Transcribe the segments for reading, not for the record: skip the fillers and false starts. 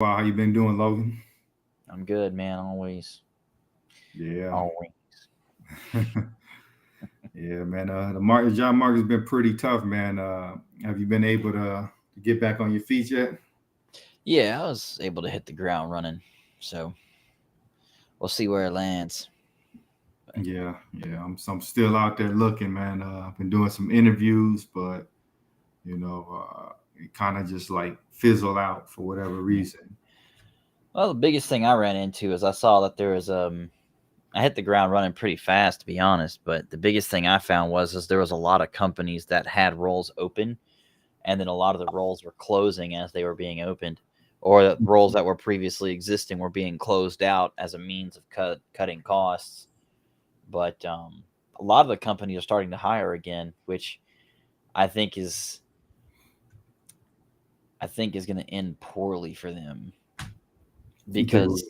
Wow, how you been doing, Logan? I'm good, man. Always, Yeah, always. yeah, man. The job market's been pretty tough, man. Have you been able to get back on your feet yet? Yeah, I was able to hit the ground running, so we'll see where it lands. But Yeah. I'm still out there looking, man. I've been doing some interviews, but it kind of just like fizzle out for whatever yeah. reason. Well, the biggest thing I ran into is I saw that there was I hit the ground running pretty fast, to be honest. But the biggest thing I found was there was a lot of companies that had roles open, and then a lot of the roles were closing as they were being opened, or the roles that were previously existing were being closed out as a means of cutting costs. But a lot of the companies are starting to hire again, which I think is I think is going to end poorly for them You think? because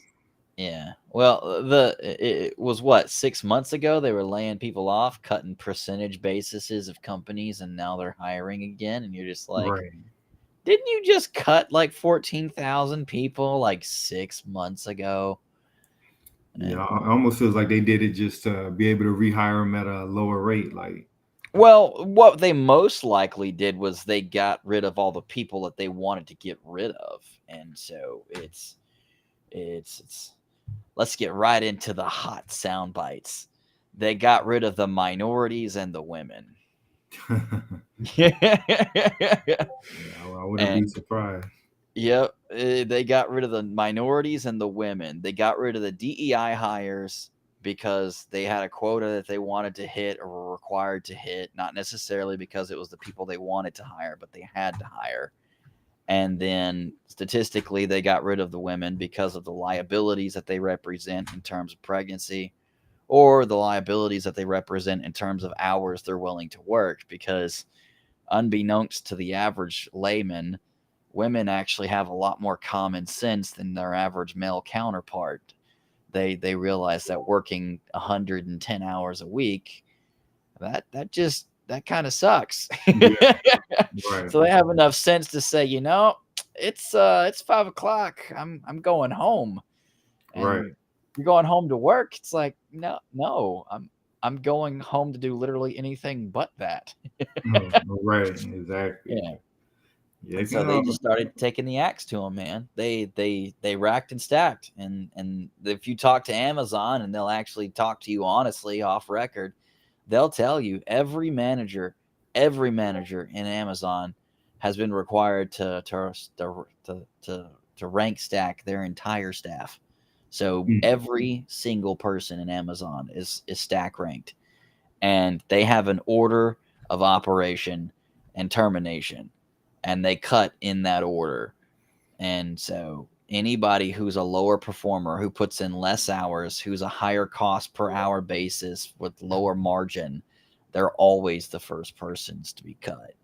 yeah, well, it was what 6 months ago they were laying people off, cutting percentage bases of companies, and now they're hiring again, and you're just like, Right. didn't you just cut like 14,000 people like 6 months ago? Yeah, And it almost feels like they did it just to be able to rehire them at a lower rate. Like, well, what they most likely did was they got rid of all the people that they wanted to get rid of, and so it's let's get right into the hot sound bites. They got rid of the minorities and the women. I wouldn't be And surprised. yep, they got rid of the minorities and the women. They got rid of the DEI hires because they had a quota that they wanted to hit or were required to hit, not necessarily because it was the people they wanted to hire, but they had to hire. And then statistically, they got rid of the women because of the liabilities that they represent in terms of pregnancy or the liabilities that they represent in terms of hours they're willing to work. Because, unbeknownst to the average layman, women actually have a lot more common sense than their average male counterpart. They realize that working 110 hours a week, that kind of sucks. Yeah, right, So they have enough sense to say, it's 5 o'clock. I'm going home, right. and you're going home to work. It's like, no, I'm going home to do literally anything but that. No, no, right, exactly. Yeah. Yeah, And so they just started taking the axe to them, man. They racked and stacked, and if you talk to Amazon, and they'll actually talk to you honestly off record, they'll tell you every manager in Amazon has been required to rank stack their entire staff. So mm, every single person in Amazon is stack ranked, and they have an order of operation and termination, and they cut in that order. And so anybody who's a lower performer, who puts in less hours, who's a higher cost per hour basis with lower margin, they're always the first persons to be cut.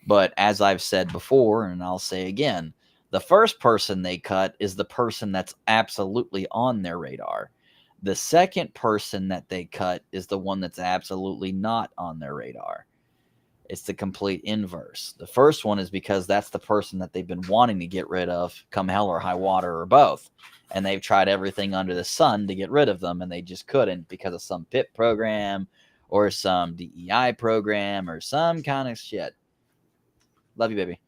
But as I've said before, and I'll say again, the first person they cut is the person that's absolutely on their radar. The second person that they cut is the one that's absolutely not on their radar. It's the complete inverse. The first one is because that's the person that they've been wanting to get rid of, come hell or high water or both. And they've tried everything under the sun to get rid of them, and they just couldn't because of some PIP program or some DEI program or some kind of shit. Love you, baby.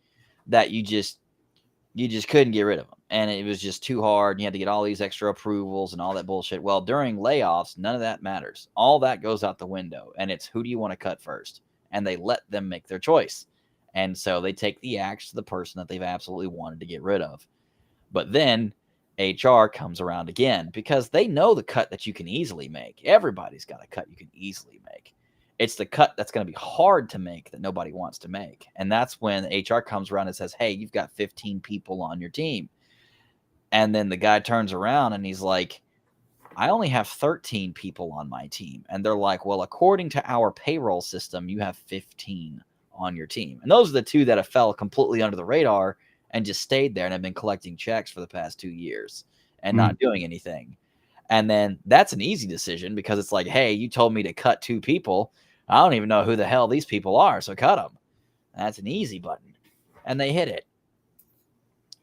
That you just couldn't get rid of them, and it was just too hard. And you had to get all these extra approvals and all that bullshit. Well, during layoffs, none of that matters. All that goes out the window, and it's who do you want to cut first, and they let them make their choice. And so they take the axe to the person that they've absolutely wanted to get rid of. But then HR comes around again because they know the cut that you can easily make. Everybody's got a cut you can easily make. It's the cut that's going to be hard to make that nobody wants to make. And that's when HR comes around and says, hey, you've got 15 people on your team. And then the guy turns around and he's like, I only have 13 people on my team. And they're like, well, according to our payroll system, you have 15 on your team. And those are the two that have fell completely under the radar and just stayed there and have been collecting checks for the past 2 years and mm, not doing anything. And then that's an easy decision because it's like, hey, you told me to cut 2 people. I don't even know who the hell these people are, so cut them. That's an easy button. And they hit it.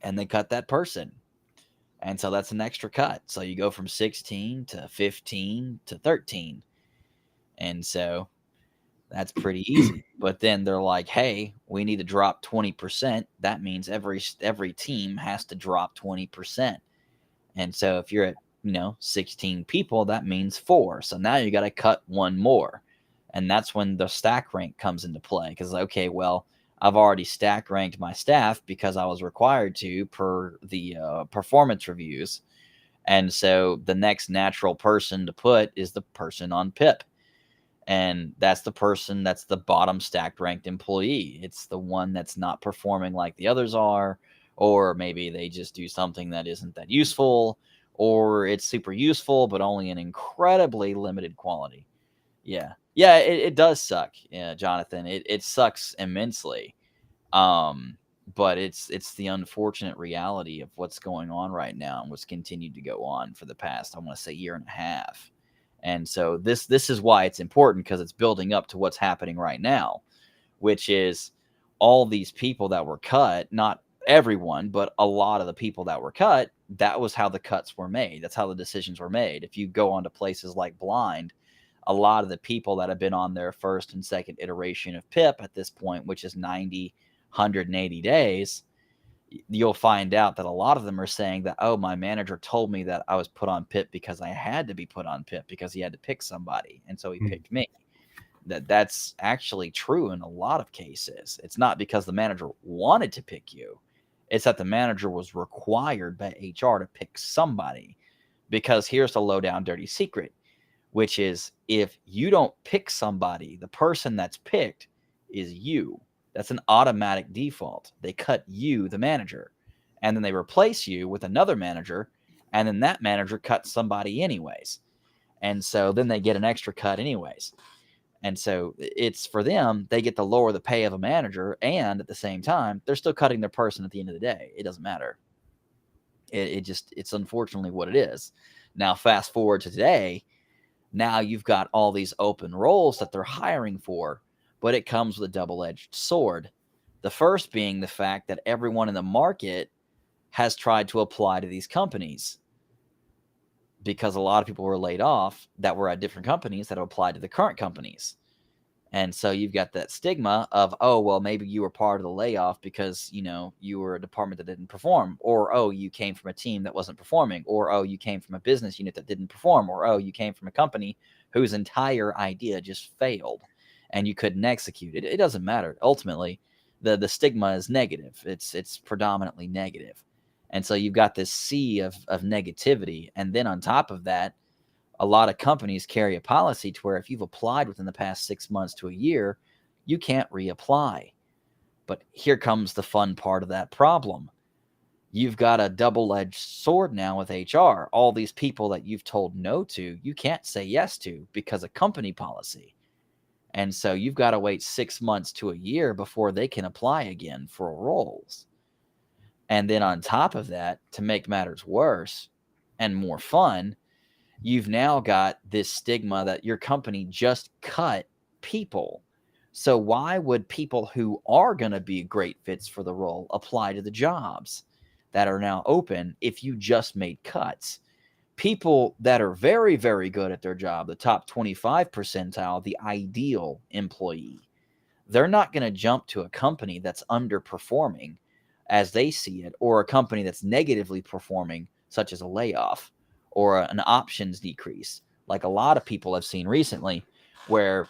And they cut that person. And so that's an extra cut. So you go from 16 to 15 to 13. And so that's pretty easy. But then they're like, hey, we need to drop 20%. That means every team has to drop 20%. And so if you're at 16 people, that means 4. So now you got to cut one more. And that's when the stack rank comes into play. Because, okay, well, I've already stack ranked my staff because I was required to per the performance reviews. And so the next natural person to put is the person on PIP. And that's the person that's the bottom stacked ranked employee. It's the one that's not performing like the others are, or maybe they just do something that isn't that useful, or it's super useful, but only in incredibly limited quality. Yeah. Yeah, it does suck, yeah, Jonathan. It sucks immensely. But it's the unfortunate reality of what's going on right now and what's continued to go on for the past, I want to say, year and a half. And so this is why it's important, because it's building up to what's happening right now, which is all these people that were cut, not everyone, but a lot of the people that were cut, that was how the cuts were made. That's how the decisions were made. If you go on to places like Blind, a lot of the people that have been on their first and second iteration of PIP at this point, which is 90, 180 days, you'll find out that a lot of them are saying that, oh, my manager told me that I was put on PIP because I had to be put on PIP because he had to pick somebody. And so he picked me. That's actually true in a lot of cases. It's not because the manager wanted to pick you. It's that the manager was required by HR to pick somebody, because here's the low down dirty secret, which is if you don't pick somebody, the person that's picked is you. That's an automatic default. They cut you, the manager, and then they replace you with another manager, and then that manager cuts somebody anyways. And so then they get an extra cut anyways. And so it's for them, they get to lower the pay of a manager, and at the same time, they're still cutting their person at the end of the day. It doesn't matter. It's unfortunately what it is. Now, fast forward to today, now you've got all these open roles that they're hiring for, but it comes with a double-edged sword. The first being the fact that everyone in the market has tried to apply to these companies, because a lot of people were laid off that were at different companies that have applied to the current companies. And so you've got that stigma of, oh, well, maybe you were part of the layoff because, you were a department that didn't perform, or, oh, you came from a team that wasn't performing, or, oh, you came from a business unit that didn't perform, or, oh, you came from a company whose entire idea just failed and you couldn't execute it. It doesn't matter. Ultimately, the stigma is negative. It's predominantly negative. And so you've got this sea of negativity. And then on top of that, a lot of companies carry a policy to where if you've applied within the past 6 months to a year, you can't reapply. But here comes the fun part of that problem. You've got a double-edged sword now with HR. All these people that you've told no to, you can't say yes to because of company policy. And so you've got to wait 6 months to a year before they can apply again for roles. And then on top of that, to make matters worse and more fun, you've now got this stigma that your company just cut people. So why would people who are going to be great fits for the role apply to the jobs that are now open if you just made cuts? People that are very, very good at their job, the top 25 percentile, the ideal employee, they're not going to jump to a company that's underperforming as they see it, or a company that's negatively performing, such as a layoff or an options decrease, like a lot of people have seen recently, where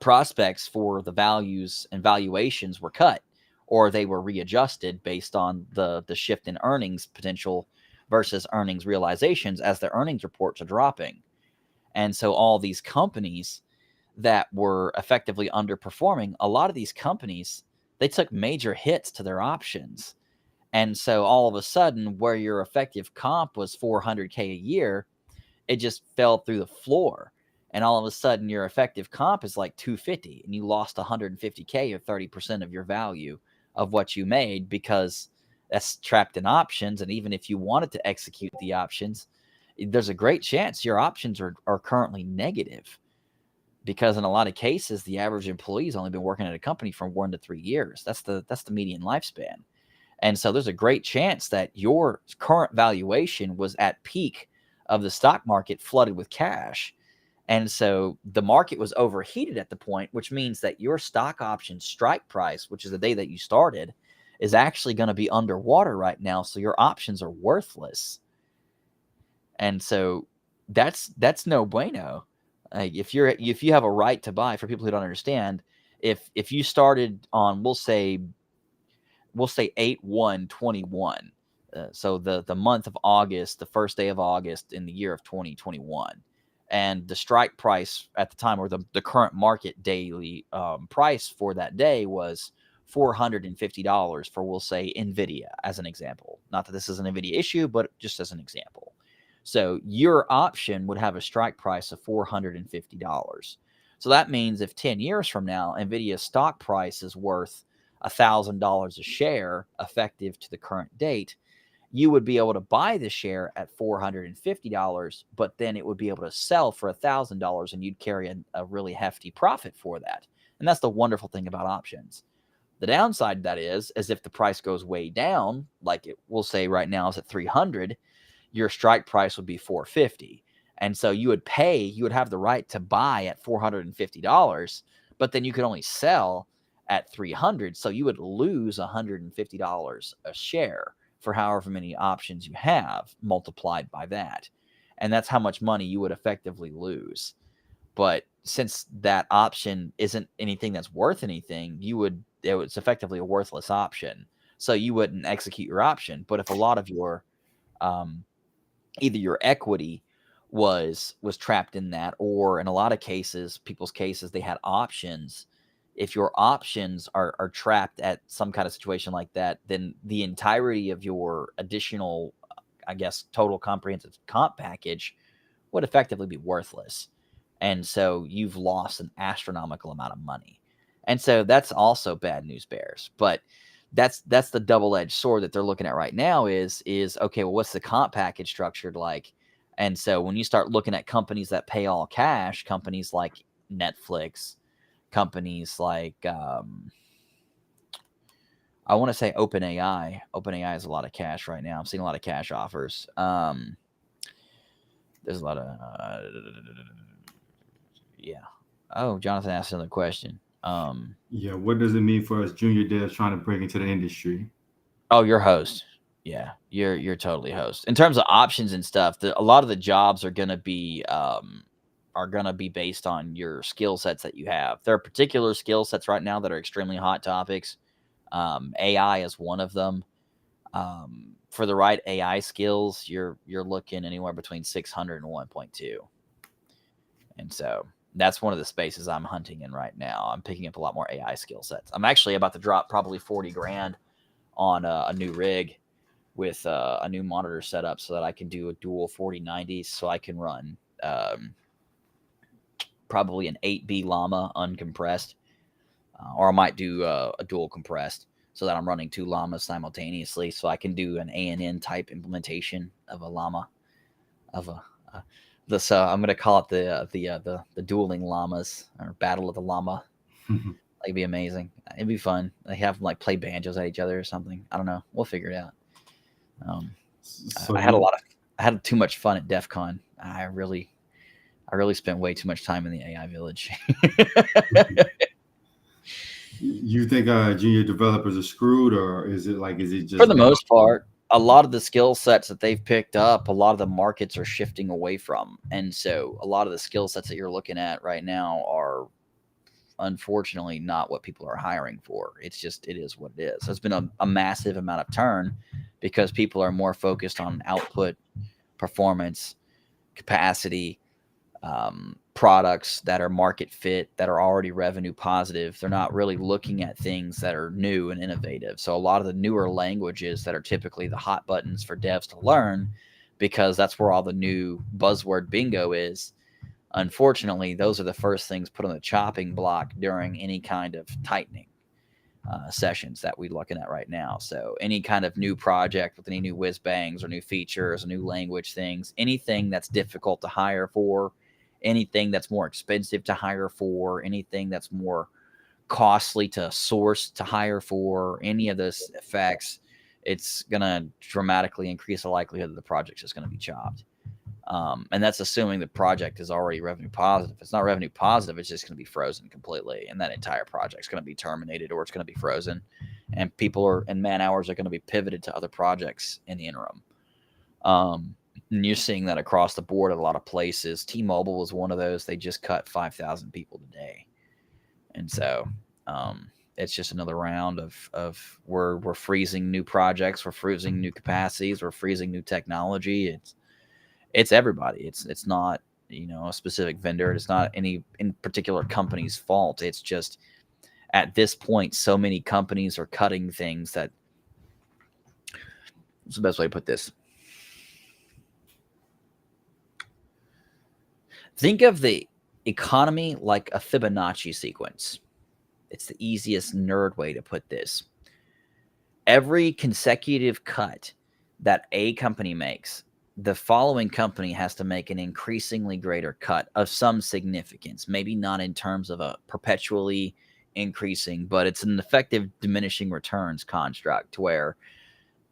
prospects for the values and valuations were cut, or they were readjusted based on the shift in earnings potential versus earnings realizations as the earnings reports are dropping. And so all these companies that were effectively underperforming, a lot of these companies, they took major hits to their options. And so all of a sudden, where your effective comp was $400K a year, it just fell through the floor. And all of a sudden, your effective comp is like $250, and you lost $150K, or 30% of your value of what you made, because that's trapped in options. And even if you wanted to execute the options, there's a great chance your options are currently negative, because in a lot of cases, the average employee's only been working at a company for 1 to 3 years. That's the median lifespan. And so there's a great chance that your current valuation was at peak of the stock market flooded with cash. And so the market was overheated at the point, which means that your stock option strike price, which is the day that you started, is actually going to be underwater right now. So your options are worthless. And so that's no bueno. If you have a right to buy, for people who don't understand, if you started on, we'll say 8/1/21, so the month of August, the first day of August in the year of 2021, and the strike price at the time, or the current market daily price for that day, was $450 for, we'll say, Nvidia as an example. Not that this is an Nvidia issue, but just as an example. So your option would have a strike price of $450. So that means if 10 years from now, Nvidia's stock price is worth $1,000 a share effective to the current date, you would be able to buy the share at $450, but then it would be able to sell for $1,000, and you'd carry a really hefty profit for that. And that's the wonderful thing about options. The downside that is if the price goes way down, like we'll say right now is at 300, your strike price would be 450. And so you would have the right to buy at $450, but then you could only sell at 300. So you would lose $150 a share for however many options you have multiplied by that. And that's how much money you would effectively lose. But since that option isn't anything that's worth anything, it's effectively a worthless option. So you wouldn't execute your option. But if a lot of your either your equity was trapped in that, or in a lot of cases, they had options. If your options are trapped at some kind of situation like that, then the entirety of your additional, I guess, total comprehensive comp package would effectively be worthless. And so you've lost an astronomical amount of money. And so that's also bad news bears. But that's the double-edged sword that they're looking at right now is okay, well, what's the comp package structured like? And so when you start looking at companies that pay all cash, companies like Netflix, companies like I want to say OpenAI. OpenAI has a lot of cash right now. I'm seeing a lot of cash offers. There's a lot of yeah. Oh, Jonathan asked another question. Yeah, what does it mean for us junior devs trying to break into the industry? Oh, you're host. Yeah, you're totally host. In terms of options and stuff, a lot of the jobs are gonna be based on your skill sets that you have. There are particular skill sets right now that are extremely hot topics. AI is one of them. For the right AI skills, you're looking anywhere between 600 and 1.2. And so that's one of the spaces I'm hunting in right now. I'm picking up a lot more AI skill sets. I'm actually about to drop probably 40 grand on a new rig with a new monitor setup so that I can do a dual 4090, so I can run probably an 8B Llama uncompressed, or I might do a dual compressed so that I'm running two Llamas simultaneously, so I can do an ANN type implementation of a Llama, so I'm gonna call it the dueling llamas, or battle of the llama. It'd be amazing. It'd be fun. They have them like play banjos at each other or something. I don't know. We'll figure it out. I had too much fun at DEF CON. I really spent way too much time in the AI village. You think junior developers are screwed, or is it just for the most part? A lot of the skill sets that they've picked up, a lot of the markets are shifting away from. And so a lot of the skill sets that you're looking at right now are unfortunately not what people are hiring for. It is what it is. So it's been a massive amount of turn because people are more focused on output, performance, capacity, products that are market fit, that are already revenue positive. They're not really looking at things that are new and innovative. So a lot of the newer languages that are typically the hot buttons for devs to learn, because that's where all the new buzzword bingo is, unfortunately, those are the first things put on the chopping block during any kind of tightening sessions that we're looking at right now. So any kind of new project with any new whiz bangs or new features, or new language things, anything that's difficult to hire for, anything that's more expensive to hire for, anything that's more costly to source to hire for, any of those effects, it's going to dramatically increase the likelihood that the project's just going to be chopped. And that's assuming the project is already revenue positive. If it's not revenue positive, it's just going to be frozen completely. And that entire project's going to be terminated, or it's going to be frozen. And and man hours are going to be pivoted to other projects in the interim. And you're seeing that across the board at a lot of places. T-Mobile was one of those. They just cut 5,000 people today. And so it's just another round of we're freezing new projects, we're freezing new capacities, we're freezing new technology. It's everybody. It's not, a specific vendor. It's not any in particular company's fault. It's just at this point, so many companies are cutting things that. What's the best way to put this? Think of the economy like a Fibonacci sequence. It's the easiest nerd way to put this. Every consecutive cut that a company makes, the following company has to make an increasingly greater cut of some significance. Maybe not in terms of a perpetually increasing, but it's an effective diminishing returns construct where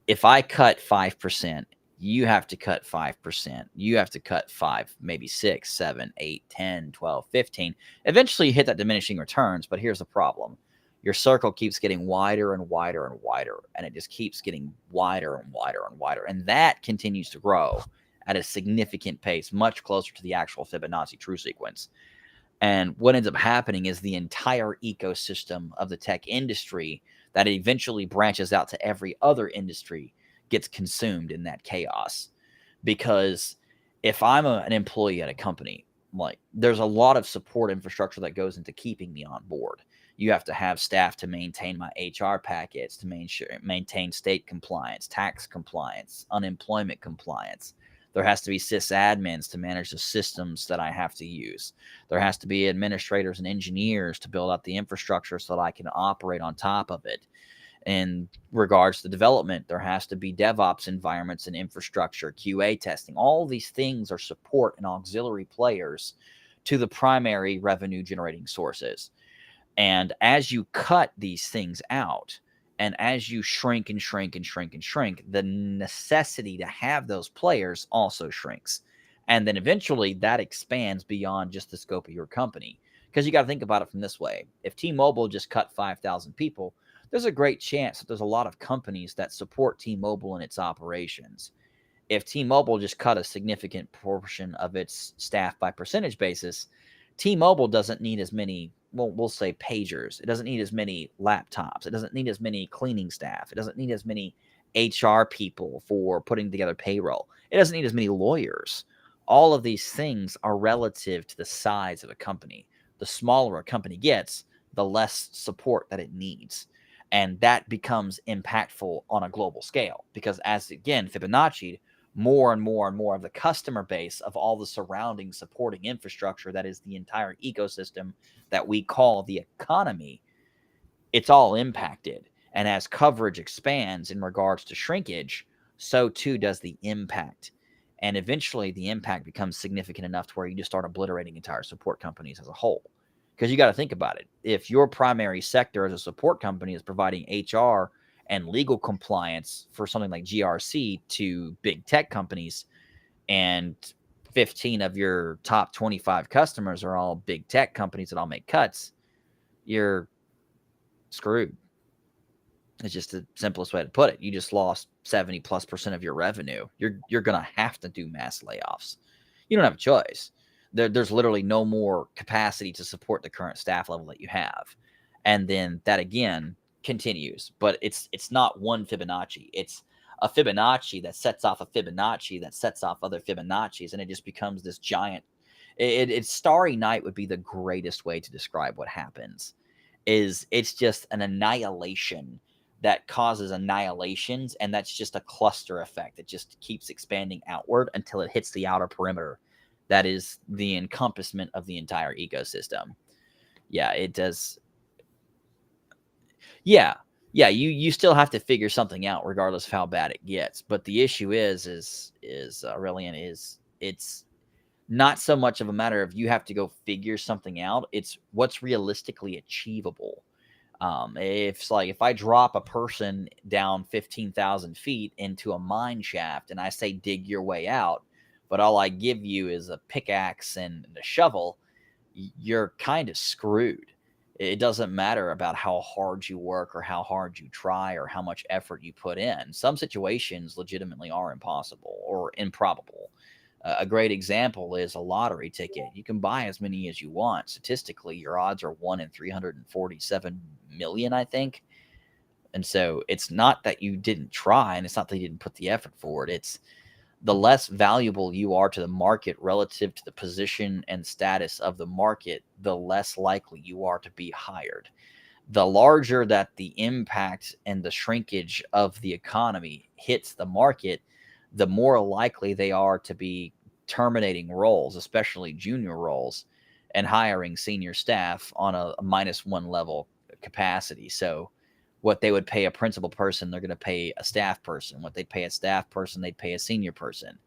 if I cut 5%, you have to cut 5%. You have to cut 5, maybe 6, 7, 8, 10, 12, 15. Eventually you hit that diminishing returns, but here's the problem. Your circle keeps getting wider and wider and wider, and it just keeps getting wider and wider and wider. And that continues to grow at a significant pace, much closer to the actual Fibonacci true sequence. And what ends up happening is the entire ecosystem of the tech industry that eventually branches out to every other industry gets consumed in that chaos. Because if I'm an employee at a company, like there's a lot of support infrastructure that goes into keeping me on board. You have to have staff to maintain my HR packets, to maintain state compliance, tax compliance, unemployment compliance. There has to be sysadmins to manage the systems that I have to use. There has to be administrators and engineers to build out the infrastructure so that I can operate on top of it. In regards to development, there has to be DevOps environments and infrastructure, QA testing. All these things are support and auxiliary players to the primary revenue generating sources. And as you cut these things out, and as you shrink and shrink and shrink and shrink, the necessity to have those players also shrinks. And then eventually that expands beyond just the scope of your company. Because you got to think about it from this way. If T-Mobile just cut 5,000 people, there's a great chance that there's a lot of companies that support T-Mobile in its operations. If T-Mobile just cut a significant portion of its staff by percentage basis, T-Mobile doesn't need as many, we'll say pagers. It doesn't need as many laptops. It doesn't need as many cleaning staff. It doesn't need as many HR people for putting together payroll. It doesn't need as many lawyers. All of these things are relative to the size of a company. The smaller a company gets, the less support that it needs. And that becomes impactful on a global scale because, as again, Fibonacci, more and more and more of the customer base of all the surrounding supporting infrastructure that is the entire ecosystem that we call the economy, it's all impacted. And as coverage expands in regards to shrinkage, so too does the impact. And eventually the impact becomes significant enough to where you just start obliterating entire support companies as a whole. Because you got to think about it. If your primary sector as a support company is providing HR and legal compliance for something like GRC to big tech companies, and 15 of your top 25 customers are all big tech companies that all make cuts, you're screwed. It's just the simplest way to put it. You just lost 70+% of your revenue. You're going to have to do mass layoffs. You don't have a choice. There's literally no more capacity to support the current staff level that you have. And then that again continues, but it's not one Fibonacci. It's a Fibonacci that sets off a Fibonacci that sets off other Fibonacci's, and it just becomes this giant. It's Starry Night would be the greatest way to describe what happens. It's just an annihilation that causes annihilations, and that's just a cluster effect. It just keeps expanding outward until it hits the outer perimeter. That is the encompassment of the entire ecosystem. Yeah, it does. Yeah, you still have to figure something out regardless of how bad it gets. But the issue is Aurelian, it's not so much of a matter of you have to go figure something out. It's what's realistically achievable. If I drop a person down 15,000 feet into a mine shaft and I say dig your way out, but all I give you is a pickaxe and a shovel, you're kind of screwed. It doesn't matter about how hard you work or how hard you try or how much effort you put in. Some situations legitimately are impossible or improbable. A great example is a lottery ticket. You can buy as many as you want. Statistically, your odds are 1 in 347 million, I think. And so it's not that you didn't try and it's not that you didn't put the effort forward. It's the less valuable you are to the market relative to the position and status of the market, the less likely you are to be hired. The larger that the impact and the shrinkage of the economy hits the market, the more likely they are to be terminating roles, especially junior roles, and hiring senior staff on a -1 level capacity. So, what they would pay a principal person, they're going to pay a staff person. What they'd pay a staff person, they'd pay a senior person.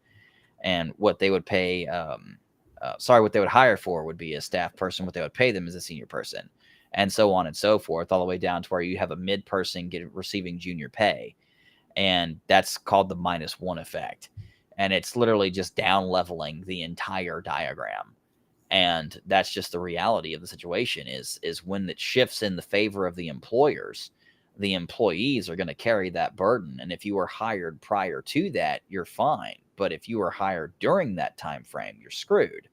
And what they would pay, what they would hire for would be a staff person. What they would pay them is a senior person, and so on and so forth, all the way down to where you have a mid person receiving junior pay, and that's called the -1 effect. And it's literally just down leveling the entire diagram. And that's just the reality of the situation is when it shifts in the favor of the employers, the employees are going to carry that burden. And if you were hired prior to that, you're fine. But if you were hired during that time frame, you're screwed.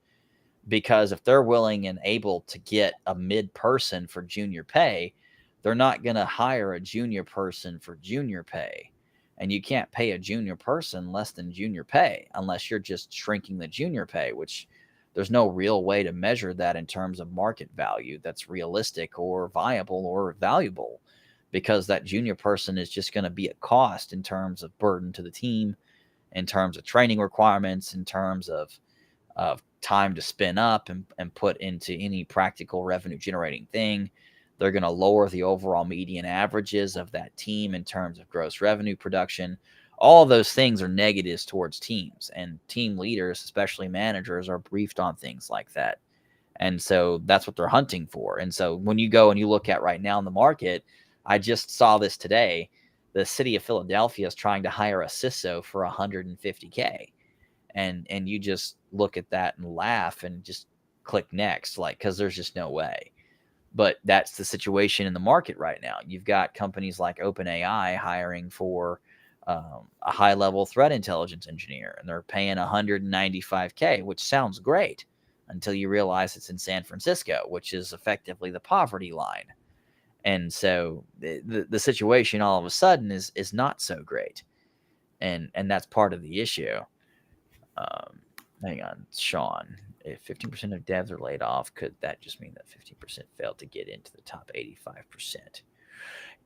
Because if they're willing and able to get a mid person for junior pay, they're not going to hire a junior person for junior pay. And you can't pay a junior person less than junior pay unless you're just shrinking the junior pay, which there's no real way to measure that in terms of market value that's realistic or viable or valuable, because that junior person is just going to be a cost in terms of burden to the team, in terms of training requirements, in terms of time to spin up and put into any practical revenue generating thing. They're going to lower the overall median averages of that team in terms of gross revenue production. All of those things are negatives towards teams, and team leaders, especially managers, are briefed on things like that. And so that's what they're hunting for. And so when you go and you look at right now in the market, I just saw this today. The city of Philadelphia is trying to hire a CISO for $150K. And you just look at that and laugh and just click next, like, because there's just no way. But that's the situation in the market right now. You've got companies like OpenAI hiring for a high-level threat intelligence engineer, and they're paying $195K, which sounds great until you realize it's in San Francisco, which is effectively the poverty line. And so the situation all of a sudden is not so great, and that's part of the issue. Hang on, Sean. If 15% of devs are laid off, could that just mean that 15% failed to get into the top 85%?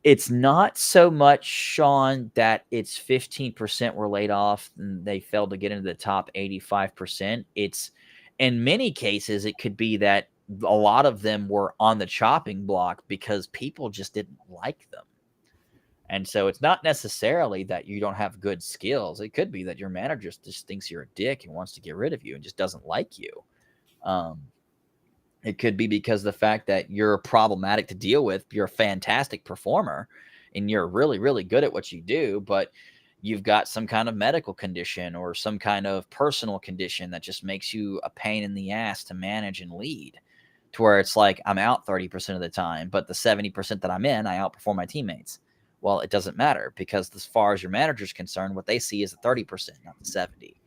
It's not so much, Sean, that it's 15% were laid off and they failed to get into the top 85%. It's, in many cases, it could be that a lot of them were on the chopping block because people just didn't like them. And so it's not necessarily that you don't have good skills. It could be that your manager just thinks you're a dick and wants to get rid of you and just doesn't like you. It could be because the fact that you're problematic to deal with. You're a fantastic performer and you're really, really good at what you do, but you've got some kind of medical condition or some kind of personal condition that just makes you a pain in the ass to manage and lead, to where it's like, I'm out 30% of the time, but the 70% that I'm in, I outperform my teammates. Well, it doesn't matter, because as far as your manager's concerned, what they see is the 30%, not the 70.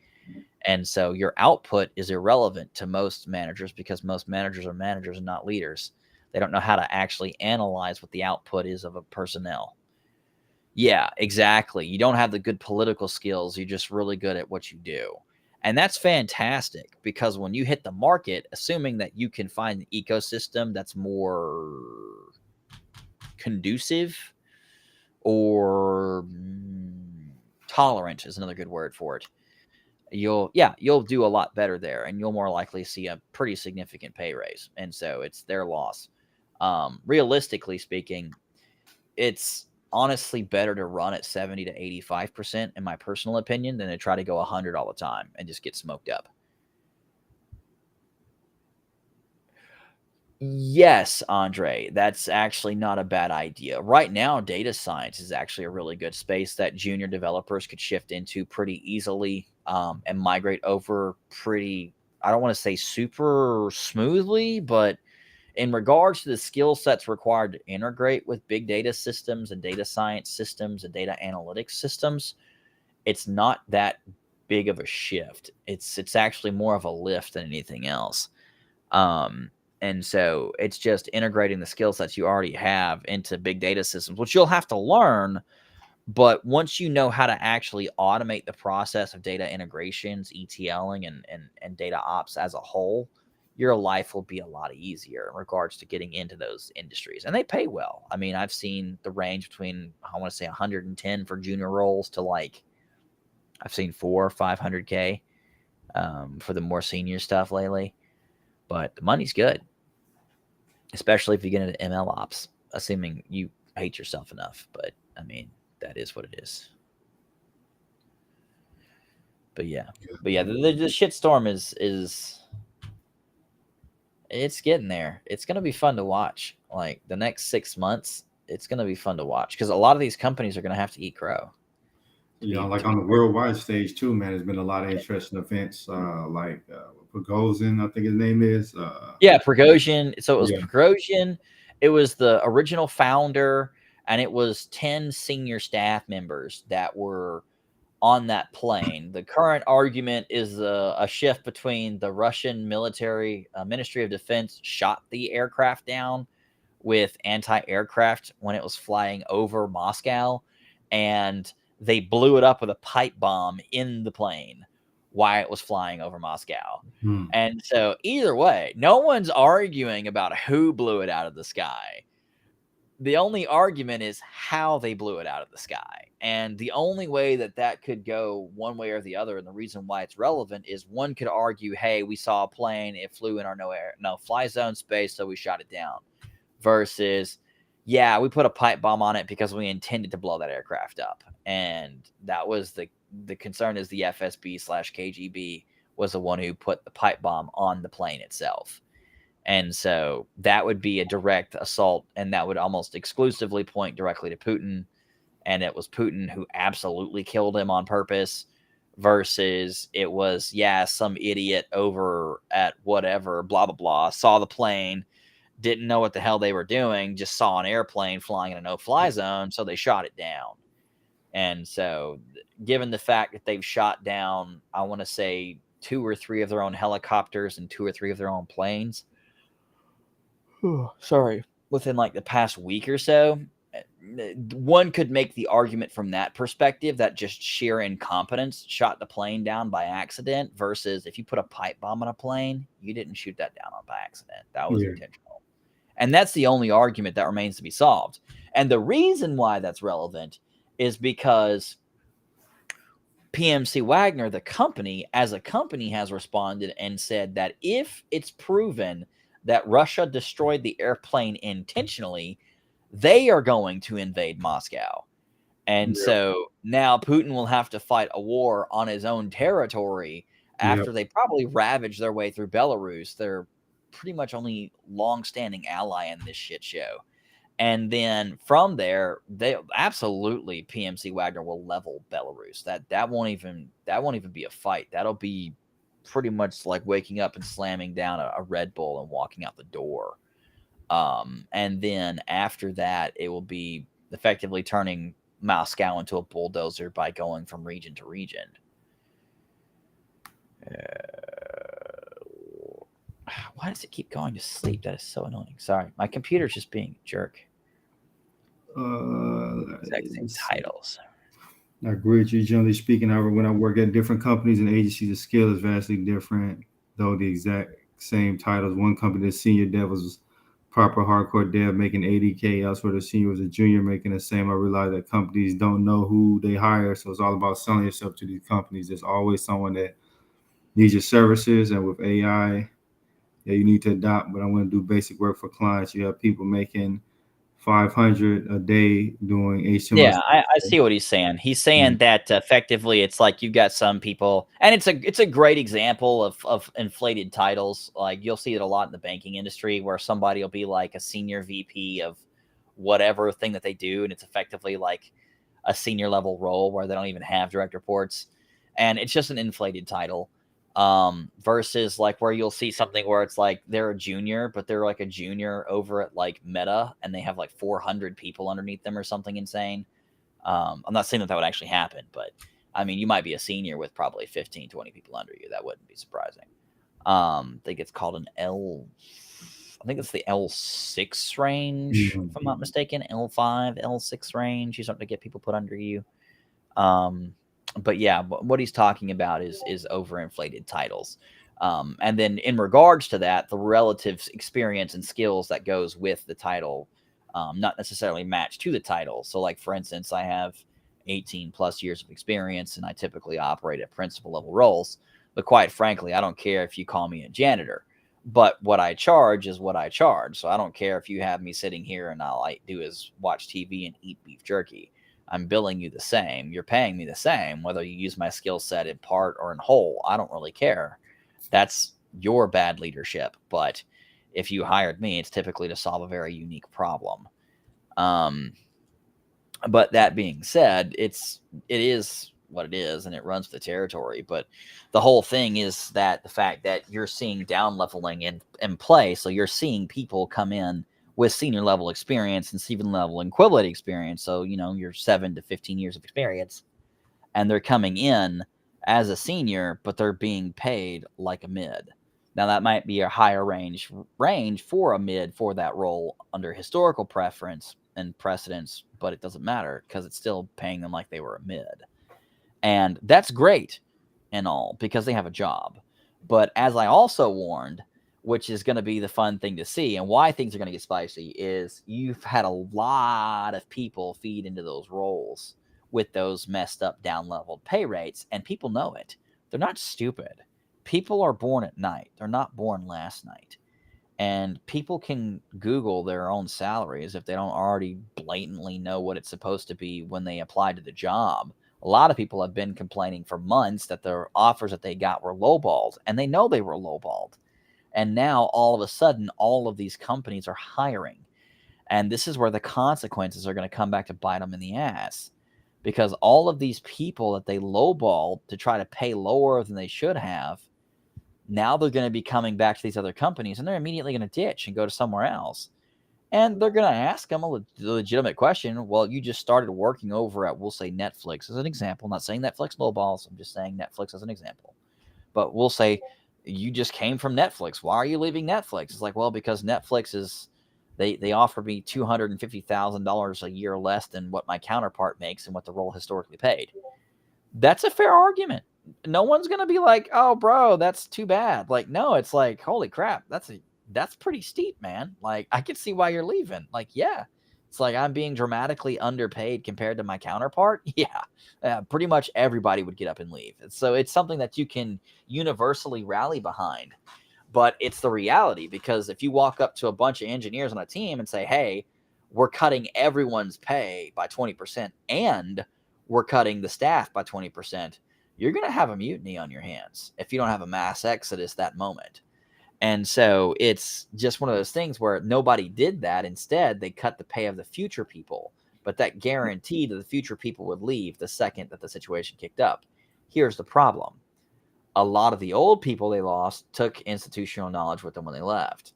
And so your output is irrelevant to most managers, because most managers are managers and not leaders. They don't know how to actually analyze what the output is of a personnel. Yeah, exactly. You don't have the good political skills. You're just really good at what you do. And that's fantastic, because when you hit the market, assuming that you can find an ecosystem that's more conducive or tolerant is another good word for it, you'll do a lot better there, and you'll more likely see a pretty significant pay raise. And so it's their loss. Realistically speaking, it's honestly better to run at 70 to 85%, in my personal opinion, than to try to go 100 all the time and just get smoked up. Yes, Andre, that's actually not a bad idea. Right now, data science is actually a really good space that junior developers could shift into pretty easily, and migrate over pretty, I don't want to say super smoothly, but in regards to the skill sets required to integrate with big data systems and data science systems and data analytics systems, it's not that big of a shift. It's actually more of a lift than anything else. Um, and so it's just integrating the skill sets you already have into big data systems, which you'll have to learn. But once you know how to actually automate the process of data integrations, ETLing, and data ops as a whole, your life will be a lot easier in regards to getting into those industries. And they pay well. I mean, I've seen the range between, I want to say 110 for junior roles to like, I've seen 400 or 500K for the more senior stuff lately. But the money's good, especially if you get into ML ops, assuming you hate yourself enough. But I mean, that is what it is. But yeah, the shitstorm is it's getting there. It's gonna be fun to watch. Like the next 6 months, it's gonna be fun to watch because a lot of these companies are gonna have to eat crow. Like on the worldwide stage too, man. There's been a lot of interesting events, like Prigozhin, I think his name is. Yeah, Prigozhin. So it was Yeah. Prigozhin. It was the original founder, and it was 10 senior staff members that were on that plane. The current argument is a shift between the Russian military Ministry of Defense shot the aircraft down with anti-aircraft when it was flying over Moscow, and they blew it up with a pipe bomb in the plane while it was flying over Moscow. And so either way, no one's arguing about who blew it out of the sky. The only argument is how they blew it out of the sky. And the only way that that could go one way or the other, and the reason why it's relevant is one could argue, hey, we saw a plane, it flew in our no fly zone space, so we shot it down. Versus, yeah, we put a pipe bomb on it because we intended to blow that aircraft up. And that was the concern, is the FSB/KGB was the one who put the pipe bomb on the plane itself. And so that would be a direct assault, and that would almost exclusively point directly to Putin. And it was Putin who absolutely killed him on purpose, versus it was, yeah, some idiot over at whatever, blah, blah, blah, saw the plane, didn't know what the hell they were doing, just saw an airplane flying in a no-fly zone, so they shot it down. And so given the fact that they've shot down, I want to say 2 or 3 of their own helicopters and 2 or 3 of their own planes, within like the past week or so, one could make the argument from that perspective that just sheer incompetence shot the plane down by accident, versus if you put a pipe bomb on a plane, you didn't shoot that down by accident. That was intentional. And that's the only argument that remains to be solved. And the reason why that's relevant is because PMC Wagner, the company, as a company, has responded and said that if it's proven that Russia destroyed the airplane intentionally, they are going to invade Moscow. And so now Putin will have to fight a war on his own territory after they probably ravage their way through Belarus. They're pretty much only long-standing ally in this shit show. And then from there, they absolutely, PMC Wagner will level Belarus. That won't even be a fight. That'll be pretty much like waking up and slamming down a Red Bull and walking out the door. And then after that, it will be effectively turning Moscow into a bulldozer by going from region to region. Why does it keep going to sleep? That is so annoying. Sorry, my computer's just being a jerk. Exact titles. I agree with you. Generally speaking, however, when I work at different companies and agencies, the skill is vastly different, though the exact same titles. One company, the senior dev was proper hardcore dev making 80K. Elsewhere, the senior was a junior making the same. I realize that companies don't know who they hire, so it's all about selling yourself to these companies. There's always someone that needs your services, and with AI, you need to adopt. But I want to do basic work for clients. You have people making 500 a day doing HTML. Yeah, I see what he's saying. He's saying that effectively it's like you've got some people, and it's a great example of inflated titles. Like you'll see it a lot in the banking industry where somebody will be like a senior VP of whatever thing that they do, and it's effectively like a senior level role where they don't even have direct reports, and it's just an inflated title. Versus like where you'll see something where it's like they're a junior, but they're like a junior over at like Meta and they have like 400 people underneath them or something insane. I'm not saying that that would actually happen, but I mean, you might be a senior with probably 15, 20 people under you. That wouldn't be surprising. I think it's called an I think it's the L6 range, if I'm not mistaken. L5, L6 range. You something to get people put under you. But yeah, what he's talking about is overinflated titles. And then in regards to that, the relative experience and skills that goes with the title, not necessarily match to the title. So like, for instance, I have 18 plus years of experience and I typically operate at principal level roles. But quite frankly, I don't care if you call me a janitor, but what I charge is what I charge. So I don't care if you have me sitting here and all I do is watch TV and eat beef jerky. I'm billing you the same. You're paying me the same, whether you use my skill set in part or in whole. I don't really care. That's your bad leadership. But if you hired me, it's typically to solve a very unique problem. But that being said, it is what it is, and it runs the territory. But the whole thing is that the fact that you're seeing down leveling in play. So you're seeing people come in with senior level experience and senior level equivalent experience. So, you're 7 to 15 years of experience and they're coming in as a senior, but they're being paid like a mid. Now that might be a higher range for a mid for that role under historical preference and precedence, but it doesn't matter because it's still paying them like they were a mid. And that's great and all because they have a job. But as I also warned, which is going to be the fun thing to see and why things are going to get spicy, is you've had a lot of people feed into those roles with those messed up down leveled pay rates, and people know it. They're not stupid. People are born at night. They're not born last night. And people can Google their own salaries if they don't already blatantly know what it's supposed to be when they apply to the job. A lot of people have been complaining for months that their offers that they got were lowballed, and they know they were lowballed. And now all of a sudden, all of these companies are hiring. And this is where the consequences are going to come back to bite them in the ass. Because all of these people that they lowballed to try to pay lower than they should have, now they're going to be coming back to these other companies and they're immediately going to ditch and go to somewhere else. And they're going to ask them a legitimate question. Well, you just started working over at, we'll say, Netflix as an example. I'm not saying Netflix lowballs. I'm just saying Netflix as an example. But we'll say you just came from Netflix. Why are you leaving Netflix? It's like, well, because Netflix is, they offer me $250,000 a year less than what my counterpart makes and what the role historically paid. That's a fair argument. No one's going to be like, oh, bro, that's too bad. Like, no, it's like, holy crap, that's pretty steep, man. Like, I can see why you're leaving. Like, yeah, it's like I'm being dramatically underpaid compared to my counterpart. Yeah, pretty much everybody would get up and leave. So it's something that you can universally rally behind. But it's the reality, because if you walk up to a bunch of engineers on a team and say, hey, we're cutting everyone's pay by 20% and we're cutting the staff by 20%, you're going to have a mutiny on your hands if you don't have a mass exodus that moment. And so it's just one of those things where nobody did that. Instead, they cut the pay of the future people, but that guaranteed that the future people would leave the second that the situation kicked up. Here's the problem. A lot of the old people they lost took institutional knowledge with them when they left.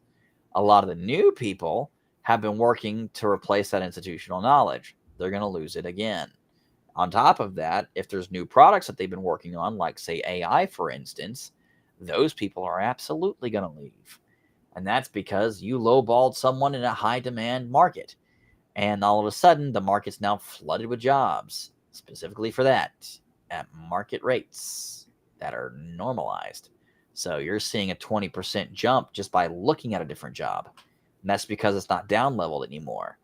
A lot of the new people have been working to replace that institutional knowledge. They're going to lose it again. On top of that, if there's new products that they've been working on, like say AI, for instance, those people are absolutely going to leave. And that's because you lowballed someone in a high demand market. And all of a sudden, the market's now flooded with jobs, specifically for that, at market rates that are normalized. So you're seeing a 20% jump just by looking at a different job. And that's because it's not down leveled anymore.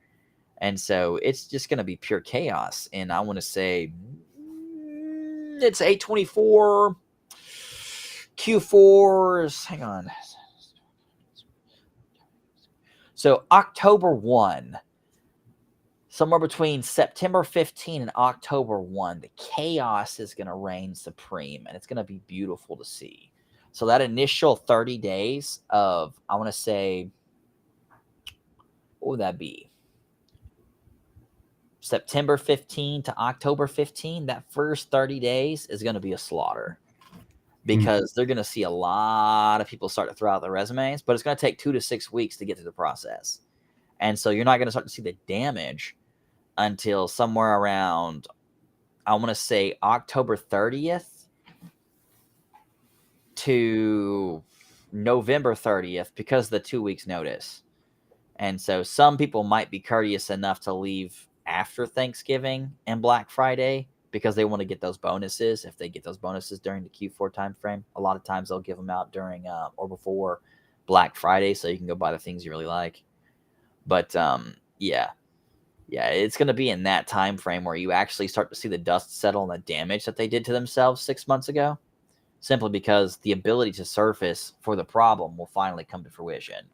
And so it's just going to be pure chaos. And I want to say it's 824 Q4s. Hang on. So October 1, somewhere between September 15 and October 1, the chaos is going to reign supreme, and it's going to be beautiful to see. So that initial 30 days of, I want to say, what would that be? September 15 to October 15, that first 30 days is going to be a slaughter because they're going to see a lot of people start to throw out their resumes, but it's going to take 2 to 6 weeks to get through the process. And so you're not going to start to see the damage until somewhere around, I want to say, October 30th to November 30th because of the 2 weeks notice. And so some people might be courteous enough to leave after Thanksgiving and Black Friday because they want to get those bonuses. If they get those bonuses during the Q4 timeframe, a lot of times they'll give them out during or before Black Friday, so you can go buy the things you really like. But yeah, it's going to be in that time frame where you actually start to see the dust settle and the damage that they did to themselves 6 months ago, simply because the ability to surface for the problem will finally come to fruition.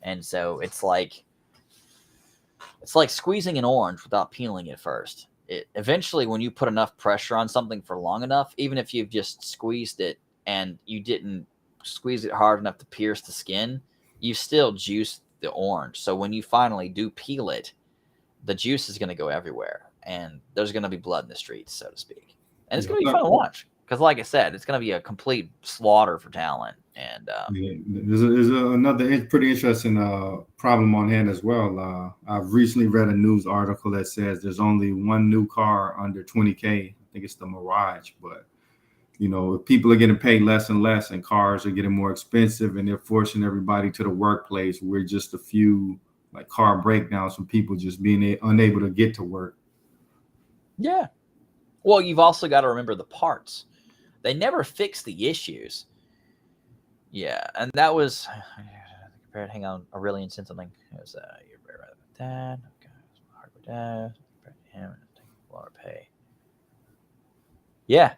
And so it's like squeezing an orange without peeling it first. Eventually, when you put enough pressure on something for long enough, even if you've just squeezed it and you didn't squeeze it hard enough to pierce the skin, you still juice the orange. So when you finally do peel it, the juice is going to go everywhere, and there's going to be blood in the streets, so to speak. And it's going to be fun to watch because, like I said, it's going to be a complete slaughter for talent. And there's another pretty interesting problem on hand as well. I've recently read a news article that says there's only one new car under 20K. I think it's the Mirage, but if people are getting paid less and less and cars are getting more expensive and they're forcing everybody to the workplace, we're just a few like car breakdowns from people just being unable to get to work. Yeah. Well, you've also got to remember the parts. They never fix the issues. Yeah, and that was compared. Hang on, Aurelian sent something. It was you're very right about that. Okay, hard with that. Him a lot of pay. Yeah.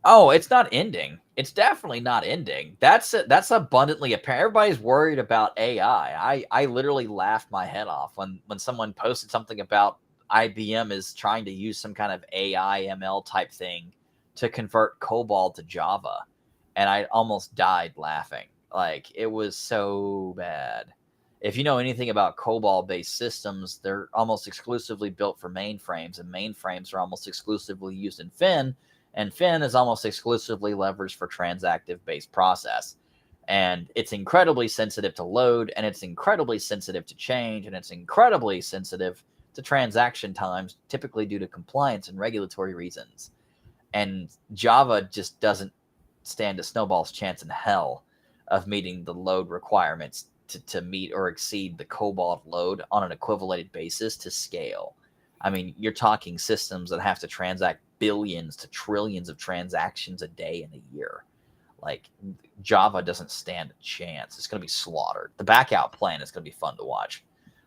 Oh, it's not ending. It's definitely not ending. That's abundantly apparent. Everybody's worried about AI. I literally laughed my head off when someone posted something about IBM is trying to use some kind of AI ML type thing to convert COBOL to Java. And I almost died laughing. Like, it was so bad. If you know anything about COBOL-based systems, they're almost exclusively built for mainframes, and mainframes are almost exclusively used in Fin, and Fin is almost exclusively leveraged for transactive-based process. And it's incredibly sensitive to load, and it's incredibly sensitive to change, and it's incredibly sensitive to transaction times, typically due to compliance and regulatory reasons. And Java just doesn't stand a snowball's chance in hell of meeting the load requirements to meet or exceed the COBOL load on an equivalent basis to scale. I mean, you're talking systems that have to transact billions to trillions of transactions a day in a year. Like, Java doesn't stand a chance. It's going to be slaughtered. The back out plan is going to be fun to watch.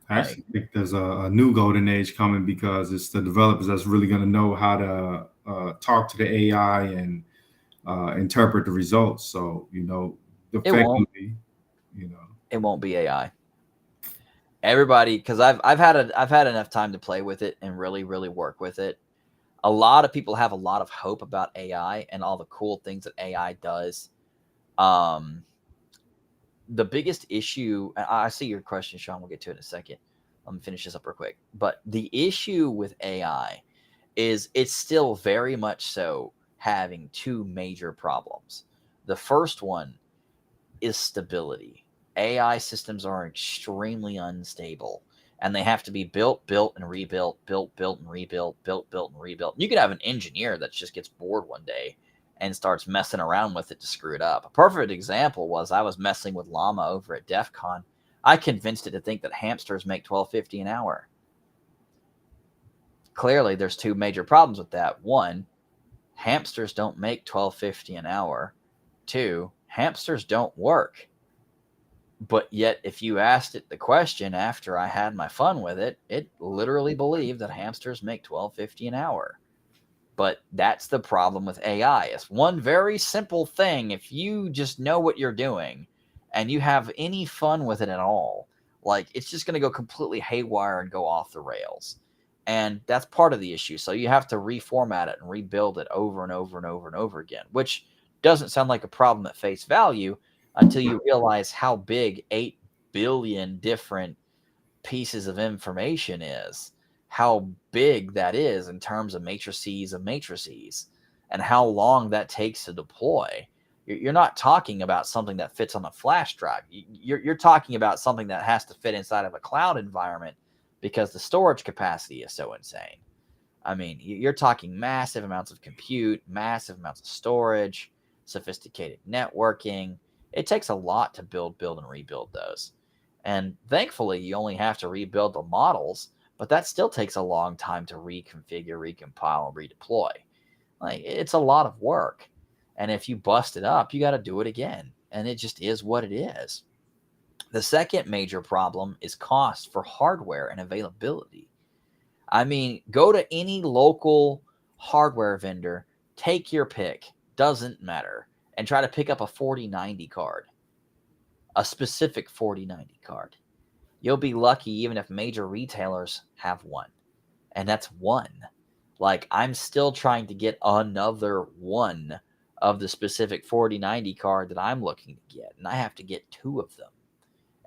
I actually think there's a new golden age coming because it's the developers that's really going to know how to talk to the AI and interpret the results. So, effectively, it won't be AI. Everybody, because I've had enough time to play with it and really, really work with it. A lot of people have a lot of hope about AI and all the cool things that AI does. The biggest issue, I see your question, Sean. We'll get to it in a second. Let me finish this up real quick. But the issue with AI is it's still very much so having two major problems. The first one is stability. AI systems are extremely unstable, and they have to be built and rebuilt, built and rebuilt, built and rebuilt. You could have an engineer that just gets bored one day and starts messing around with it to screw it up. A perfect example was I was messing with Llama over at DEF CON. I convinced it to think that hamsters make $12.50 an hour. Clearly, there's two major problems with that. One, hamsters don't make $12.50 an hour. Two, hamsters don't work. But yet, if you asked it the question after I had my fun with it, it literally believed that hamsters make $12.50 an hour. But that's the problem with AI. It's one very simple thing. If you just know what you're doing and you have any fun with it at all, Like, it's just going to go completely haywire and go off the rails. And that's part of the issue. So you have to reformat it and rebuild it over and over and over and over again, which doesn't sound like a problem at face value until you realize how big 8 billion different pieces of information is, how big that is in terms of matrices, and how long that takes to deploy. You're not talking about something that fits on a flash drive. You're talking about something that has to fit inside of a cloud environment because the storage capacity is so insane. I mean, you're talking massive amounts of compute, massive amounts of storage, sophisticated networking. It takes a lot to build and rebuild those. And thankfully, you only have to rebuild the models, but that still takes a long time to reconfigure, recompile, and redeploy. Like, it's a lot of work. And if you bust it up, you got to do it again. And it just is what it is. The second major problem is cost for hardware and availability. I mean, go to any local hardware vendor, take your pick, doesn't matter, and try to pick up a 4090 card, a specific 4090 card. You'll be lucky even if major retailers have one. And that's one. Like, I'm still trying to get another one of the specific 4090 card that I'm looking to get, and I have to get 2 of them.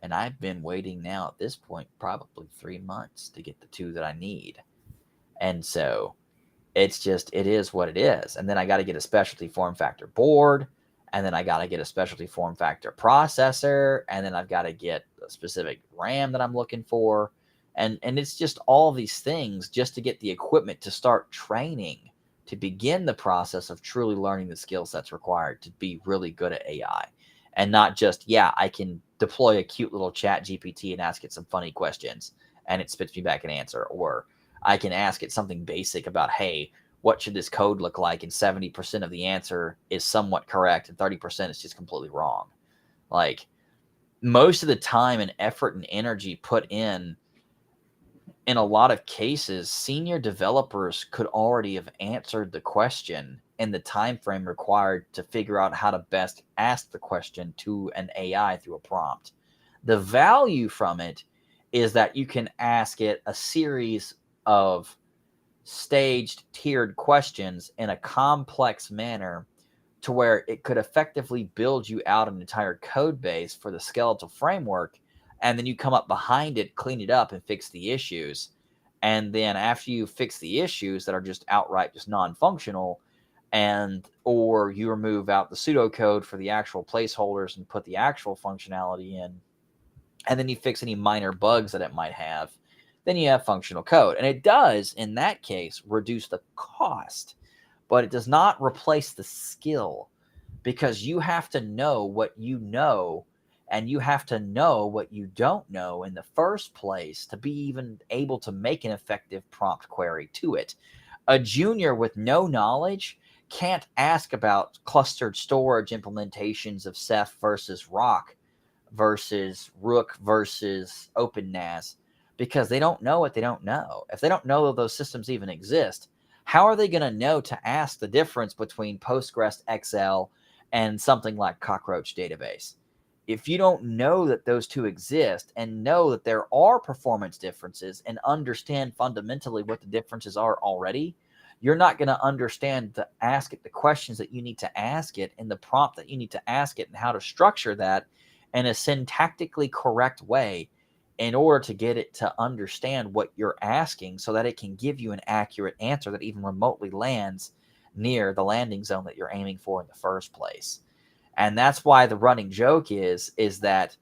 And I've been waiting now at this point probably 3 months to get the 2 that I need. And so it's just, it is what it is. And then I got to get a specialty form factor board, and then I got to get a specialty form factor processor, and then I've got to get a specific RAM that I'm looking for. And it's just all these things just to get the equipment to start training, to begin the process of truly learning the skill sets required to be really good at AI. And not just, yeah, I can deploy a cute little chat GPT and ask it some funny questions and it spits me back an answer. Or I can ask it something basic about, hey, what should this code look like? And 70% of the answer is somewhat correct and 30% is just completely wrong. Like, most of the time and effort and energy put in a lot of cases, senior developers could already have answered the question in the time frame required to figure out how to best ask the question to an AI through a prompt. The value from it is that you can ask it a series of staged, tiered questions in a complex manner to where it could effectively build you out an entire code base for the skeletal framework. And then you come up behind it, clean it up, and fix the issues. And then after you fix the issues that are just outright just non-functional, or you remove out the pseudocode for the actual placeholders and put the actual functionality in, and then you fix any minor bugs that it might have, then you have functional code. And it does, in that case, reduce the cost, but it does not replace the skill, because you have to know what you know, and you have to know what you don't know in the first place to be even able to make an effective prompt query to it. A junior with no knowledge can't ask about clustered storage implementations of Ceph versus ROC versus Rook versus OpenNAS, because they don't know what they don't know. If they don't know that those systems even exist, how are they going to know to ask the difference between Postgres XL and something like Cockroach Database? If you don't know that those two exist and know that there are performance differences and understand fundamentally what the differences are already, you're not going to understand to ask it the questions that you need to ask it and the prompt that you need to ask it and how to structure that in a syntactically correct way in order to get it to understand what you're asking so that it can give you an accurate answer that even remotely lands near the landing zone that you're aiming for in the first place. And that's why the running joke is that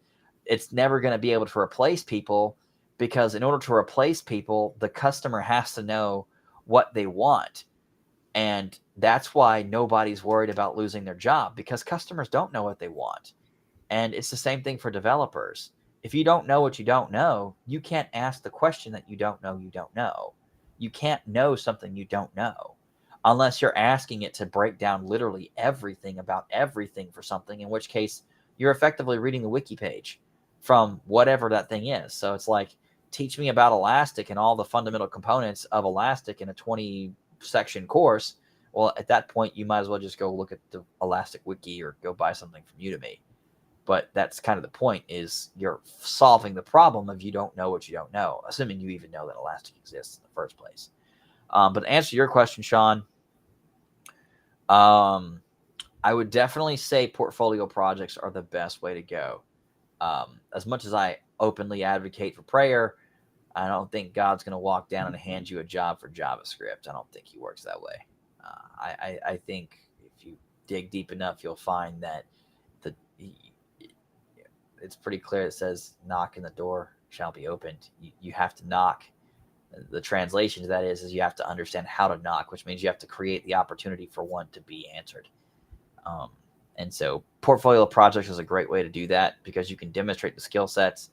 it's never going to be able to replace people, because in order to replace people, the customer has to know what they want. And that's why nobody's worried about losing their job, because customers don't know what they want. And it's the same thing for developers. If you don't know what you don't know, you can't ask the question that you don't know you don't know. You can't know something you don't know unless you're asking it to break down literally everything about everything for something, in which case you're effectively reading the wiki page from whatever that thing is. So it's like, teach me about Elastic and all the fundamental components of Elastic in a 20-section course. Well, at that point, you might as well just go look at the Elastic wiki or go buy something from Udemy. But that's kind of the point, is you're solving the problem of you don't know what you don't know, assuming you even know that Elastic exists in the first place. But to answer your question, Sean, I would definitely say portfolio projects are the best way to go. As much as I openly advocate for prayer, I don't think God's going to walk down and hand you a job for JavaScript. I don't think he works that way. I think if you dig deep enough, you'll find that it's pretty clear. It says, knock and the door shall be opened. You have to knock. The translation to that is you have to understand how to knock, which means you have to create the opportunity for one to be answered. And so portfolio projects is a great way to do that, because you can demonstrate the skill sets,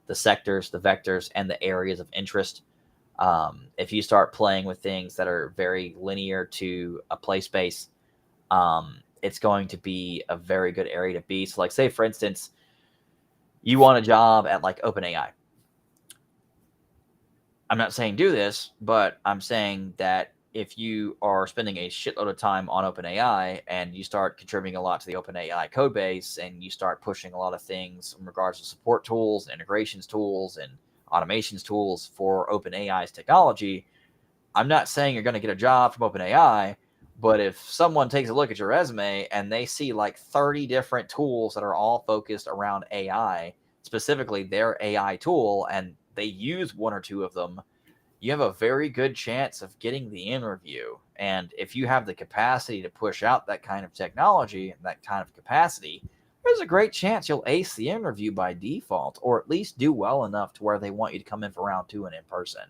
the sectors, the vectors, and the areas of interest. If you start playing with things that are very linear to a play space, it's going to be a very good area to be. So like, say, for instance, you want a job at like OpenAI. I'm not saying do this, but I'm saying that if you are spending a shitload of time on OpenAI and you start contributing a lot to the OpenAI code base, and you start pushing a lot of things in regards to support tools, integrations tools, and automations tools for OpenAI's technology, I'm not saying you're going to get a job from OpenAI, but if someone takes a look at your resume and they see like 30 different tools that are all focused around AI, specifically their AI tool, and they use one or two of them, you have a very good chance of getting the interview. And if you have the capacity to push out that kind of technology and that kind of capacity, there's a great chance you'll ace the interview by default, or at least do well enough to where they want you to come in for round 2 and in person.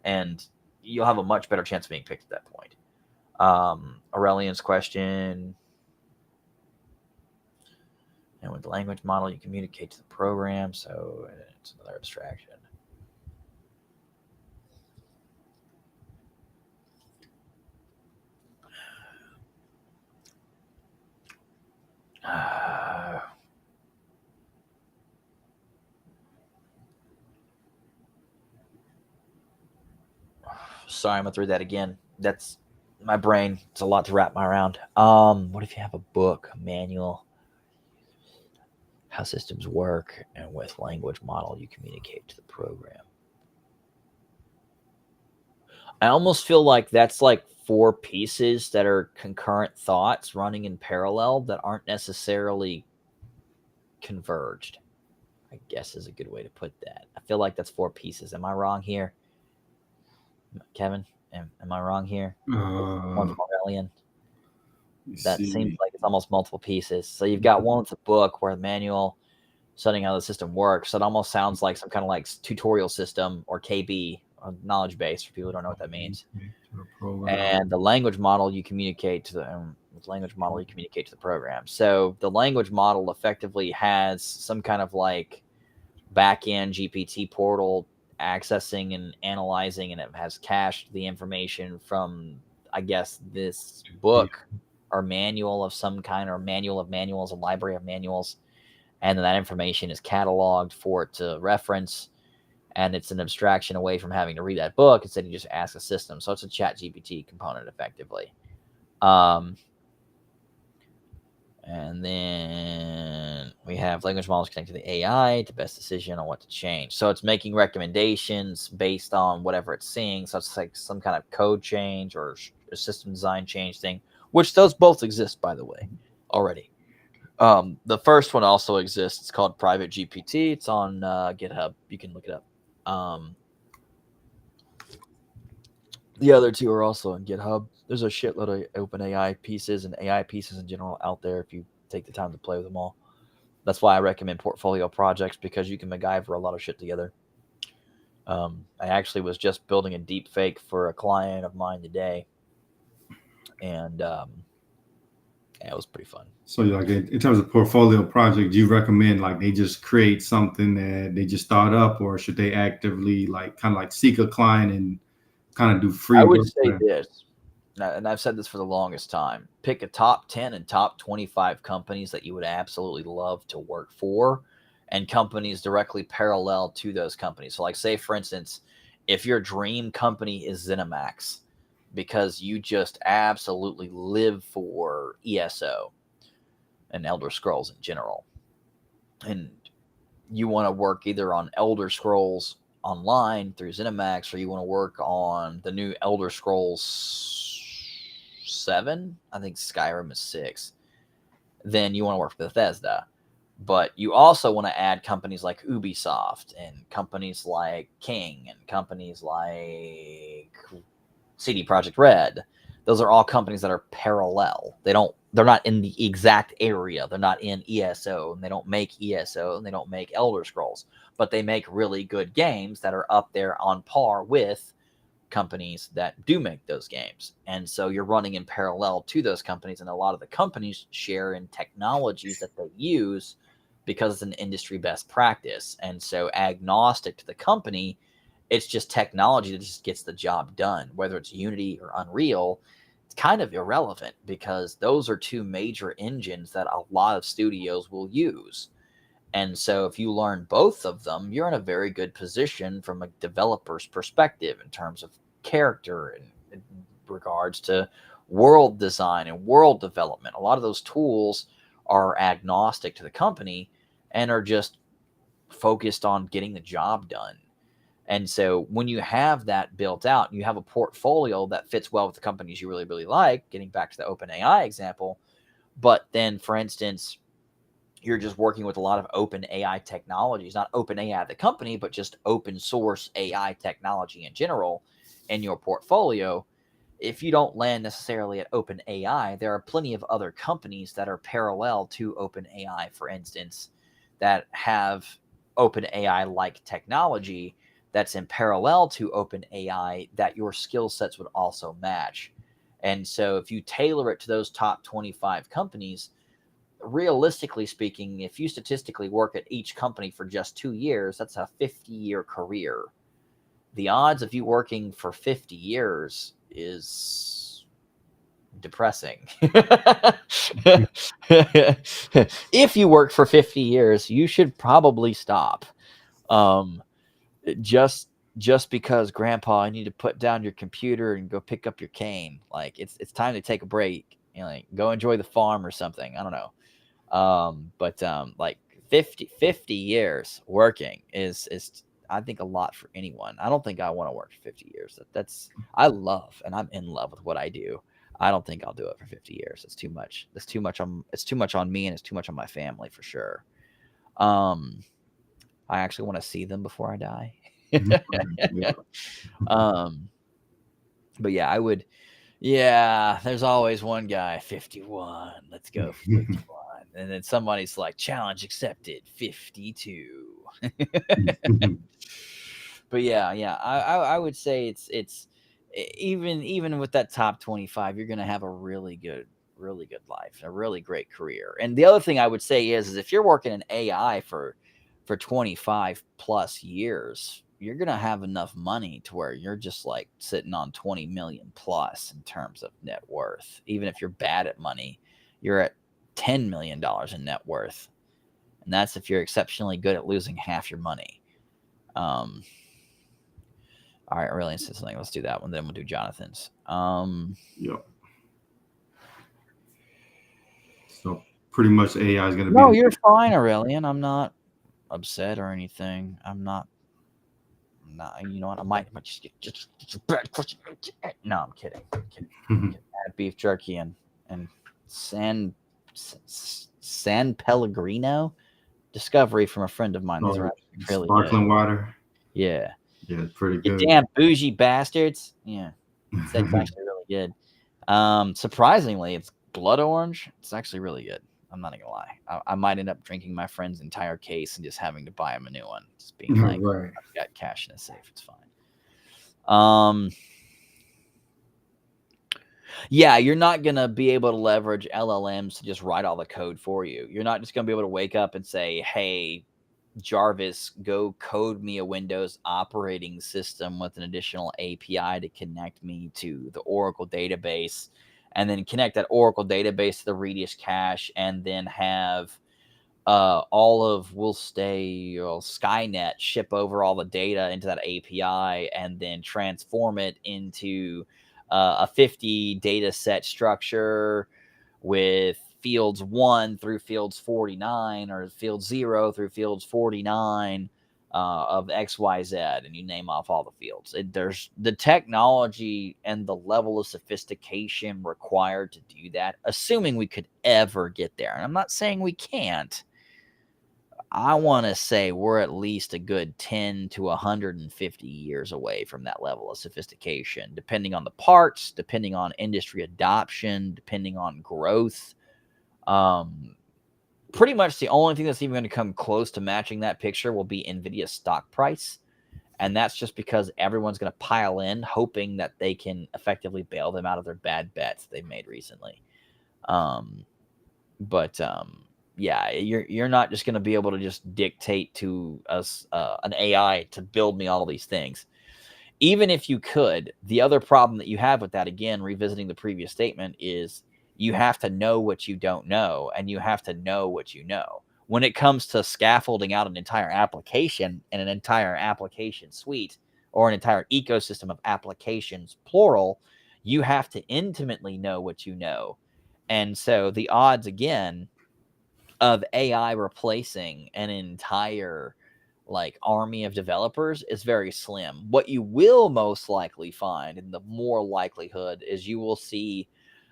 And you'll have a much better chance of being picked at that point. Aurelian's question. And with the language model, you communicate to the program, so it's another abstraction. Sorry, I'm gonna throw that again. That's my brain. It's a lot to wrap my around. What if you have a book, a manual, how systems work, and with language model you communicate to the program? I almost feel like that's like 4 pieces that are concurrent thoughts running in parallel that aren't necessarily converged, I guess is a good way to put that. I feel like that's 4 pieces. Am I wrong here, Kevin? Am I wrong here? One from Aurelian. That seems like it's almost multiple pieces. So you've got one with a book where the manual studying how the system works. So it almost sounds like some kind of like tutorial system, or KB, or knowledge base, for people who don't know what that means. And the language model you communicate to the program. So the language model effectively has some kind of like back-end GPT portal accessing and analyzing, and it has cached the information from, I guess, this book or manual of some kind, or manual of manuals, a library of manuals, and then that information is cataloged for it to reference, and it's an abstraction away from having to read that book. Instead, you just ask a system. So it's a chat GPT component effectively. And then we have language models connected to the AI to best decision on what to change. So it's making recommendations based on whatever it's seeing. So it's like some kind of code change or a system design change thing, which those both exist, by the way, already. The first one also exists. It's called Private GPT. It's on GitHub. You can look it up. The other 2 are also on GitHub. There's a shitload of OpenAI pieces and AI pieces in general out there if you take the time to play with them all. That's why I recommend portfolio projects, because you can MacGyver a lot of shit together. I actually was just building a deep fake for a client of mine today, and it was pretty fun. So like in terms of portfolio project, do you recommend like they just create something that they just start up, or should they actively like kind of like seek a client and kind of do free? I would say this, and I've said this for the longest time: pick a top 10 and top 25 companies that you would absolutely love to work for, and companies directly parallel to those companies. So like, say, for instance, if your dream company is ZeniMax, because you just absolutely live for ESO and Elder Scrolls in general, and you want to work either on Elder Scrolls Online through ZeniMax, or you want to work on the new Elder Scrolls 7, I think Skyrim is 6, then you want to work with Bethesda. But you also want to add companies like Ubisoft and companies like King and companies like CD Projekt Red. Those are all companies that are parallel. They're not in the exact area. They're not in ESO, and they don't make ESO, and they don't make Elder Scrolls, but they make really good games that are up there on par with companies that do make those games. And so you're running in parallel to those companies, and a lot of the companies share in technologies that they use because it's an industry best practice. And so agnostic to the company, it's just technology that just gets the job done. Whether it's Unity or Unreal, it's kind of irrelevant because those are two major engines that a lot of studios will use. And so if you learn both of them, you're in a very good position from a developer's perspective in terms of character and in regards to world design and world development. A lot of those tools are agnostic to the company and are just focused on getting the job done. And so when you have that built out, you have a portfolio that fits well with the companies you really, really like, getting back to the OpenAI example. But then, for instance, you're just working with a lot of open AI technologies, not OpenAI the company, but just open source AI technology in general in your portfolio. If you don't land necessarily at OpenAI, there are plenty of other companies that are parallel to OpenAI, for instance, that have OpenAI like technology that's in parallel to OpenAI that your skill sets would also match. And so if you tailor it to those top 25 companies, realistically speaking, if you statistically work at each company for just 2 years, that's a 50-year career. The odds of you working for 50 years is depressing. If you work for 50 years, you should probably stop. Just because, Grandpa, I need to put down your computer and go pick up your cane. Like it's time to take a break. Like go enjoy the farm or something. I don't know. But like 50 years working is I think a lot for anyone. I don't think I want to work for 50 years. That's I love and I'm in love with what I do. I don't think I'll do it for 50 years. It's too much. It's too much on me, and it's too much on my family for sure. I actually want to see them before I die. Yeah. But yeah, I would. Yeah, there's always one guy, 51. Let's go for 51. And then somebody's like, challenge accepted, 52. But yeah, I would say it's even with that top 25, you're gonna have a really good life, a really great career. And the other thing I would say is if you're working in AI for 25 plus years, you're going to have enough money to where you're just like sitting on 20 million plus in terms of net worth. Even if you're bad at money, you're at $10 million in net worth. And that's if you're exceptionally good at losing half your money. All right, I really insist something. Let's do that one. Then we'll do Jonathan's. Yep. So pretty much AI is going to be. No, you're fine, Aurelian. I'm not upset or anything. I'm not. You know what? I might just no, I'm kidding. Add beef jerky and San Pellegrino discovery from a friend of mine. Those are really sparkling good. Water. Yeah, it's pretty you good. damn bougie bastards. Yeah, it's actually really good. Surprisingly, it's blood orange. It's actually really good. I'm not gonna lie. I might end up drinking my friend's entire case and just having to buy him a new one. Just being like, right. I've got cash in a safe. It's fine. Yeah, you're not gonna be able to leverage LLMs to just write all the code for you. You're not just gonna be able to wake up and say, "Hey, Jarvis, go code me a Windows operating system with an additional API to connect me to the Oracle database." And then connect that Oracle database to the Redis cache, and then have all of Skynet ship over all the data into that API, and then transform it into a 50 data set structure with fields 1 through fields 49 or field 0 through fields 49 of XYZ, and you name off all the fields. There's the technology and the level of sophistication required to do that, assuming we could ever get there. And I'm not saying we can't. I want to say we're at least a good 10 to 150 years away from that level of sophistication, depending on the parts, depending on industry adoption, depending on growth. Pretty much the only thing that's even going to come close to matching that picture will be NVIDIA's stock price. And that's just because everyone's going to pile in, hoping that they can effectively bail them out of their bad bets they've made recently. Yeah, you're not just going to be able to just dictate to us an AI to build me all these things. Even if you could, the other problem that you have with that, again, revisiting the previous statement, is you have to know what you don't know, and you have to know what you know. When it comes to scaffolding out an entire application and an entire application suite or an entire ecosystem of applications, plural, you have to intimately know what you know. And so the odds, again, of AI replacing an entire army of developers is very slim. What you will most likely find, and the more likelihood, is you will see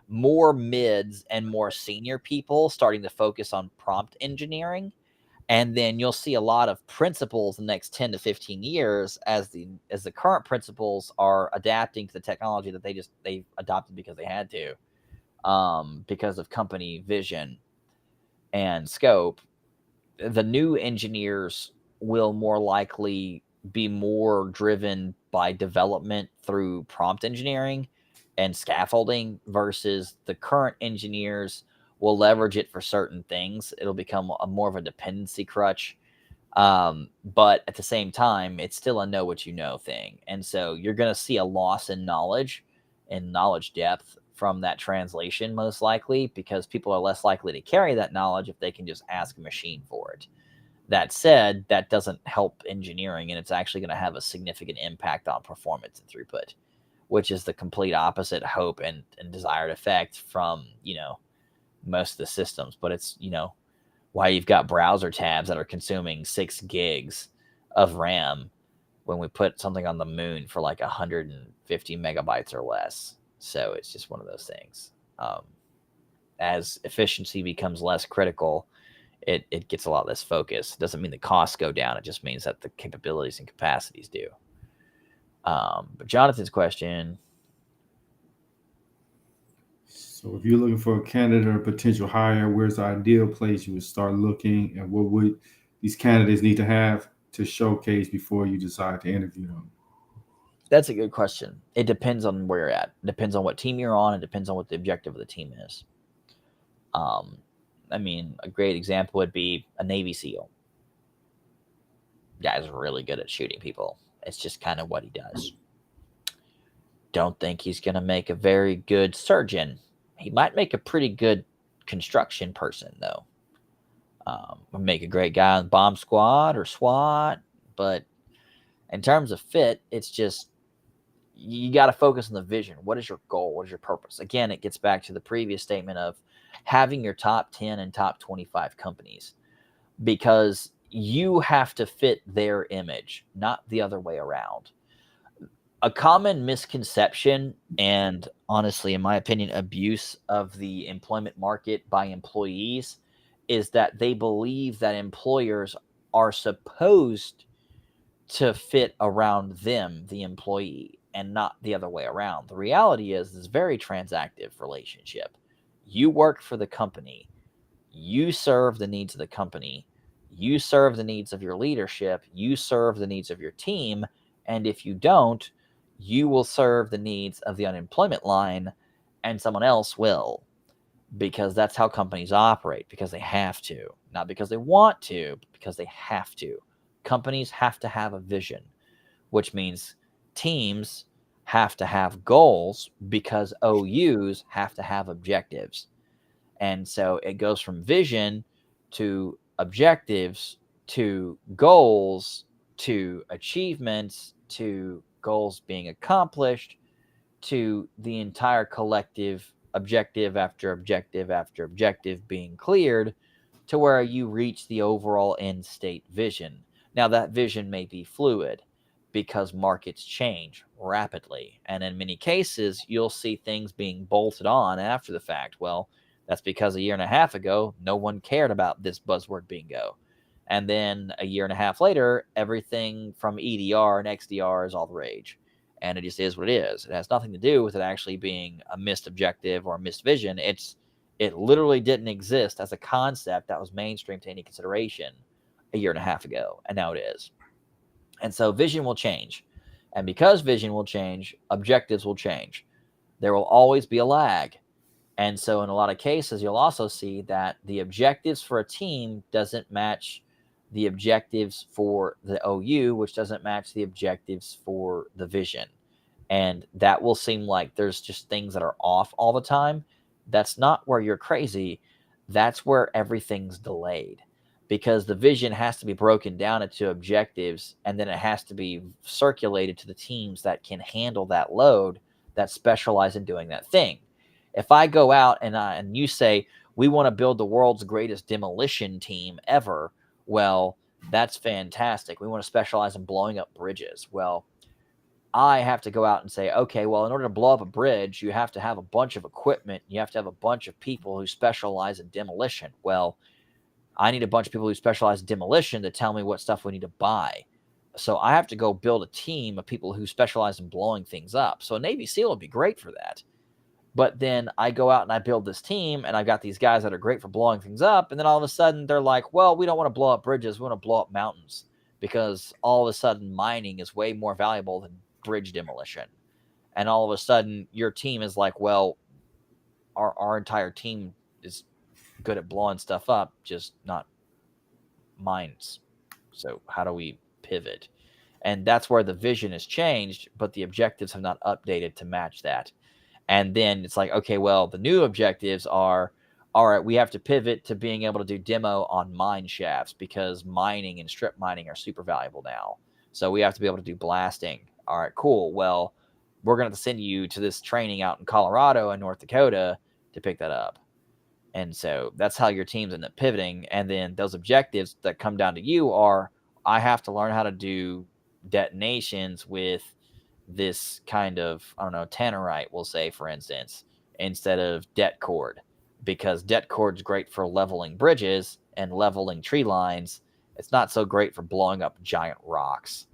more mids and more senior people starting to focus on prompt engineering. And then you'll see a lot of principals in the next 10 to 15 years as the current principals are adapting to the technology that they adopted because they had to, because of company vision and scope. The new engineers will more likely be more driven by development through prompt engineering and scaffolding, versus the current engineers will leverage it for certain things. It'll become more of a dependency crutch. But at the same time, it's still a know what you know thing. And so you're going to see a loss in knowledge and knowledge depth from that translation, most likely, because people are less likely to carry that knowledge if they can just ask a machine for it. That said, that doesn't help engineering, and it's actually going to have a significant impact on performance and throughput, which is the complete opposite hope and desired effect from, most of the systems. But it's, why you've got browser tabs that are consuming 6 gigs of RAM when we put something on the moon for 150 megabytes or less. So it's just one of those things. As efficiency becomes less critical, it gets a lot less focus. It doesn't mean the costs go down. It just means that the capabilities and capacities do. But Jonathan's question. So if you're looking for a candidate or a potential hire, where's the ideal place you would start looking, and what would these candidates need to have to showcase before you decide to interview them? That's a good question. It depends on where you're at. It depends on what team you're on. It depends on what the objective of the team is. A great example would be a Navy SEAL. Guy's really good at shooting people. It's just kind of what he does. Don't think he's going to make a very good surgeon. He might make a pretty good construction person, though. Make a great guy on bomb squad or SWAT. But in terms of fit, it's just, you got to focus on the vision. What is your goal? What is your purpose? Again, it gets back to the previous statement of having your top 10 and top 25 companies, because you have to fit their image, not the other way around. A common misconception, and honestly, in my opinion, abuse of the employment market by employees, is that they believe that employers are supposed to fit around them, the employee, and not the other way around. The reality is it's a very transactive relationship. You work for the company. You serve the needs of the company. You serve the needs of your leadership. You serve the needs of your team. And if you don't, you will serve the needs of the unemployment line, and someone else will, because that's how companies operate, because they have to, not because they want to, but because they have to. Companies have to have a vision, which means teams have to have goals, because OUs have to have objectives. And so it goes from vision to objectives to goals to achievements to goals being accomplished to the entire collective objective after objective after objective being cleared to where you reach the overall end state vision. Now, that vision may be fluid because markets change rapidly. And in many cases, you'll see things being bolted on after the fact. Well, that's because a year and a half ago, no one cared about this buzzword bingo. And then a year and a half later, everything from EDR and XDR is all the rage. And it just is what it is. It has nothing to do with it actually being a missed objective or a missed vision. It literally didn't exist as a concept that was mainstream to any consideration a year and a half ago, and now it is. And so vision will change. And because vision will change, objectives will change. There will always be a lag. And so in a lot of cases, you'll also see that the objectives for a team doesn't match the objectives for the OU, which doesn't match the objectives for the vision. And that will seem like there's just things that are off all the time. That's not where you're crazy. That's where everything's delayed, because the vision has to be broken down into objectives, and then it has to be circulated to the teams that can handle that load, that specialize in doing that thing. If I go out and you say, we want to build the world's greatest demolition team ever, well, that's fantastic. We want to specialize in blowing up bridges. Well, I have to go out and say, okay, well, in order to blow up a bridge, you have to have a bunch of equipment. You have to have a bunch of people who specialize in demolition. Well, I need a bunch of people who specialize in demolition to tell me what stuff we need to buy. So I have to go build a team of people who specialize in blowing things up. So a Navy SEAL would be great for that. But then I go out and I build this team, and I've got these guys that are great for blowing things up. And then all of a sudden they're like, well, we don't want to blow up bridges. We want to blow up mountains, because all of a sudden mining is way more valuable than bridge demolition. And all of a sudden your team is like, well, our entire team is good at blowing stuff up, just not mines. So how do we pivot? And that's where the vision has changed, but the objectives have not updated to match that. And then it's like, okay, well, the new objectives are, all right, we have to pivot to being able to do demo on mine shafts, because mining and strip mining are super valuable now. So we have to be able to do blasting. All right, cool. Well, we're going to send you to this training out in Colorado and North Dakota to pick that up. And so that's how your teams end up pivoting. And then those objectives that come down to you are, I have to learn how to do detonations with this kind of, I don't know, tannerite, we'll say, for instance, instead of det cord, because det cord's great for leveling bridges and leveling tree lines. It's not so great for blowing up giant rocks.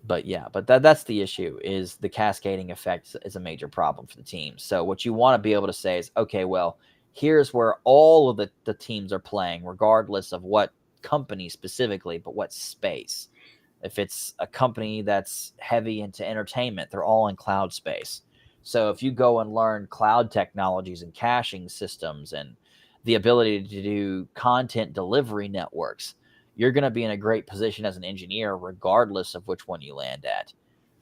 But that's the issue, is the cascading effect is a major problem for the team. So what you want to be able to say is, okay, well, here's where all of the teams are playing, regardless of what company specifically, but what space. If it's a company that's heavy into entertainment, they're all in cloud space. So if you go and learn cloud technologies and caching systems and the ability to do content delivery networks, you're going to be in a great position as an engineer, regardless of which one you land at.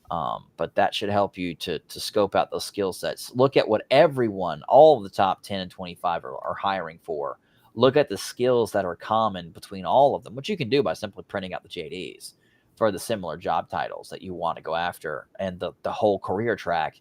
But that should help you to scope out those skill sets. Look at what everyone, all of the top 10 and 25 are hiring for. Look at the skills that are common between all of them, which you can do by simply printing out the JDs for the similar job titles that you want to go after, and the whole career track,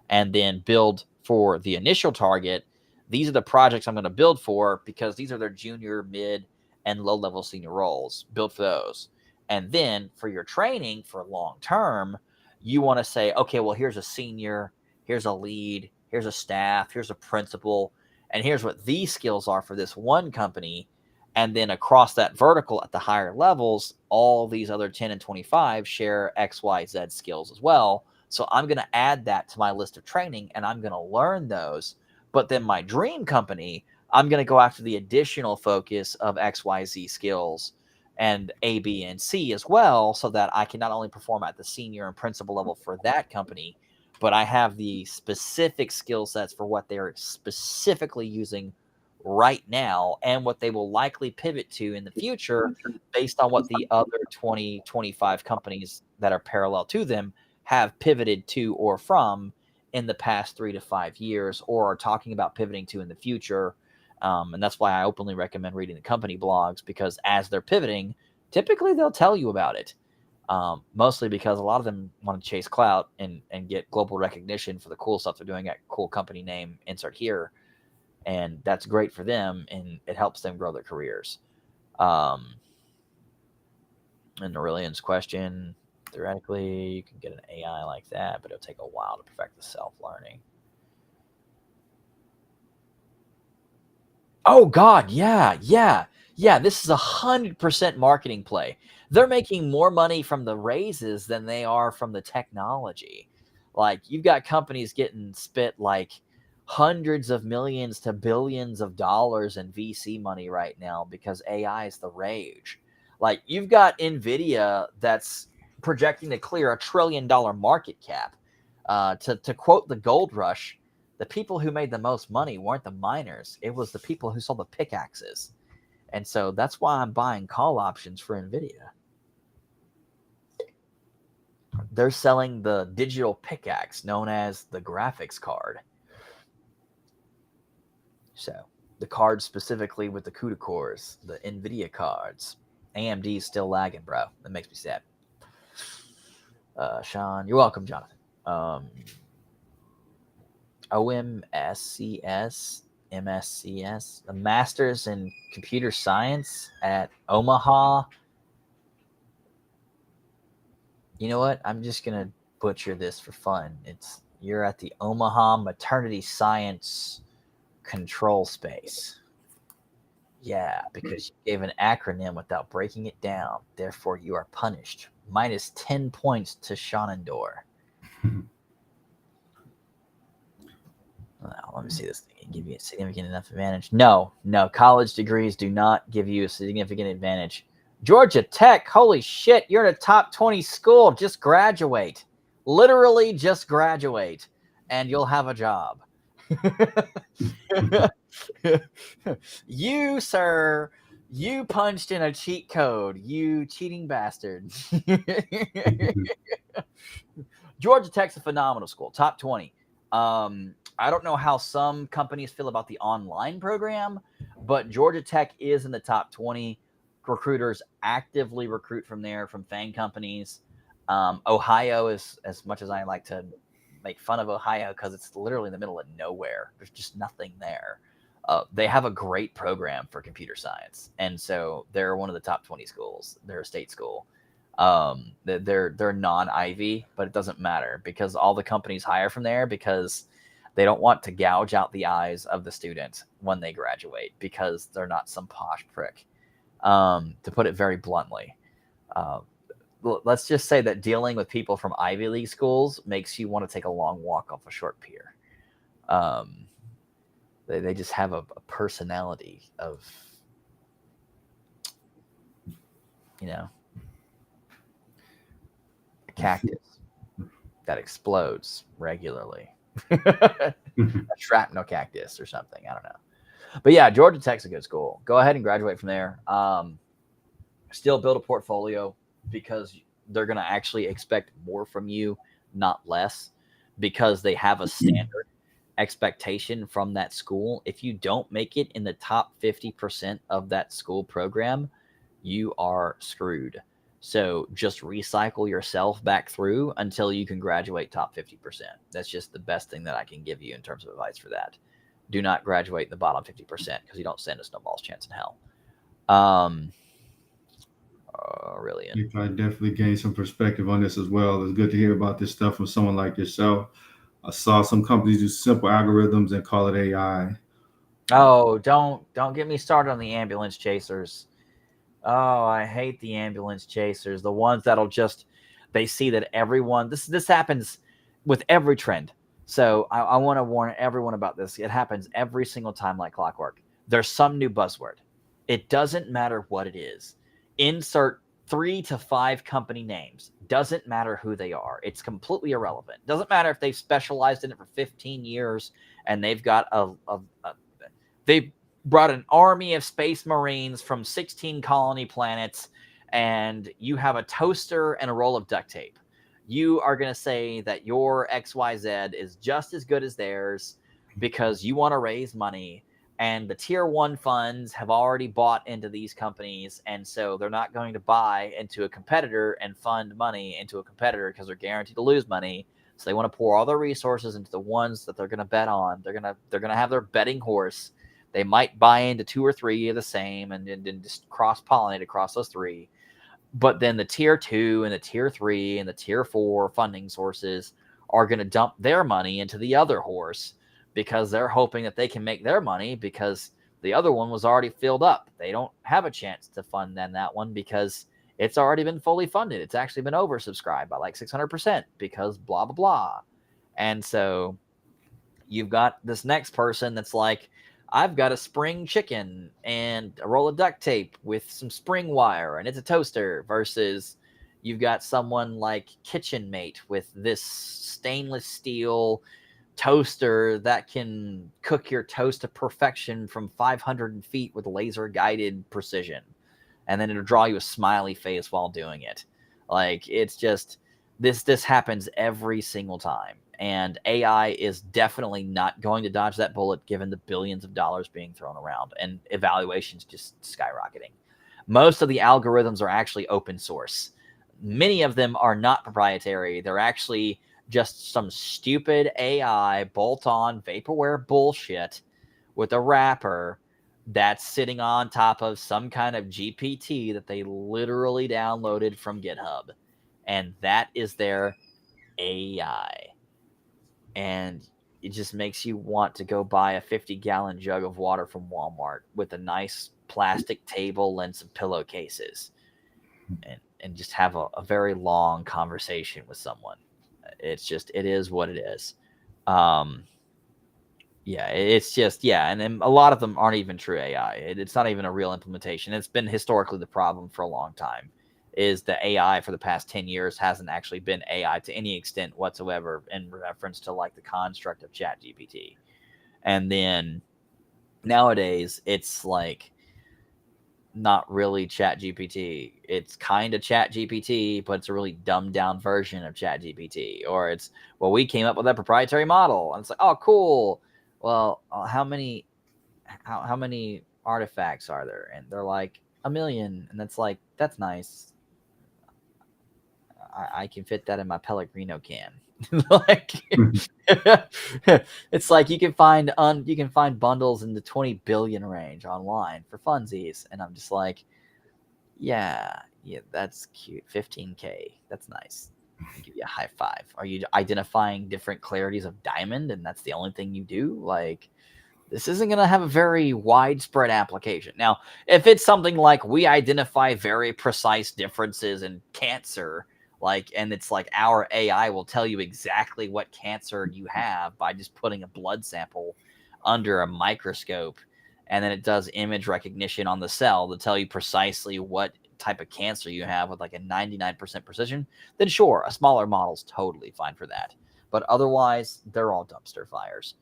and then build for the initial target. These are the projects I'm going to build for, because these are their junior, mid, and low-level senior roles. Build for those. And then for your training for long term, you want to say, okay, well, here's a senior, here's a lead, here's a staff, here's a principal, and here's what these skills are for this one company. And then across that vertical at the higher levels, all these other 10 and 25 share X, Y, Z skills as well. So I'm going to add that to my list of training, and I'm going to learn those. But then my dream company, I'm going to go after the additional focus of X, Y, Z skills and A, B, and C as well, so that I can not only perform at the senior and principal level for that company, but I have the specific skill sets for what they're specifically using right now and what they will likely pivot to in the future based on what the other 20, 25 companies that are parallel to them have pivoted to or from in the past 3 to 5 years, or are talking about pivoting to in the future. And that's why I openly recommend reading the company blogs, because as they're pivoting, typically they'll tell you about it. Mostly because a lot of them want to chase clout and get global recognition for the cool stuff they're doing at cool company name, insert here. And that's great for them, and it helps them grow their careers. And Aurelian's question, theoretically, you can get an AI like that, but it'll take a while to perfect the self-learning. Oh, God, yeah. This is 100% marketing play. They're making more money from the raises than they are from the technology. Like, you've got companies getting spit like hundreds of millions to billions of dollars in VC money right now because AI is the rage. Like, you've got NVIDIA that's projecting to clear $1 trillion market cap. To quote the gold rush, the people who made the most money weren't the miners. It was the people who sold the pickaxes. And so that's why I'm buying call options for NVIDIA. They're selling the digital pickaxe known as the graphics card. So the cards specifically with the CUDA cores, the NVIDIA cards. AMD is still lagging, bro. That makes me sad. Sean, you're welcome, Jonathan. OMSCS, MSCS, the Masters in Computer Science at Omaha. You know what? I'm just going to butcher this for fun. You're at the Omaha Maternity Science Control Space. Yeah, because you gave an acronym without breaking it down. Therefore, you are punished. Minus 10 points to Shenandoah. Let me see this thing. Give you a significant enough advantage. No. College degrees do not give you a significant advantage. Georgia Tech, holy shit, you're in a top 20 school. Just graduate. Literally just graduate, and you'll have a job. You, sir, you punched in a cheat code. You cheating bastard. Georgia Tech's a phenomenal school. Top 20. I don't know how some companies feel about the online program, but Georgia Tech is in the top 20. Recruiters actively recruit from there, from FANG companies. Ohio is, as much as I like to make fun of Ohio because it's literally in the middle of nowhere. There's just nothing there. They have a great program for computer science, and so they're one of the top 20 schools. They're a state school. They're non-Ivy, but it doesn't matter because all the companies hire from there because they don't want to gouge out the eyes of the student when they graduate because they're not some posh prick. To put it very bluntly, let's just say that dealing with people from Ivy League schools makes you want to take a long walk off a short pier. They just have a personality of, a cactus that explodes regularly. A shrapnel cactus or something. I don't know. But yeah, Georgia Tech's a good school. Go ahead and graduate from there. Still build a portfolio because they're going to actually expect more from you, not less, because they have a standard expectation from that school. If you don't make it in the top 50% of that school program, you are screwed. So just recycle yourself back through until you can graduate top 50%. That's just the best thing that I can give you in terms of advice for that. Do not graduate in the bottom 50% because you don't stand a snowball's chance in hell. Really. You probably definitely gained some perspective on this as well. It's good to hear about this stuff from someone like yourself. I saw some companies do simple algorithms and call it AI. Oh, don't get me started on the ambulance chasers. Oh, I hate the ambulance chasers. The ones that'll just, they see that everyone, this happens with every trend. So I want to warn everyone about this. It happens every single time like clockwork. There's some new buzzword. It doesn't matter what it is. Insert 3 to 5 company names. Doesn't matter who they are. It's completely irrelevant. Doesn't matter if they've specialized in it for 15 years and they've got they brought an army of space marines from 16 colony planets, and you have a toaster and a roll of duct tape. You are going to say that your XYZ is just as good as theirs because you want to raise money And the tier 1 funds have already bought into these companies, and so they're not going to buy into a competitor and fund money into a competitor because they're guaranteed to lose money. So they want to pour all their resources into the ones that they're going to bet on. They're going to have their betting horse. They might buy into 2 or 3 of the same and just cross-pollinate across those 3. But then the tier 2 and the tier 3 and the tier 4 funding sources are going to dump their money into the other horse because they're hoping that they can make their money because the other one was already filled up. They don't have a chance to fund then that one because it's already been fully funded. It's actually been oversubscribed by like 600% because blah, blah, blah. And so you've got this next person that's like, I've got a spring chicken and a roll of duct tape with some spring wire and it's a toaster, versus you've got someone like Kitchen Mate with this stainless steel toaster that can cook your toast to perfection from 500 feet with laser guided precision. And then it'll draw you a smiley face while doing it. Like, it's just, this happens every single time. And AI is definitely not going to dodge that bullet given the billions of dollars being thrown around and evaluations just skyrocketing. Most of the algorithms are actually open source. Many of them are not proprietary. They're actually just some stupid AI bolt-on vaporware bullshit with a wrapper that's sitting on top of some kind of GPT that they literally downloaded from GitHub. And that is their AI. And it just makes you want to go buy a 50-gallon jug of water from Walmart with a nice plastic table and some pillowcases and just have a very long conversation with someone. It's just, it is what it is. Yeah, it's just, yeah. And then a lot of them aren't even true AI. It's not even a real implementation. It's been historically the problem for a long time, is the AI for the past 10 years hasn't actually been AI to any extent whatsoever in reference to like the construct of ChatGPT. And then nowadays it's like not really ChatGPT. It's kind of ChatGPT, but it's a really dumbed down version of ChatGPT. Or it's, well, we came up with that proprietary model. And it's like, oh, cool. Well, how many artifacts are there? And they're like 1 million. And that's like, that's nice. I can fit that in my Pellegrino can. Like, it's like you can find bundles in the 20 billion range online for funsies, and I'm just like, yeah, that's cute. 15K, that's nice. I'll give you a high five. Are you identifying different clarities of diamond, and that's the only thing you do? Like, this isn't going to have a very widespread application. Now, if it's something like we identify very precise differences in cancer, like, and it's like our AI will tell you exactly what cancer you have by just putting a blood sample under a microscope, and then it does image recognition on the cell to tell you precisely what type of cancer you have with like a 99% precision, then sure, a smaller model's totally fine for that. But otherwise, they're all dumpster fires.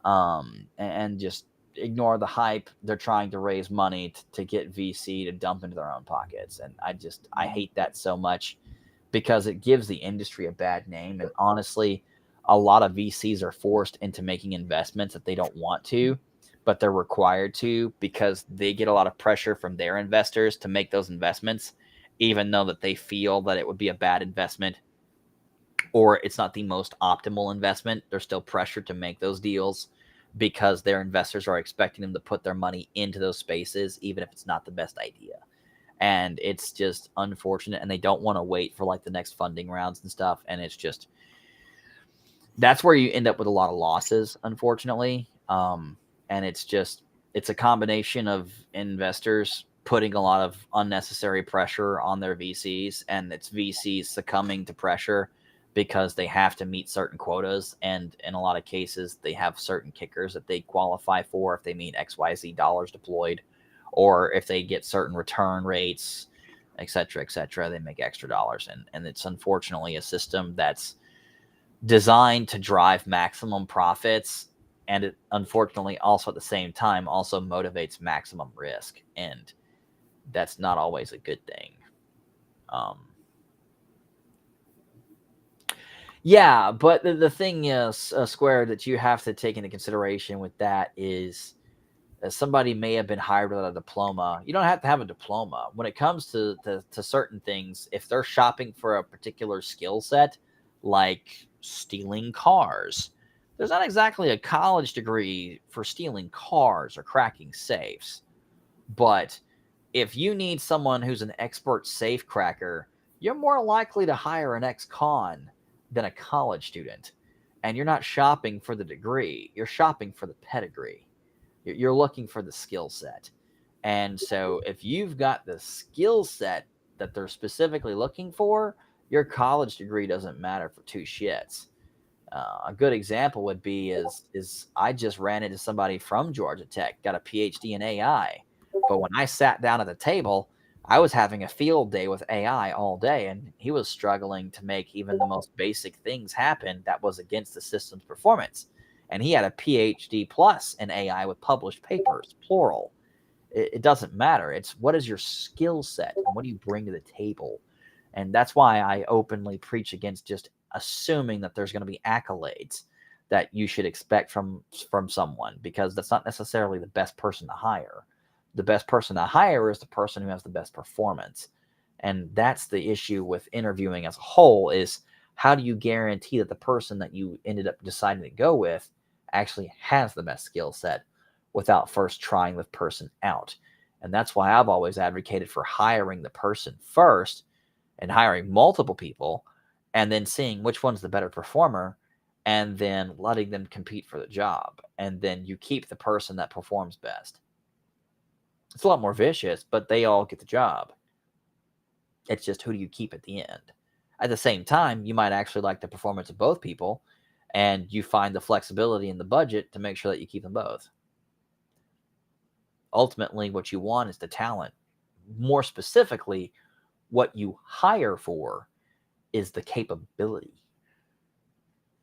And just ignore the hype. They're trying to raise money to get VC to dump into their own pockets. And I hate that so much, because it gives the industry a bad name. And honestly, a lot of VCs are forced into making investments that they don't want to, but they're required to because they get a lot of pressure from their investors to make those investments, even though that they feel that it would be a bad investment or it's not the most optimal investment. They're still pressured to make those deals because their investors are expecting them to put their money into those spaces, even if it's not the best idea. And it's just unfortunate, and they don't want to wait for like the next funding rounds and stuff. And it's just, that's where you end up with a lot of losses, unfortunately. And it's a combination of investors putting a lot of unnecessary pressure on their VCs, and it's VCs succumbing to pressure because they have to meet certain quotas. And in a lot of cases, they have certain kickers that they qualify for if they meet XYZ dollars deployed, or if they get certain return rates, et cetera, they make extra dollars. And it's unfortunately a system that's designed to drive maximum profits. And it unfortunately also at the same time also motivates maximum risk. And that's not always a good thing. Yeah, but the thing is, Square, that you have to take into consideration with that is Somebody may have been hired without a diploma. You don't have to have a diploma. When it comes to certain things, if they're shopping for a particular skill set, like stealing cars, there's not exactly a college degree for stealing cars or cracking safes. But if you need someone who's an expert safe cracker, you're more likely to hire an ex-con than a college student. And you're not shopping for the degree, you're shopping for the pedigree. You're looking for the skill set. And so if you've got the skill set that they're specifically looking for, your college degree doesn't matter for two shits. A good example would be is I just ran into somebody from Georgia Tech, got a PhD in AI, but when I sat down at the table, I was having a field day with AI all day, and he was struggling to make even the most basic things happen that was against the system's performance. And he had a PhD plus in AI with published papers, plural. It doesn't matter. It's what is your skill set and what do you bring to the table? And that's why I openly preach against just assuming that there's going to be accolades that you should expect from someone, because that's not necessarily the best person to hire. The best person to hire is the person who has the best performance. And that's the issue with interviewing as a whole, is how do you guarantee that the person that you ended up deciding to go with actually has the best skill set without first trying the person out? And that's why I've always advocated for hiring the person first and hiring multiple people and then seeing which one's the better performer and then letting them compete for the job. And then you keep the person that performs best. It's a lot more vicious, but they all get the job. It's just who do you keep at the end? At the same time, you might actually like the performance of both people, and you find the flexibility in the budget to make sure that you keep them both. Ultimately, what you want is the talent. More specifically, what you hire for is the capability.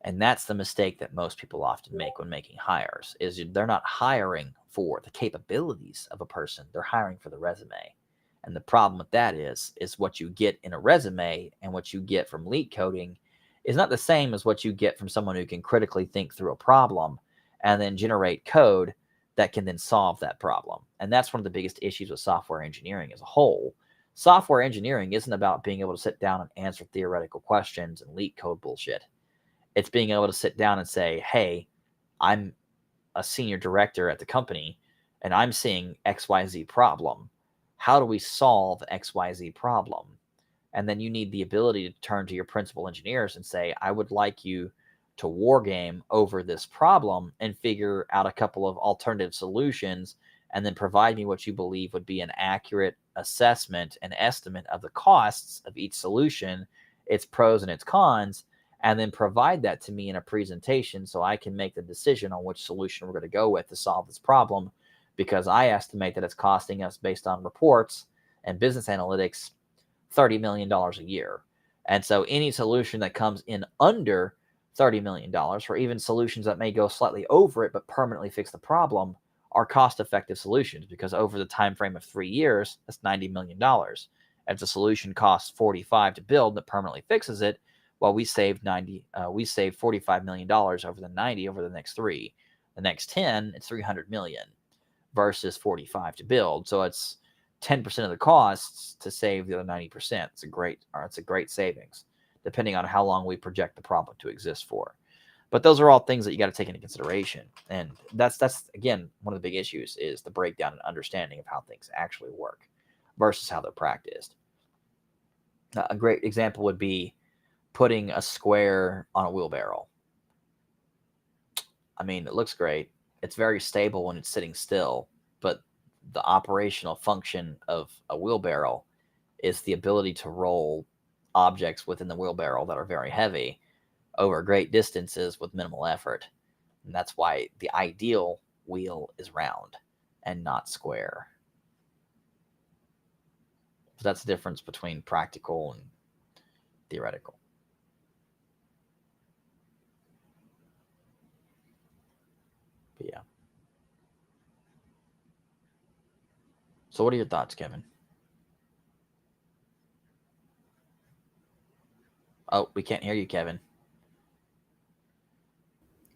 And that's the mistake that most people often make when making hires, is they're not hiring for the capabilities of a person, they're hiring for the resume. And the problem with that is what you get in a resume and what you get from LeetCoding is not the same as what you get from someone who can critically think through a problem and then generate code that can then solve that problem. And that's one of the biggest issues with software engineering as a whole. Software engineering isn't about being able to sit down and answer theoretical questions and LeetCode bullshit. It's being able to sit down and say, hey, I'm a senior director at the company and I'm seeing XYZ problem. How do we solve XYZ problem? And then you need the ability to turn to your principal engineers and say, I would like you to war game over this problem and figure out a couple of alternative solutions and then provide me what you believe would be an accurate assessment and estimate of the costs of each solution, its pros and its cons, and then provide that to me in a presentation so I can make the decision on which solution we're going to go with to solve this problem, because I estimate that it's costing us, based on reports and business analytics, $30 million a year. And so any solution that comes in under $30 million, or even solutions that may go slightly over it but permanently fix the problem, are cost-effective solutions, because over the time frame of 3 years, that's $90 million. As a solution costs 45 to build that permanently fixes it, well, we saved $45 million over the 90 over the next 3. The next 10, it's 300 million versus 45 to build. So it's 10% of the costs to save the other 90%. It's a great savings, depending on how long we project the problem to exist for. But those are all things that you got to take into consideration. And that's again, one of the big issues is the breakdown and understanding of how things actually work versus how they're practiced. A great example would be putting a square on a wheelbarrow. I mean, it looks great. It's very stable when it's sitting still, but the operational function of a wheelbarrow is the ability to roll objects within the wheelbarrow that are very heavy over great distances with minimal effort. And that's why the ideal wheel is round and not square. So that's the difference between practical and theoretical. But yeah. So what are your thoughts, Kevin? Oh, we can't hear you, Kevin.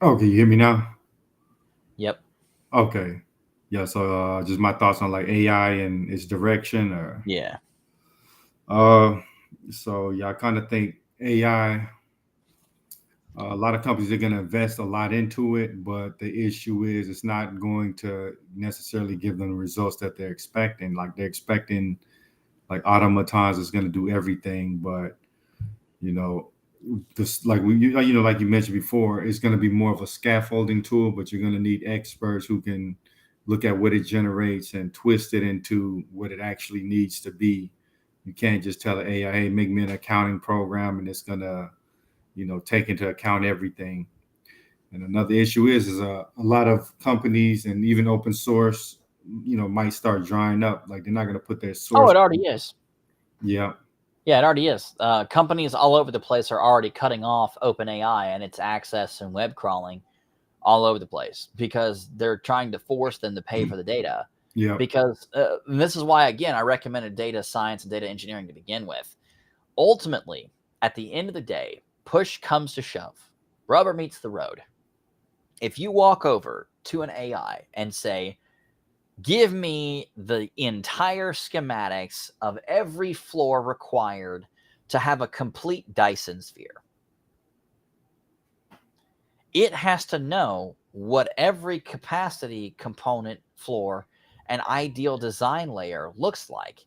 Oh, can you hear me now? Yep. Okay. Yeah. So just my thoughts on like AI and its direction, or Yeah. uh, so yeah, I kind of think AI. A lot of companies are going to invest a lot into it, but the issue is it's not going to necessarily give them the results that they're expecting. Like they're expecting, like automatons is going to do everything, but you know, this like like you mentioned before, it's going to be more of a scaffolding tool, but you're going to need experts who can look at what it generates and twist it into what it actually needs to be. You can't just tell the AI, "Hey, make me an accounting program," and it's going to take into account everything. And another issue is a lot of companies and even open source, might start drying up. Like they're not going to put their Oh, source. it already is. Yeah, Yeah, it already is. Companies all over the place are already cutting off OpenAI and its access and web crawling all over the place because they're trying to force them to pay for the data. yeah, Because and this is why, again, I recommended data science and data engineering to begin with. Ultimately, at the end of the day, push comes to shove, rubber meets the road. If you walk over to an AI and say, give me the entire schematics of every floor required to have a complete Dyson sphere, it has to know what every capacity component floor and ideal design layer looks like.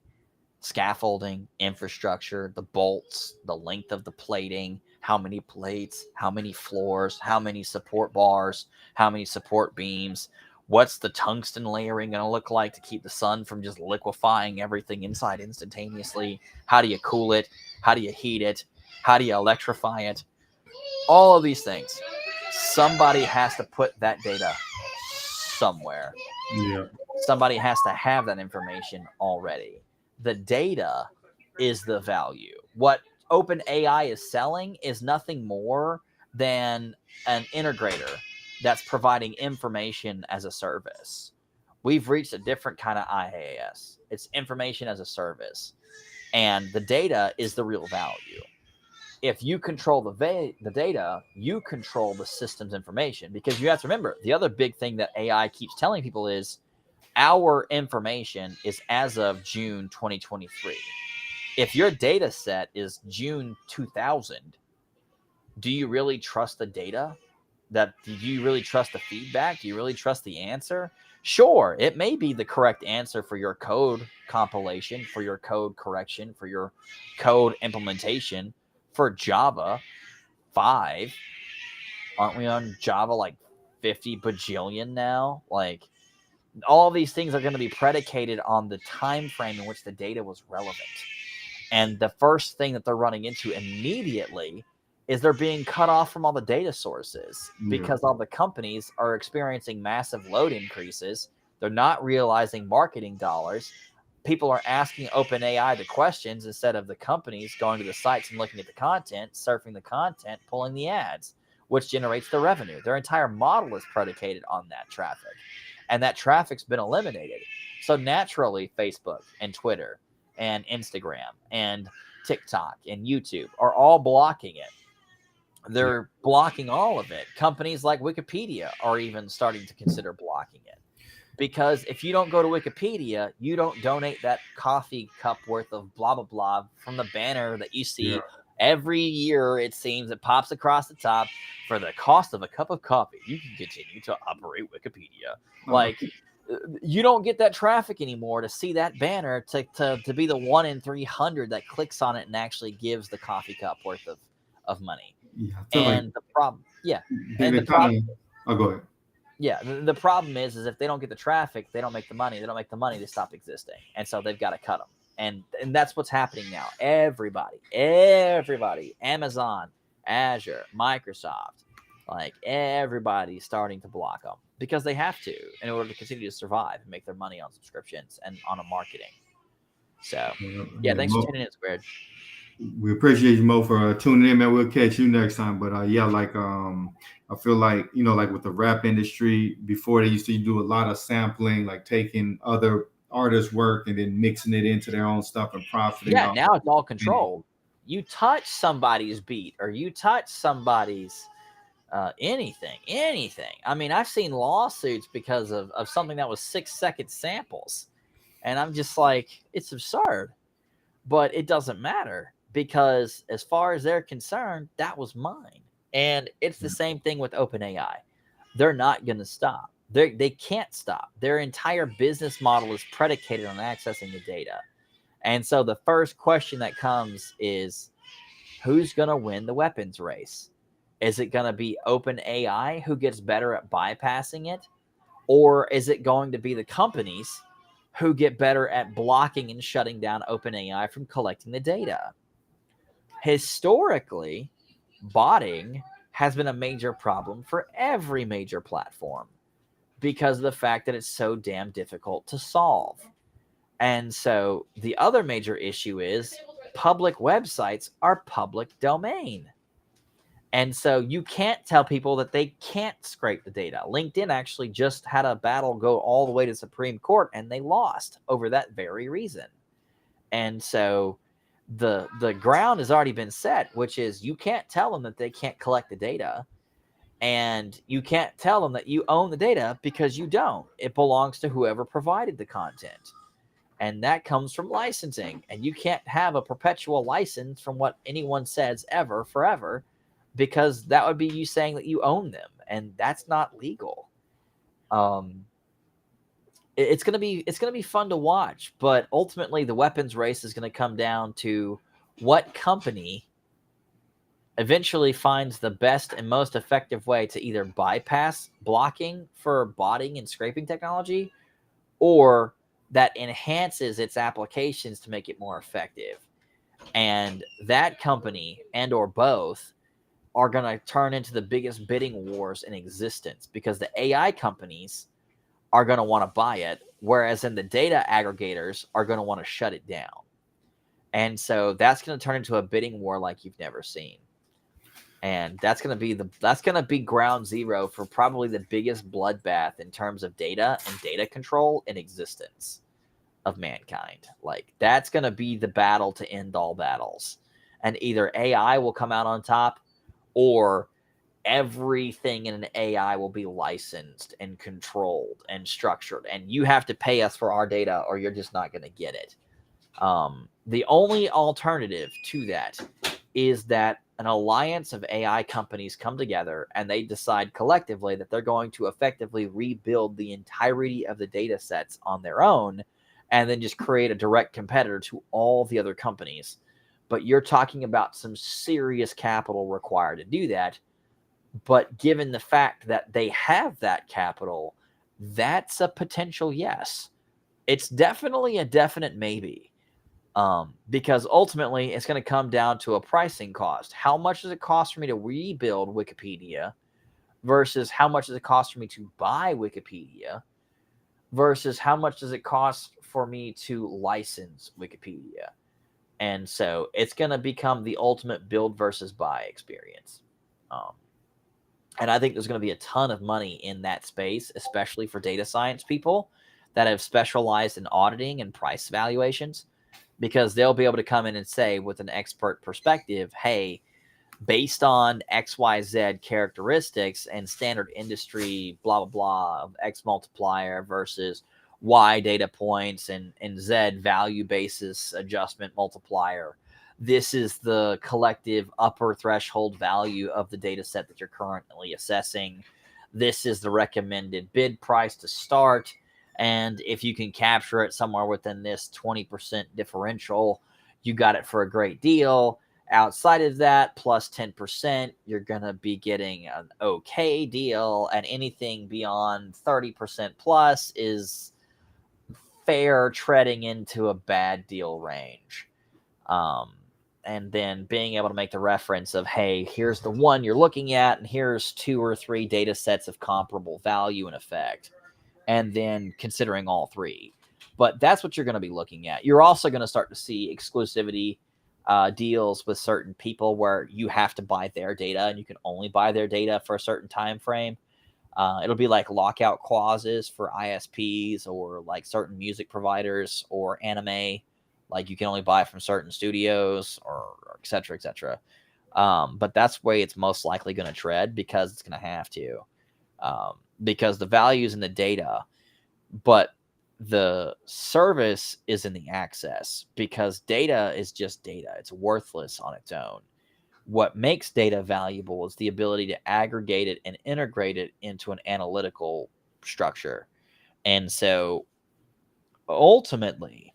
Scaffolding, infrastructure, the bolts, the length of the plating, how many plates, how many floors, how many support bars, how many support beams, what's the tungsten layering going to look like to keep the sun from just liquefying everything inside instantaneously? How do you cool it? How do you heat it? How do you electrify it? All of these things. Somebody has to put that data somewhere. yeah, Somebody has to have that information already. The data is the value. What OpenAI is selling is nothing more than an integrator that's providing information as a service. We've reached a different kind of IaaS. It's information as a service, and the data is the real value. If you control the data, you control the system's information, because you have to remember the other big thing that AI keeps telling people is our information is as of June 2023. If your data set is June 2000, do you really trust the data? Do you really trust the feedback? Do you really trust the answer? Sure, it may be the correct answer for your code compilation, for your code correction, for your code implementation for Java 5. Aren't we on Java like 50 bajillion now? Like, all these things are going to be predicated on the time frame in which the data was relevant. And the first thing that they're running into immediately is they're being cut off from all the data sources yeah, because all the companies are experiencing massive load increases. They're not realizing marketing dollars. People are asking OpenAI the questions instead of the companies going to the sites and looking at the content, surfing the content, pulling the ads, which generates the revenue. Their entire model is predicated on that traffic, and that traffic's been eliminated. So naturally, Facebook and Twitter and Instagram and TikTok and YouTube are all blocking it. yeah, They're blocking all of it. Companies like Wikipedia are even starting to consider blocking it. Because if you don't go to Wikipedia, you don't donate that coffee cup worth of blah, blah, blah from the banner that you yeah. see every year. It seems it pops across the top for the cost of a cup of coffee. You can continue to operate Wikipedia. Uh, Like, you don't get that traffic anymore to see that banner to be the 1 in 300 that clicks on it and actually gives the coffee cup worth of money. yeah, I feel like And the problem, yeah. And they the problem, kind of. Oh, go ahead. yeah, the problem is if they don't get the traffic, they don't make the money. They don't make the money, they stop existing, and so they've got to cut them. And that's what's happening now. Everybody, Amazon, Azure, Microsoft, like everybody's starting to block them because they have to in order to continue to survive and make their money on subscriptions and on a marketing. So, Yeah, yeah, yeah, thanks for Mo, tuning in, Squared. we appreciate you, Mo, for tuning in, man. We'll catch you next time. But yeah, like I feel like like with the rap industry, before they used to do a lot of sampling, like taking other artists' work and then mixing it into their own stuff and profiting Yeah, off now it's all it. controlled. You touch somebody's beat or you touch somebody's anything. I mean, I've seen lawsuits because of something that was 6-second samples, and I'm just like, it's absurd. But it doesn't matter because as far as they're concerned, that was mine. And it's the same thing with OpenAI. They're not going to stop. They can't stop. Their entire business model is predicated on accessing the data. And so the first question that comes is, who's going to win the weapons race? Is it going to be OpenAI who gets better at bypassing it? Or is it going to be the companies who get better at blocking and shutting down OpenAI from collecting the data? Historically, botting has been a major problem for every major platform because of the fact that it's so damn difficult to solve. And so the other major issue is public websites are public domain. And so you can't tell people that they can't scrape the data. LinkedIn actually just had a battle go all the way to Supreme Court, and they lost over that very reason. And so the ground has already been set, which is you can't tell them that they can't collect the data, and you can't tell them that you own the data because you don't. It belongs to whoever provided the content. And that comes from licensing. And you can't have a perpetual license from what anyone says ever, forever, because that would be you saying that you own them, and that's not legal. It's gonna be fun to watch, but ultimately the weapons race is going to come down to what company eventually finds the best and most effective way to either bypass blocking for botting and scraping technology, or that enhances its applications to make it more effective. And that company and or both are going to turn into the biggest bidding wars in existence, because the AI companies are going to want to buy it, whereas in the data aggregators are going to want to shut it down. And so that's going to turn into a bidding war like you've never seen. And that's going to be ground zero for probably the biggest bloodbath in terms of data and data control in existence of mankind. Like, that's going to be the battle to end all battles. And either AI will come out on top, or everything in an AI will be licensed and controlled and structured, and you have to pay us for our data or you're just not going to get it. The only alternative to that is that an alliance of AI companies come together and they decide collectively that they're going to effectively rebuild the entirety of the data sets on their own, and then just create a direct competitor to all the other companies. But you're talking about some serious capital required to do that. But given the fact that they have that capital, that's a potential yes. It's definitely a definite maybe. Because ultimately it's going to come down to a pricing cost. How much does it cost for me to rebuild Wikipedia versus how much does it cost for me to buy Wikipedia versus how much does it cost for me to license Wikipedia? And so it's going to become the ultimate build versus buy experience. And I think there's going to be a ton of money in that space, especially for data science people that have specialized in auditing and price valuations, because they'll be able to come in and say with an expert perspective, hey, based on XYZ characteristics and standard industry, blah, blah, blah, of X multiplier versus Y data points and Z value basis adjustment multiplier, this is the collective upper threshold value of the data set that you're currently assessing. This is the recommended bid price to start. And if you can capture it somewhere within this 20% differential, you got it for a great deal. Outside of that, plus 10%, you're going to be getting an okay deal. And anything beyond 30% plus is fair treading into a bad deal range. And then being able to make the reference of, hey, here's the one you're looking at, and here's 2 or 3 data sets of comparable value and effect, and then considering all 3. But that's what you're going to be looking at. You're also going to start to see exclusivity deals with certain people where you have to buy their data, and you can only buy their data for a certain time frame. It'll be like lockout clauses for ISPs or like certain music providers or anime. Like you can only buy from certain studios or et cetera, et cetera. But that's where it's most likely going to tread, because it's going to have to, because the value is in the data, but the service is in the access, because data is just data. It's worthless on its own. What makes data valuable is the ability to aggregate it and integrate it into an analytical structure. And so ultimately,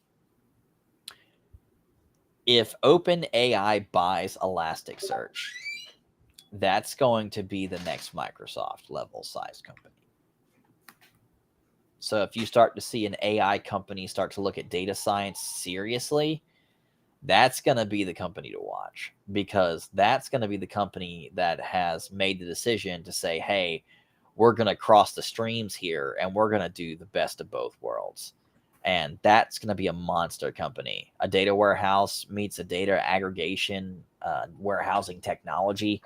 if OpenAI buys Elasticsearch, that's going to be the next Microsoft level size company. So if you start to see an AI company start to look at data science seriously, that's going to be the company to watch, because that's going to be the company that has made the decision to say, hey, we're going to cross the streams here and we're going to do the best of both worlds. And that's going to be a monster company. A data warehouse meets a data aggregation, warehousing technology.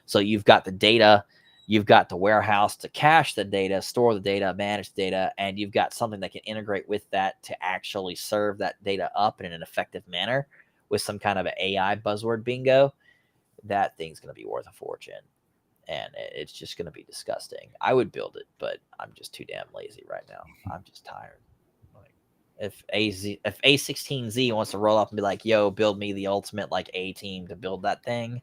So you've got the data, you've got the warehouse to cache the data, store the data, manage the data, and you've got something that can integrate with that to actually serve that data up in an effective manner with some kind of an AI buzzword bingo. That thing's going to be worth a fortune. And it's just going to be disgusting. I would build it, but I'm just too damn lazy right now. I'm just tired. Like, if A16Z wants to roll up and be like, yo, build me the ultimate like A team to build that thing,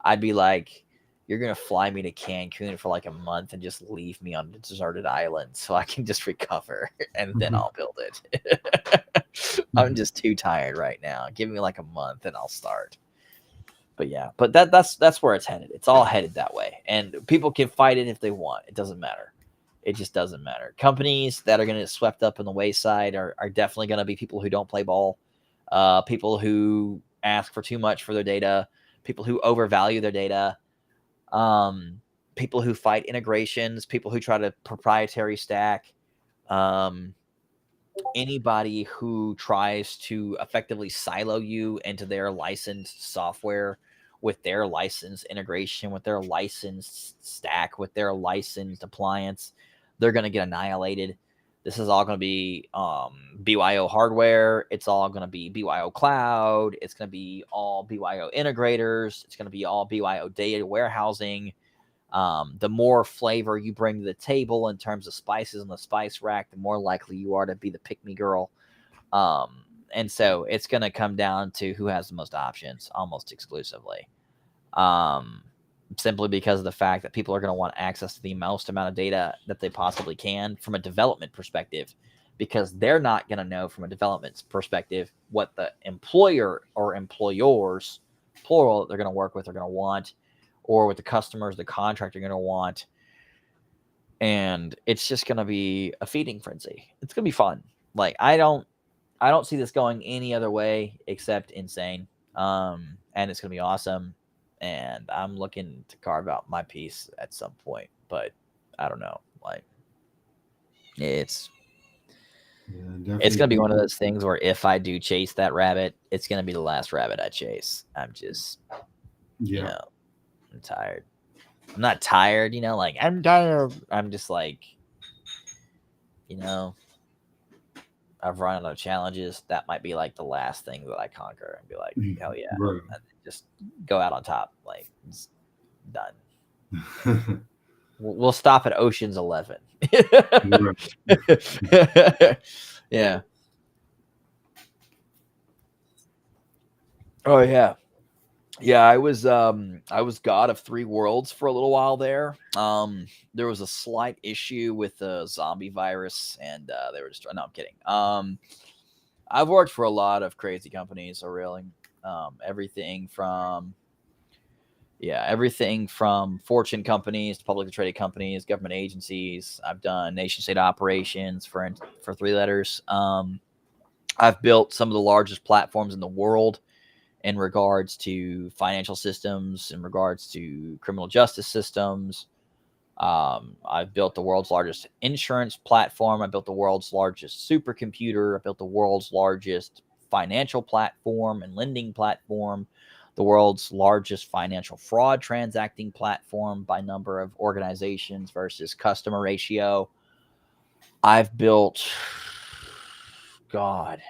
I'd be like, you're going to fly me to Cancun for like a month and just leave me on a deserted island so I can just recover, and then I'll build it. I'm just too tired right now. Give me like a month and I'll start. But yeah, but that's where it's headed. It's all headed that way, and people can fight it if they want. It doesn't matter. It just doesn't matter. Companies that are going to get swept up in the wayside are definitely going to be people who don't play ball, people who ask for too much for their data, people who overvalue their data, people who fight integrations, people who try to proprietary stack, anybody who tries to effectively silo you into their licensed software with their licensed integration, with their licensed stack, with their licensed appliance, they're going to get annihilated. This is all going to be BYO hardware. It's all going to be BYO cloud. It's going to be all BYO integrators. It's going to be all BYO data warehousing. The more flavor you bring to the table in terms of spices on the spice rack, the more likely you are to be the pick-me girl. And so it's going to come down to who has the most options almost exclusively. Simply because of the fact that people are going to want access to the most amount of data that they possibly can from a development perspective, because they're not going to know from a development perspective what the employer or employers, plural, that they're going to work with are going to want, or what the customers, the contractor, are going to want. And it's just going to be a feeding frenzy. It's going to be fun. Like, I don't see this going any other way except insane. And it's going to be awesome. And I'm looking to carve out my piece at some point, but I don't know. Like, it's going to be one of those things where if I do chase that rabbit, it's going to be the last rabbit I chase. I'm just, you know, I'm tired. I'm not tired, like I'm tired. I'm just like, I've run out of challenges. That might be like the last thing that I conquer and be like, hell yeah. Right. And just go out on top. Like, it's done. We'll stop at Ocean's 11. Yeah. Oh yeah. Yeah, I was god of 3 worlds for a little while there. There was a slight issue with the zombie virus, and they were just no, I'm kidding. I've worked for a lot of crazy companies, so really, everything from Fortune companies to publicly traded companies, government agencies. I've done nation state operations for 3 letters. I've built some of the largest platforms in the world in regards to financial systems, in regards to criminal justice systems. I've built the world's largest insurance platform. I built the world's largest supercomputer. I built the world's largest financial platform and lending platform, the world's largest financial fraud transacting platform by number of organizations versus customer ratio. I've built, God,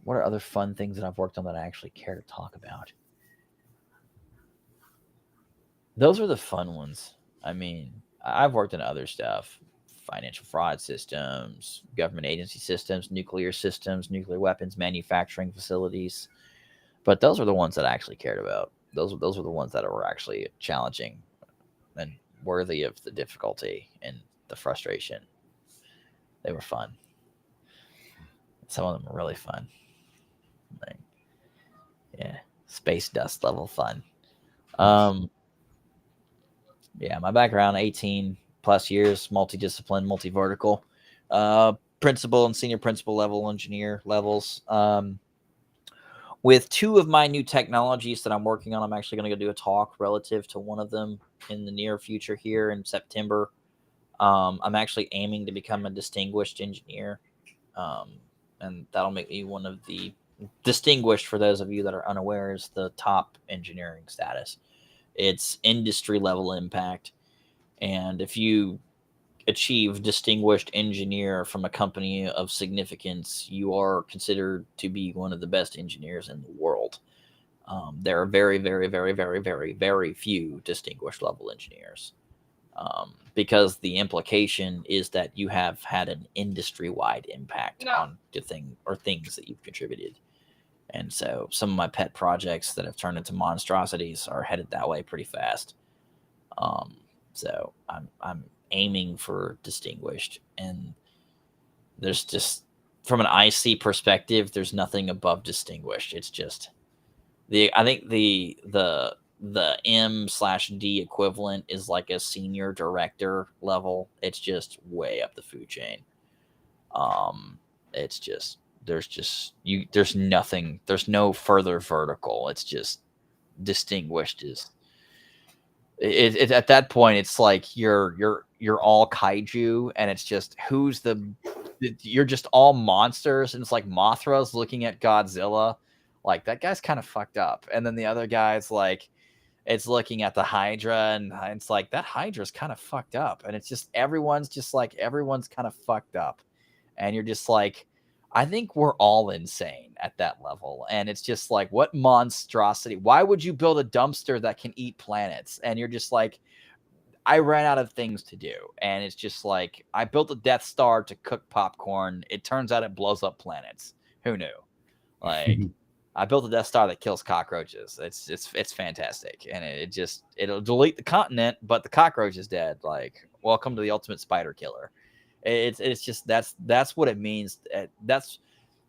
What are other fun things that I've worked on that I actually care to talk about? Those are the fun ones. I mean, I've worked on other stuff, financial fraud systems, government agency systems, nuclear weapons manufacturing facilities. But those are the ones that I actually cared about. Those are the ones that were actually challenging and worthy of the difficulty and the frustration. They were fun. Some of them were really fun. Like, yeah, space dust level fun. Yeah, my background, 18 plus years, multidiscipline, multi-vertical, principal and senior principal level engineer levels. With two of my new technologies that I'm working on, I'm actually going to go do a talk relative to one of them in the near future here in September. I'm actually aiming to become a distinguished engineer, and that'll make me one of the distinguished, for those of you that are unaware, is the top engineering status. It's industry level impact. And if you achieve distinguished engineer from a company of significance, you are considered to be one of the best engineers in the world. There are very, very, very, very, very, very few distinguished level engineers, because the implication is that you have had an industry-wide impact on the thing or things that you've contributed. And so some of my pet projects that have turned into monstrosities are headed that way pretty fast. So I'm aiming for distinguished, and there's just, from an IC perspective, there's nothing above distinguished. It's just I think the M/D equivalent is like a senior director level. It's just way up the food chain. It's just there's nothing, there's no further vertical. It's just distinguished is it at that point. It's like you're all kaiju, and it's just you're just all monsters, and it's like Mothra's looking at Godzilla, like that guy's kind of fucked up, and then the other guy's like, it's looking at the Hydra, and it's like that Hydra's kind of fucked up, and it's just everyone's kind of fucked up, and you're just like, I think we're all insane at that level. And it's just like, what monstrosity? Why would you build a dumpster that can eat planets? And you're just like, I ran out of things to do. And it's just like, I built a Death Star to cook popcorn. It turns out it blows up planets. Who knew? Like, I built a Death Star that kills cockroaches. It's fantastic. And it'll delete the continent, but the cockroach is dead. Like, welcome to the ultimate spider killer. It's just that's what it means. That's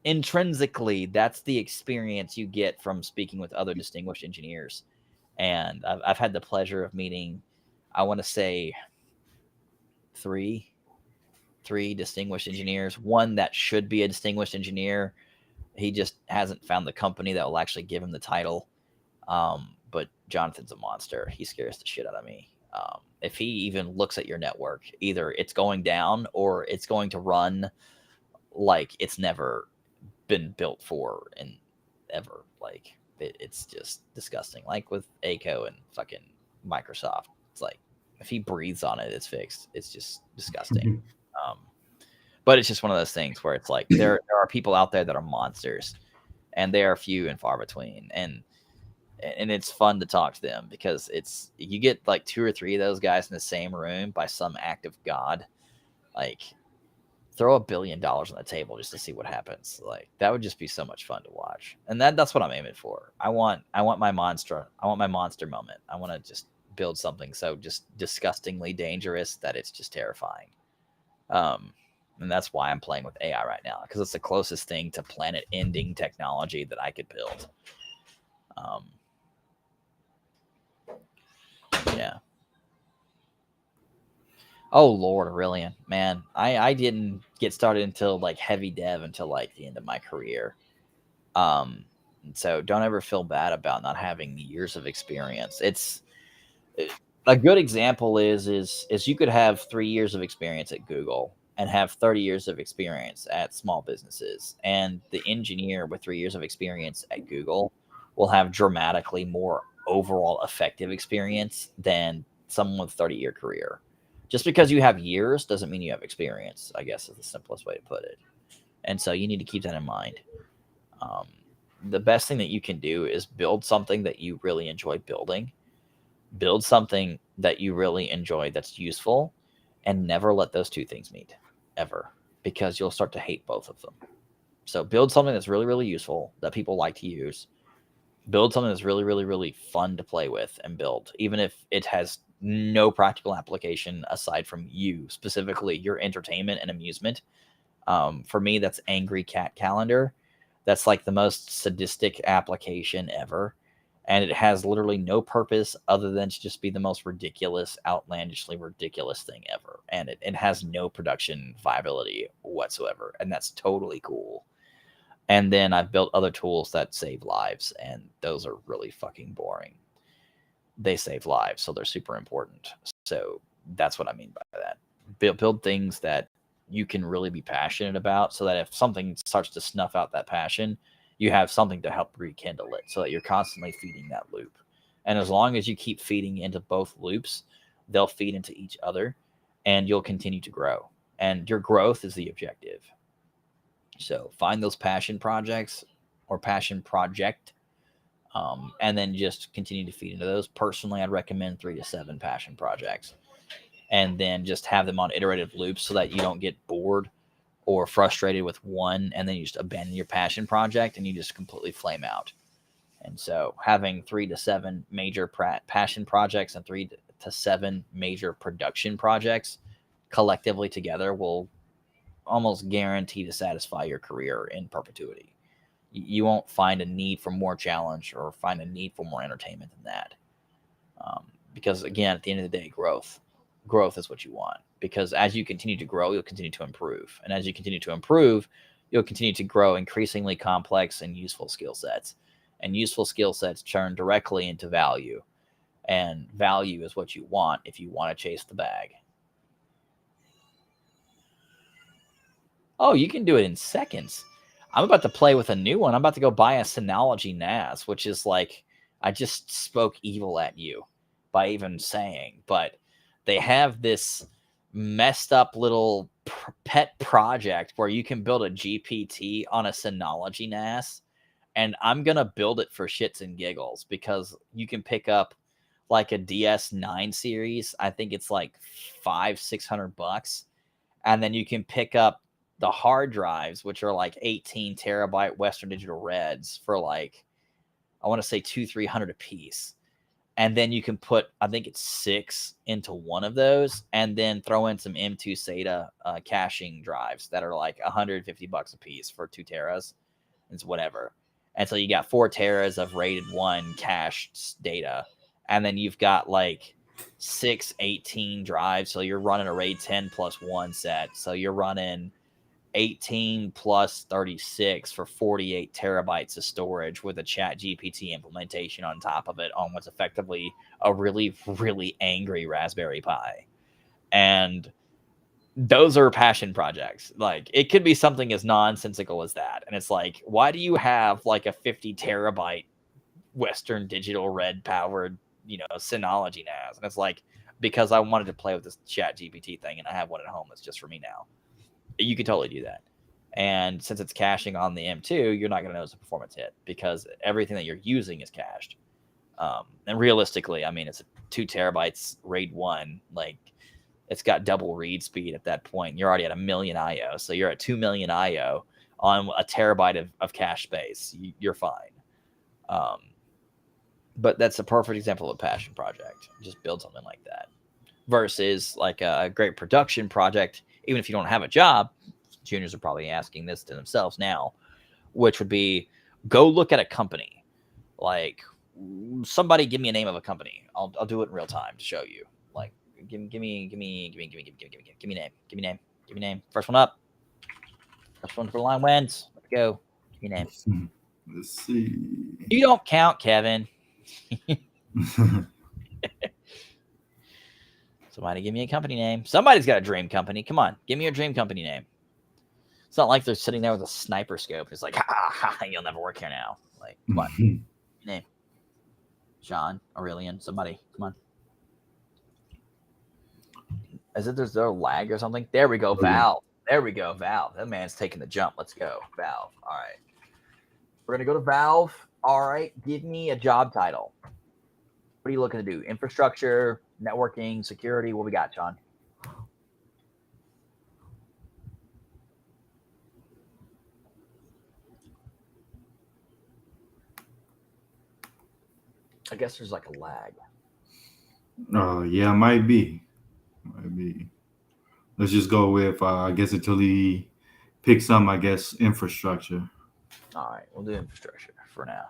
intrinsically, that's the experience you get from speaking with other distinguished engineers. And I've had the pleasure of meeting, I want to say, three distinguished engineers. One that should be a distinguished engineer, he just hasn't found the company that will actually give him the title. But Jonathan's a monster. He scares the shit out of me. If he even looks at your network, either it's going down or it's going to run like it's never been built for and ever. Like it's just disgusting. Like with ACO and fucking Microsoft, it's like if he breathes on it, it's fixed. It's just disgusting. But it's just one of those things where it's like there are people out there that are monsters, and they are few and far between. And it's fun to talk to them, because you get like 2 or 3 of those guys in the same room by some act of God. Like, throw $1 billion on the table just to see what happens. Like, that would just be so much fun to watch. And that's what I'm aiming for. I want my monster moment. I want to just build something so just disgustingly dangerous that it's just terrifying. And that's why I'm playing with AI right now, because it's the closest thing to planet ending technology that I could build. Yeah. Oh Lord, Aurelian, man, I didn't get started until like heavy dev until like the end of my career. So don't ever feel bad about not having years of experience. It's a good example is you could have 3 years of experience at Google and have 30 years of experience at small businesses, and the engineer with 3 years of experience at Google will have dramatically more overall effective experience than someone with a 30-year career. Just because you have years doesn't mean you have experience, I guess is the simplest way to put it. And so you need to keep that in mind. Um, the best thing that you can do is build something that you really enjoy building, build something that you really enjoy that's useful, and never let those two things meet ever, because you'll start to hate both of them. So build something that's really, really useful that people like to use. Build something that's really, really, really fun to play with and build, even if it has no practical application aside from you, specifically your entertainment and amusement. For me, that's Angry Cat Calendar. That's like the most sadistic application ever. And it has literally no purpose other than to just be the most ridiculous, outlandishly ridiculous thing ever. And it has no production viability whatsoever. And that's totally cool. And then I've built other tools that save lives, and those are really fucking boring. They save lives, so they're super important. So that's what I mean by that. Build things that you can really be passionate about, so that if something starts to snuff out that passion, you have something to help rekindle it, so that you're constantly feeding that loop. And as long as you keep feeding into both loops, they'll feed into each other, and you'll continue to grow. And your growth is the objective. So find those passion projects or passion project, and then just continue to feed into those. Personally, I'd recommend 3 to 7 passion projects, and then just have them on iterative loops so that you don't get bored or frustrated with one, and then you just abandon your passion project and you just completely flame out. And so having 3 to 7 major passion projects and 3 to 7 major production projects collectively together will almost guarantee to satisfy your career in perpetuity. You won't find a need for more challenge or find a need for more entertainment than that. Because again, at the end of the day, growth is what you want. Because as you continue to grow, you'll continue to improve. And as you continue to improve, you'll continue to grow increasingly complex and useful skill sets. And useful skill sets turn directly into value. And value is what you want if you want to chase the bag. Oh, you can do it in seconds. I'm about to play with a new one. I'm about to go buy a Synology NAS, which is like, I just spoke evil at you by even saying, but they have this messed up little pet project where you can build a GPT on a Synology NAS. And I'm going to build it for shits and giggles, because you can pick up like a DS9 series. I think it's like $500-600. And then you can pick up the hard drives, which are like 18 terabyte Western Digital Reds for like, I want to say $200-300 a piece. And then you can put, I think it's 6 into one of those, and then throw in some M2 SATA caching drives that are like $150 a piece for 2 teras. It's whatever. And so you got 4 teras of RAID 1 cached data. And then you've got like 6 18 drives. So you're running a RAID 10 plus 1 set. So you're running 18 plus 36 for 48 terabytes of storage with a Chat GPT implementation on top of it, on what's effectively a really, really angry Raspberry Pi. And those are passion projects. Like, it could be something as nonsensical as that. And it's like, why do you have like a 50 terabyte Western Digital Red powered, Synology NAS? And it's like, because I wanted to play with this Chat GPT thing, and I have one at home that's just for me now. You could totally do that. And since it's caching on the M2, you're not going to notice a performance hit, because everything that you're using is cached. And realistically, I mean, it's 2 terabytes RAID 1. Like, it's got double read speed at that point. You're already at 1 million IO. So you're at 2 million IO on a terabyte of cache space. You're fine. But that's a perfect example of a passion project. Just build something like that. Versus like a great production project. Even if you don't have a job, juniors are probably asking this to themselves now, which would be, go look at a company. Like, somebody give me a name of a company. I'll do it in real time to show you. Like, give me name. First one up. First one for the line wins. Let's go. Give me name. Let's see. You don't count, Kevin. Somebody give me a company name. Somebody's got a dream company. Come on, give me your dream company name. It's not like they're sitting there with a sniper scope. It's like, you'll never work here now. Like, come on. Name. John, Aurelian, somebody. Come on. Is it there's no lag or something? There we go, Valve. There we go, Valve. That man's taking the jump. Let's go, Valve. All right. We're going to go to Valve. All right. Give me a job title. What are you looking to do? Infrastructure, networking, security? What we got, John? I guess there's like a lag. Yeah, might be. Let's just go with I guess until he picks some. I guess infrastructure. All right, we'll do infrastructure for now.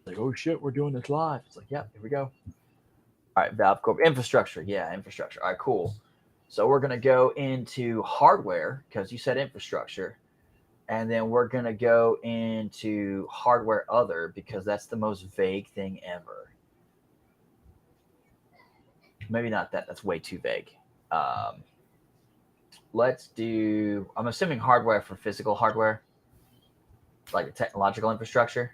Like, oh shit, we're doing this live. It's like, yeah, here we go. All right, Valve Corp infrastructure. Yeah, infrastructure. All right, cool. So we're gonna go into hardware because you said infrastructure, and then we're gonna go into hardware other because that's the most vague thing ever. Maybe not that. That's way too vague. Let's do. I'm assuming hardware for physical hardware, like a technological infrastructure.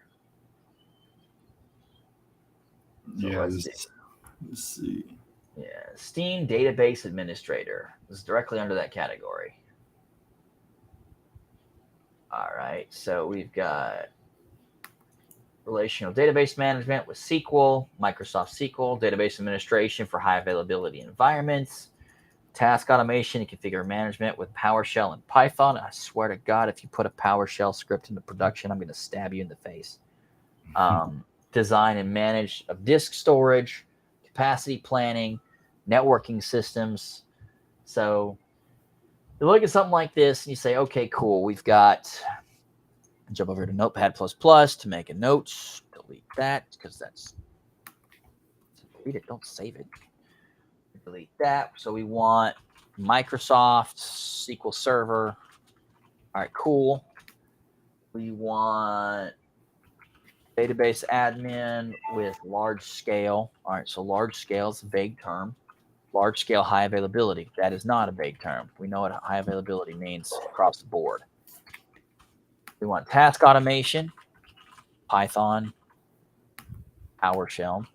So Yeah, let's see. Yeah, Steam Database Administrator is directly under that category. All right, so we've got relational database management with SQL, Microsoft SQL, database administration for high availability environments, task automation and configure management with PowerShell and Python. I swear to God, if you put a PowerShell script into production, I'm going to stab you in the face. Design and manage of disk storage, capacity planning, networking systems. So you look at something like this and you say, okay, cool. We've got, jump over to Notepad++ to make a note. Delete that because that's, delete it, don't save it. Delete that. So we want Microsoft SQL Server. All right, cool. We want database admin with large scale. All right, so large scale is a vague term. Large scale high availability. That is not a vague term. We know what high availability means across the board. We want task automation, Python, PowerShell.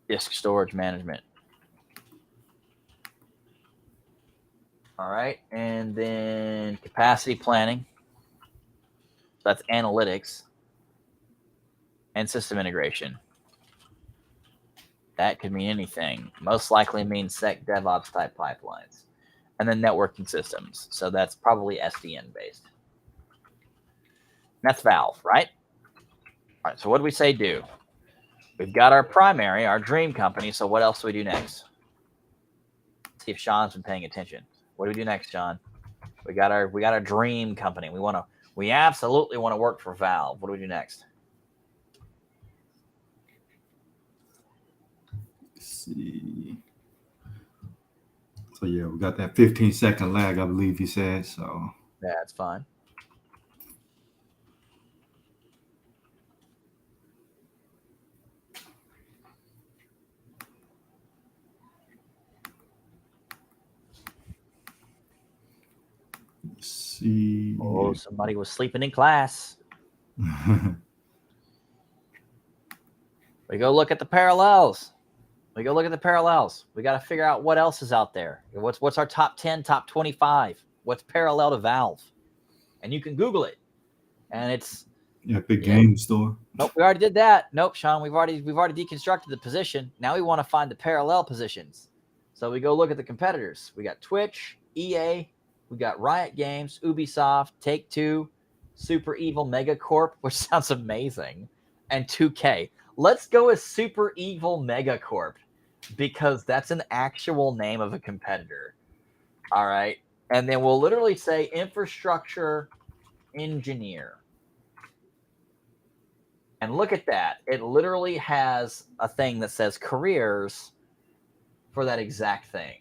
Disk storage management. All right, and then capacity planning. That's analytics and system integration. That could mean anything. Most likely means Sec DevOps type pipelines. And then networking systems. So that's probably SDN based. And that's Valve, right? All right, so what do we say do? We've got our primary, our dream company. So what else do we do next? Let's see if Sean's been paying attention. What do we do next, Sean? We got our dream company. We absolutely want to work for Valve. What do we do next? Let's see. So yeah, we got that 15-second lag, I believe you said. So yeah, that's fine. let's see. Oh, somebody was sleeping in class. We go look at the parallels. We got to figure out what else is out there. What's our top 10, top 25? What's parallel to Valve? And you can Google it. And it's Epic Game Store. Nope, we already did that. Nope, Sean, we've already deconstructed the position. Now we want to find the parallel positions. So we go look at the competitors. We got Twitch, EA, we got Riot Games, Ubisoft, Take-Two, Super Evil Megacorp, which sounds amazing, and 2K. Let's go with Super Evil Megacorp because that's an actual name of a competitor. All right. And then we'll literally say infrastructure engineer. And look at that. It literally has a thing that says careers for that exact thing.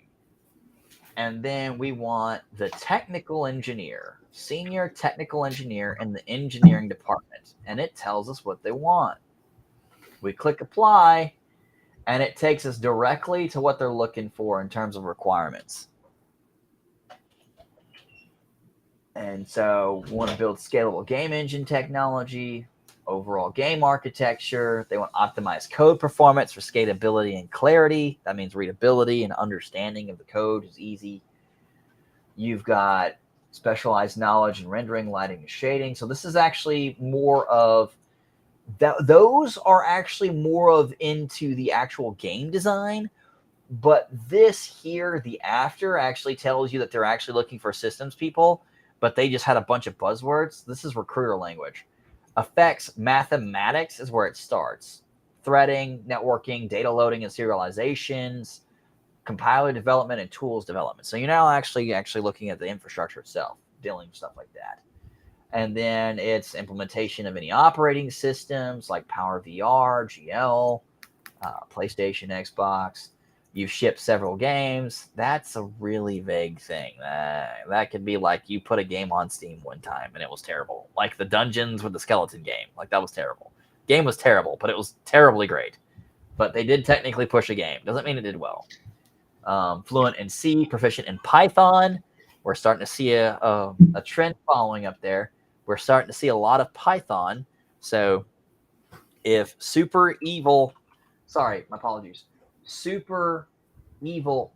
And then we want the technical engineer, senior technical engineer in the engineering department. And it tells us what they want. We click apply, and it takes us directly to what they're looking for in terms of requirements. And so we want to build scalable game engine technology, overall game architecture. They want optimized code performance for scalability and clarity. That means readability and understanding of the code is easy. You've got specialized knowledge in rendering, lighting, and shading. So this is actually more of that. Those are actually more of into the actual game design. But this here, the after, actually tells you that they're actually looking for systems people, but they just had a bunch of buzzwords. This is recruiter language. Effects mathematics is where it starts. Threading, networking, data loading and serializations, compiler development, and tools development. So you're now actually looking at the infrastructure itself, dealing with stuff like that. And then it's implementation of any operating systems like Power VR, GL, PlayStation, Xbox. You've shipped several games. That's a really vague thing. That could be like you put a game on Steam one time and it was terrible. Like the Dungeons with the Skeleton game. Like that was terrible. Game was terrible, but it was terribly great. But they did technically push a game. Doesn't mean it did well. Fluent in C, proficient in Python. We're starting to see a trend following up there. We're starting to see a lot of Python. So if Super Evil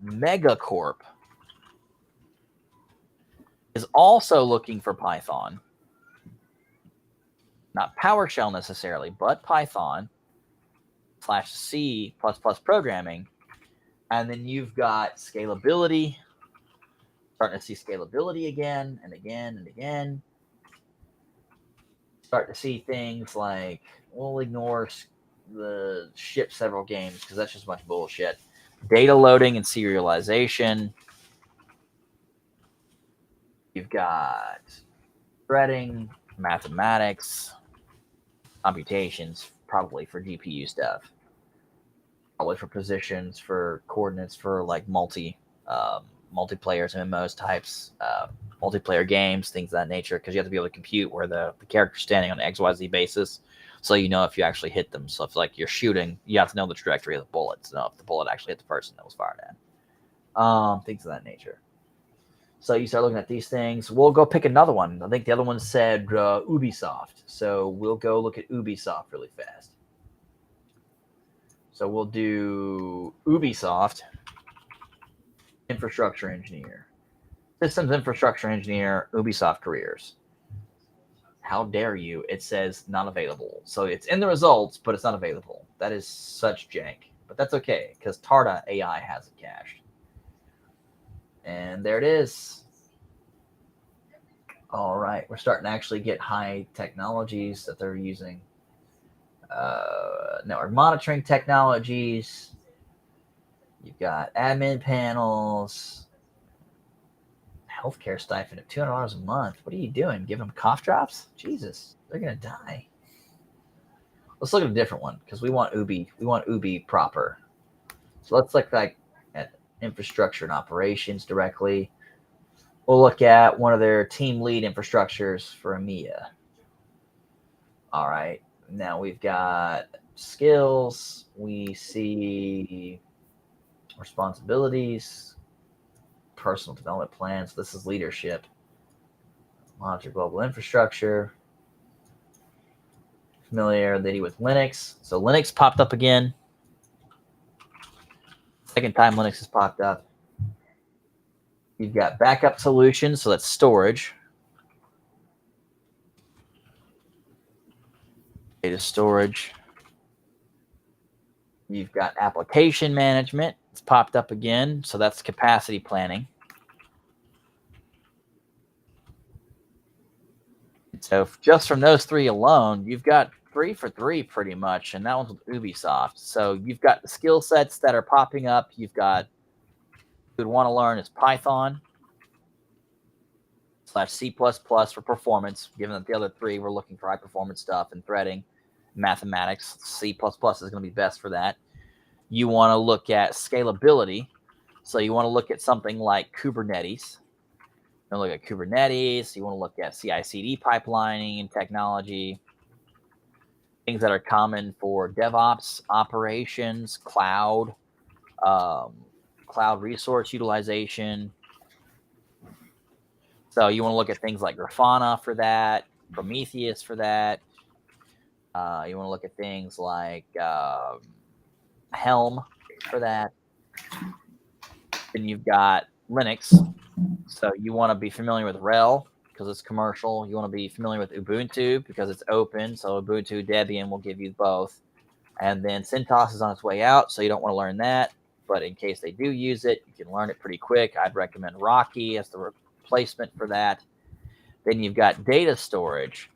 Megacorp is also looking for Python. Not PowerShell necessarily, but Python /C++ programming. And then you've got scalability. Starting to see scalability again and again and again. Start to see things like, we'll ignore the ship several games because that's just a bunch of bullshit. Data loading and serialization. You've got threading, mathematics, computations, probably for GPU stuff. Probably for positions, for coordinates, for like multiplayers, MMOs types, multiplayer games, things of that nature, because you have to be able to compute where the character's standing on an XYZ basis, so you know if you actually hit them. So if like you're shooting, you have to know the trajectory of the bullet to know if the bullet actually hit the person that was fired at. Things of that nature. So you start looking at these things. We'll go pick another one. I think the other one said Ubisoft. So we'll go look at Ubisoft really fast. So we'll do Ubisoft infrastructure engineer. Systems infrastructure engineer, Ubisoft careers. How dare you? It says not available. So it's in the results, but it's not available. That is such jank. But that's okay, because Tarda AI has it cached. And there it is. All right. We're starting to actually get high technologies that they're using. Network monitoring technologies. You've got admin panels. Healthcare stipend of $200 a month. What are you doing? Give them cough drops? Jesus, they're gonna die. Let's look at a different one because we want Ubi. We want Ubi proper. So let's look like at infrastructure and operations directly. We'll look at one of their team lead infrastructures for EMEA. All right. Now we've got skills. We see responsibilities, personal development plans. This is leadership. Monitor global infrastructure. Familiarity with Linux. So Linux popped up again. Second time Linux has popped up. You've got backup solutions, so that's storage. Data storage. You've got application management. It's popped up again, so that's capacity planning. So just from those three alone, you've got 3 for 3 pretty much, and that one's with Ubisoft. So you've got the skill sets that are popping up. You've got, you would want to learn is Python /C++ for performance, given that the other 3 were looking for high performance stuff and threading, mathematics. C++ is going to be best for that. You want to look at scalability. So you want to look at something like Kubernetes. You want to look at Kubernetes. You want to look at CI/CD pipelining and technology. Things that are common for DevOps operations, cloud resource utilization. So you want to look at things like Grafana for that, Prometheus for that. You want to look at things like Helm for that. Then you've got Linux. So you want to be familiar with RHEL because it's commercial. You want to be familiar with Ubuntu because it's open. So Ubuntu, Debian will give you both. And then CentOS is on its way out, so you don't want to learn that. But in case they do use it, you can learn it pretty quick. I'd recommend Rocky as the replacement for that. Then you've got data storage.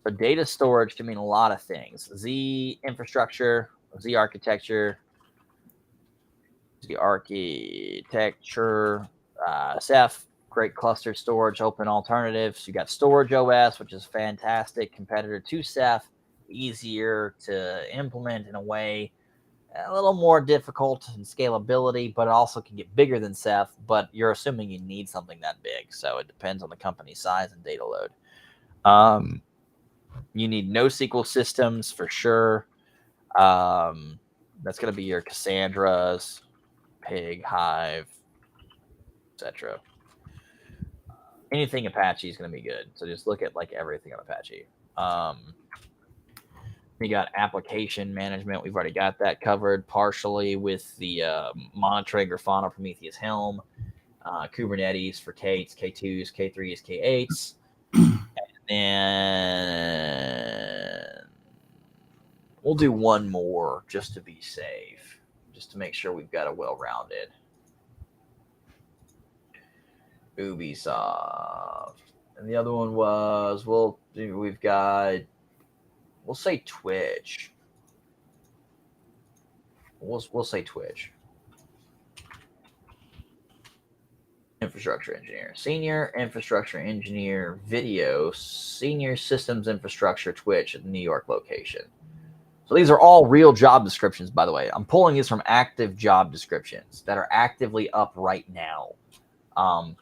So data storage can mean a lot of things. Z infrastructure, Z architecture, Ceph, great cluster storage, open alternatives. You got Storage OS, which is fantastic competitor to Ceph, easier to implement in a way, a little more difficult in scalability, but it also can get bigger than Ceph. But you're assuming you need something that big, so it depends on the company's size and data load. You need NoSQL systems for sure. That's going to be your Cassandras, Pig, Hive, etc. Anything Apache is going to be good. So just look at like everything on Apache. You got application management. We've already got that covered partially with the monitoring Grafana, Prometheus, Helm, Kubernetes for K8s, K2s, K3s, K8s. And then we'll do one more just to be safe, just to make sure we've got a well-rounded. Ubisoft. And the other one was, we'll say Twitch. We'll say Twitch. Infrastructure engineer, senior infrastructure engineer, video, senior systems infrastructure, Twitch at the New York location. So these are all real job descriptions, by the way. I'm pulling these from active job descriptions that are actively up right now.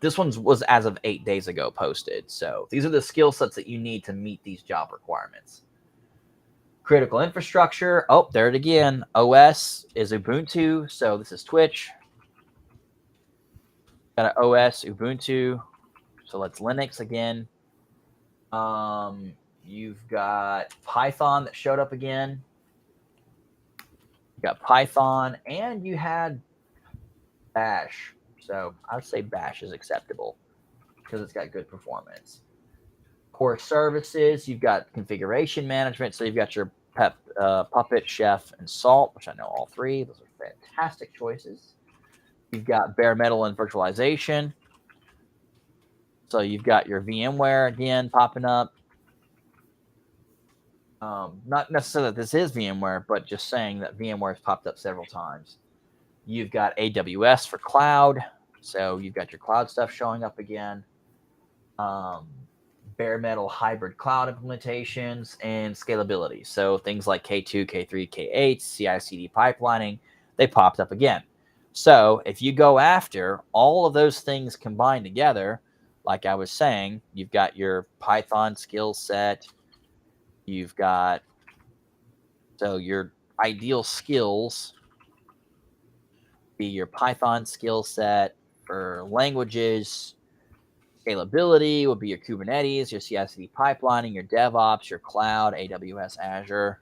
This one was as of 8 days ago posted. So these are the skill sets that you need to meet these job requirements. Critical infrastructure. Oh, there it again. OS is Ubuntu. So this is Twitch. Got an OS, Ubuntu. So let's Linux again. You've got Python that showed up again. You got Python, and you had Bash. So I would say Bash is acceptable because it's got good performance. Core services, you've got configuration management. So you've got your Puppet, Chef, and Salt, which I know all three. Those are fantastic choices. You've got bare metal and virtualization. So you've got your VMware again popping up. Not necessarily that this is VMware, but just saying that VMware has popped up several times. You've got AWS for cloud. So you've got your cloud stuff showing up again. Bare metal hybrid cloud implementations and scalability. So things like K2, K3, K8, CI/CD pipelining, they popped up again. So if you go after all of those things combined together, like I was saying, you've got your Python skill set. You've got, so your ideal skills be your Python skill set for languages. Scalability would be your Kubernetes, your CI/CD pipelining, your DevOps, your cloud, AWS, Azure.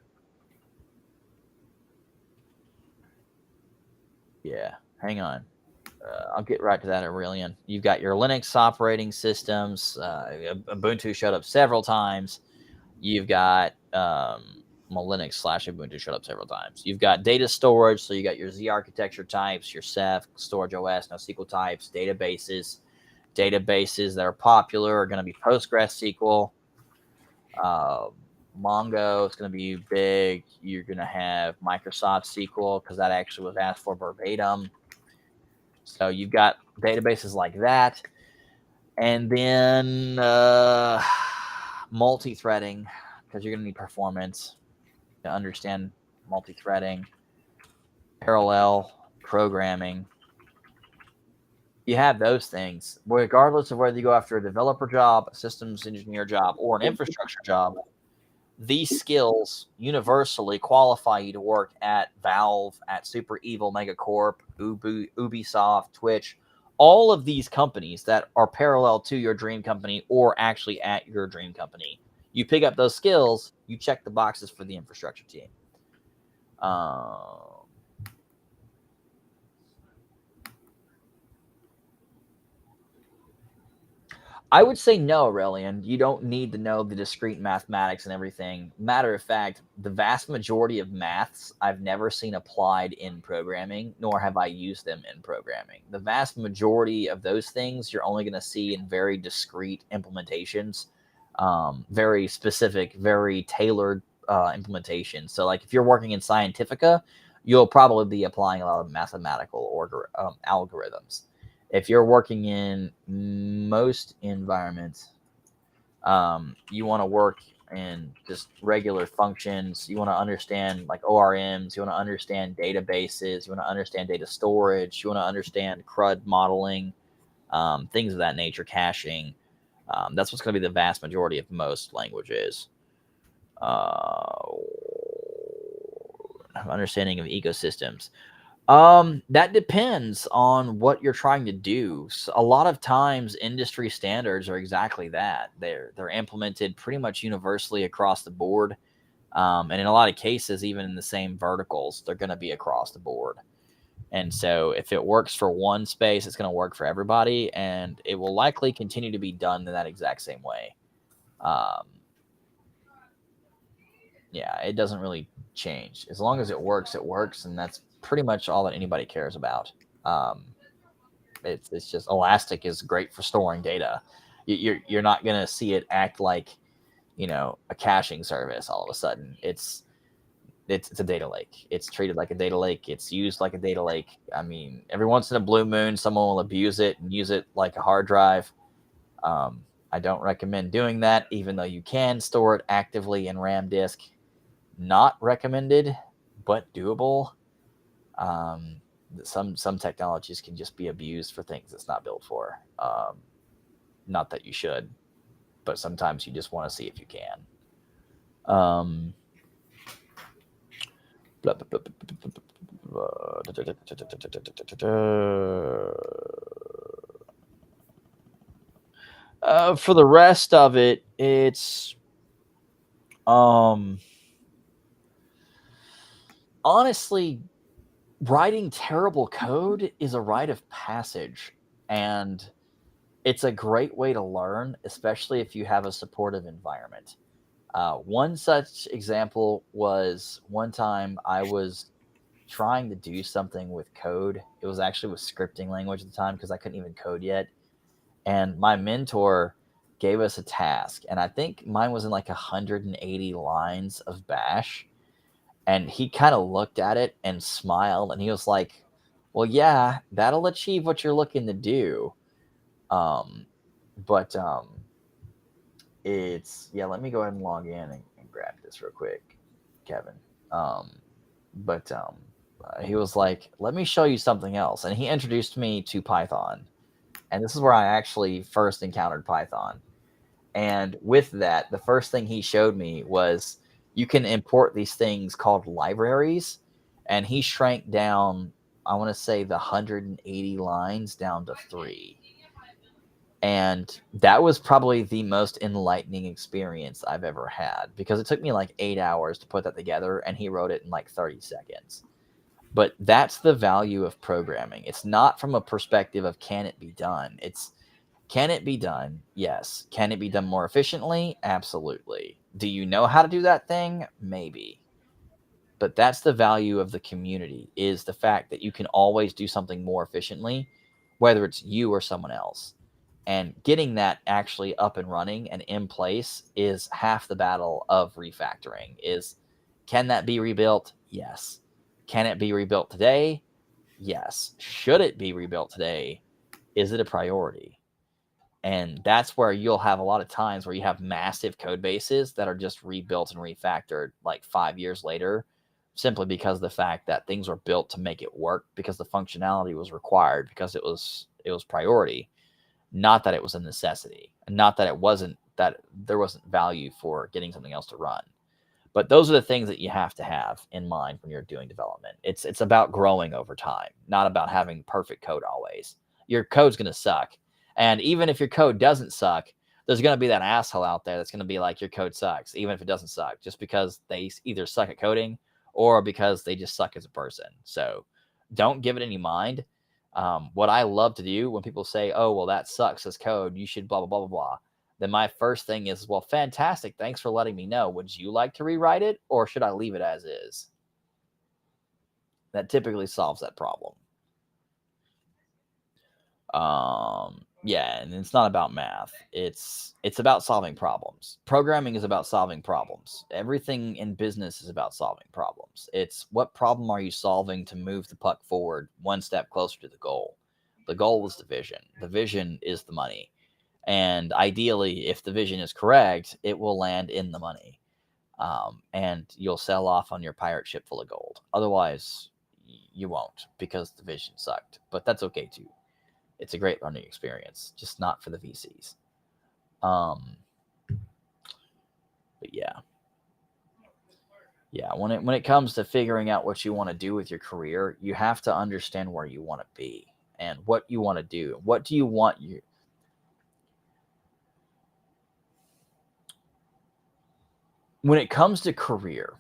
Yeah, hang on. I'll get right to that, Aurelian. You've got your Linux operating systems. Ubuntu showed up several times. You've got Linux/Ubuntu showed up several times. You've got data storage. So you got your Z architecture types, your Ceph, Storage OS, NoSQL types, databases. Databases that are popular are going to be PostgreSQL. Mongo is going to be big. You're going to have Microsoft SQL because that actually was asked for verbatim. So you've got databases like that. And then multi-threading, because you're going to need performance to understand multi-threading, parallel programming. You have those things, regardless of whether you go after a developer job, a systems engineer job, or an infrastructure job. These skills universally qualify you to work at Valve, at Super Evil Megacorp, Ubisoft, Twitch, all of these companies that are parallel to your dream company or actually at your dream company. You pick up those skills, you check the boxes for the infrastructure team. I would say no, Aurelian. You don't need to know the discrete mathematics and everything. Matter of fact, the vast majority of maths I've never seen applied in programming, nor have I used them in programming. The vast majority of those things you're only going to see in very discrete implementations, very specific, very tailored implementations. So, like if you're working in Scientifica, you'll probably be applying a lot of mathematical algorithms. If you're working in most environments, you want to work in just regular functions. You want to understand like ORMs. You want to understand databases. You want to understand data storage. You want to understand CRUD modeling, things of that nature, caching. That's what's going to be the vast majority of most languages. Understanding of ecosystems. That depends on what you're trying to do. So a lot of times industry standards are exactly that. They're implemented pretty much universally across the board. And in a lot of cases, even in the same verticals, they're going to be across the board. And so if it works for one space, it's going to work for everybody, and it will likely continue to be done in that exact same way. Yeah, it doesn't really change. As long as it works, and that's pretty much all that anybody cares about. It's just Elastic is great for storing data. You're not gonna see it act like, a caching service all of a sudden. It's a data lake. It's treated like a data lake. It's used like a data lake. I mean, every once in a blue moon, someone will abuse it and use it like a hard drive. I don't recommend doing that, even though you can store it actively in RAM disk. Not recommended, but doable. Some technologies can just be abused for things it's not built for. Not that you should, but sometimes you just want to see if you can. For the rest of it, it's honestly, writing terrible code is a rite of passage, and it's a great way to learn, especially if you have a supportive environment. One such example was one time I was trying to do something with code. It was actually with scripting language at the time because I couldn't even code yet. And my mentor gave us a task, and I think mine was in like 180 lines of Bash. And he kind of looked at it and smiled, and he was like, well, yeah, that'll achieve what you're looking to do. But let me go ahead and log in and grab this real quick, Kevin. He was like, let me show you something else. And he introduced me to Python. And this is where I actually first encountered Python. And with that, the first thing he showed me was you can import these things called libraries. And he shrank down, I want to say, the 180 lines down to 3. And that was probably the most enlightening experience I've ever had, because it took me like 8 hours to put that together, and he wrote it in like 30 seconds. But that's the value of programming. It's not from a perspective of can it be done. It's can it be done? Yes. Can it be done more efficiently? Absolutely. Do you know how to do that thing? Maybe. But that's the value of the community, is the fact that you can always do something more efficiently, whether it's you or someone else. And getting that actually up and running and in place is half the battle of refactoring. Can that be rebuilt? Yes. Can it be rebuilt today? Yes. Should it be rebuilt today? Is it a priority? And that's where you'll have a lot of times where you have massive code bases that are just rebuilt and refactored like 5 years later, simply because of the fact that things were built to make it work, because the functionality was required, because it was priority, not that it was a necessity, and not that there wasn't value for getting something else to run. But those are the things that you have to have in mind when you're doing development. It's about growing over time, not about having perfect code always. Your code's going to suck. And even if your code doesn't suck, there's going to be that asshole out there that's going to be like, your code sucks, even if it doesn't suck, just because they either suck at coding or because they just suck as a person. So don't give it any mind. What I love to do when people say, oh, well, that sucks as code, you should blah, blah, blah, blah, blah. Then my first thing is, well, fantastic. Thanks for letting me know. Would you like to rewrite it, or should I leave it as is? That typically solves that problem. Yeah, and it's not about math. It's about solving problems. Programming is about solving problems. Everything in business is about solving problems. It's what problem are you solving to move the puck forward one step closer to the goal. The goal is the vision. The vision is the money. And ideally, if the vision is correct, it will land in the money. And you'll sell off on your pirate ship full of gold. Otherwise, you won't, because the vision sucked. But that's okay too. It's a great learning experience, just not for the VCs. But yeah, when it comes to figuring out what you want to do with your career, you have to understand where you want to be and what you want to do. What do you want when it comes to career?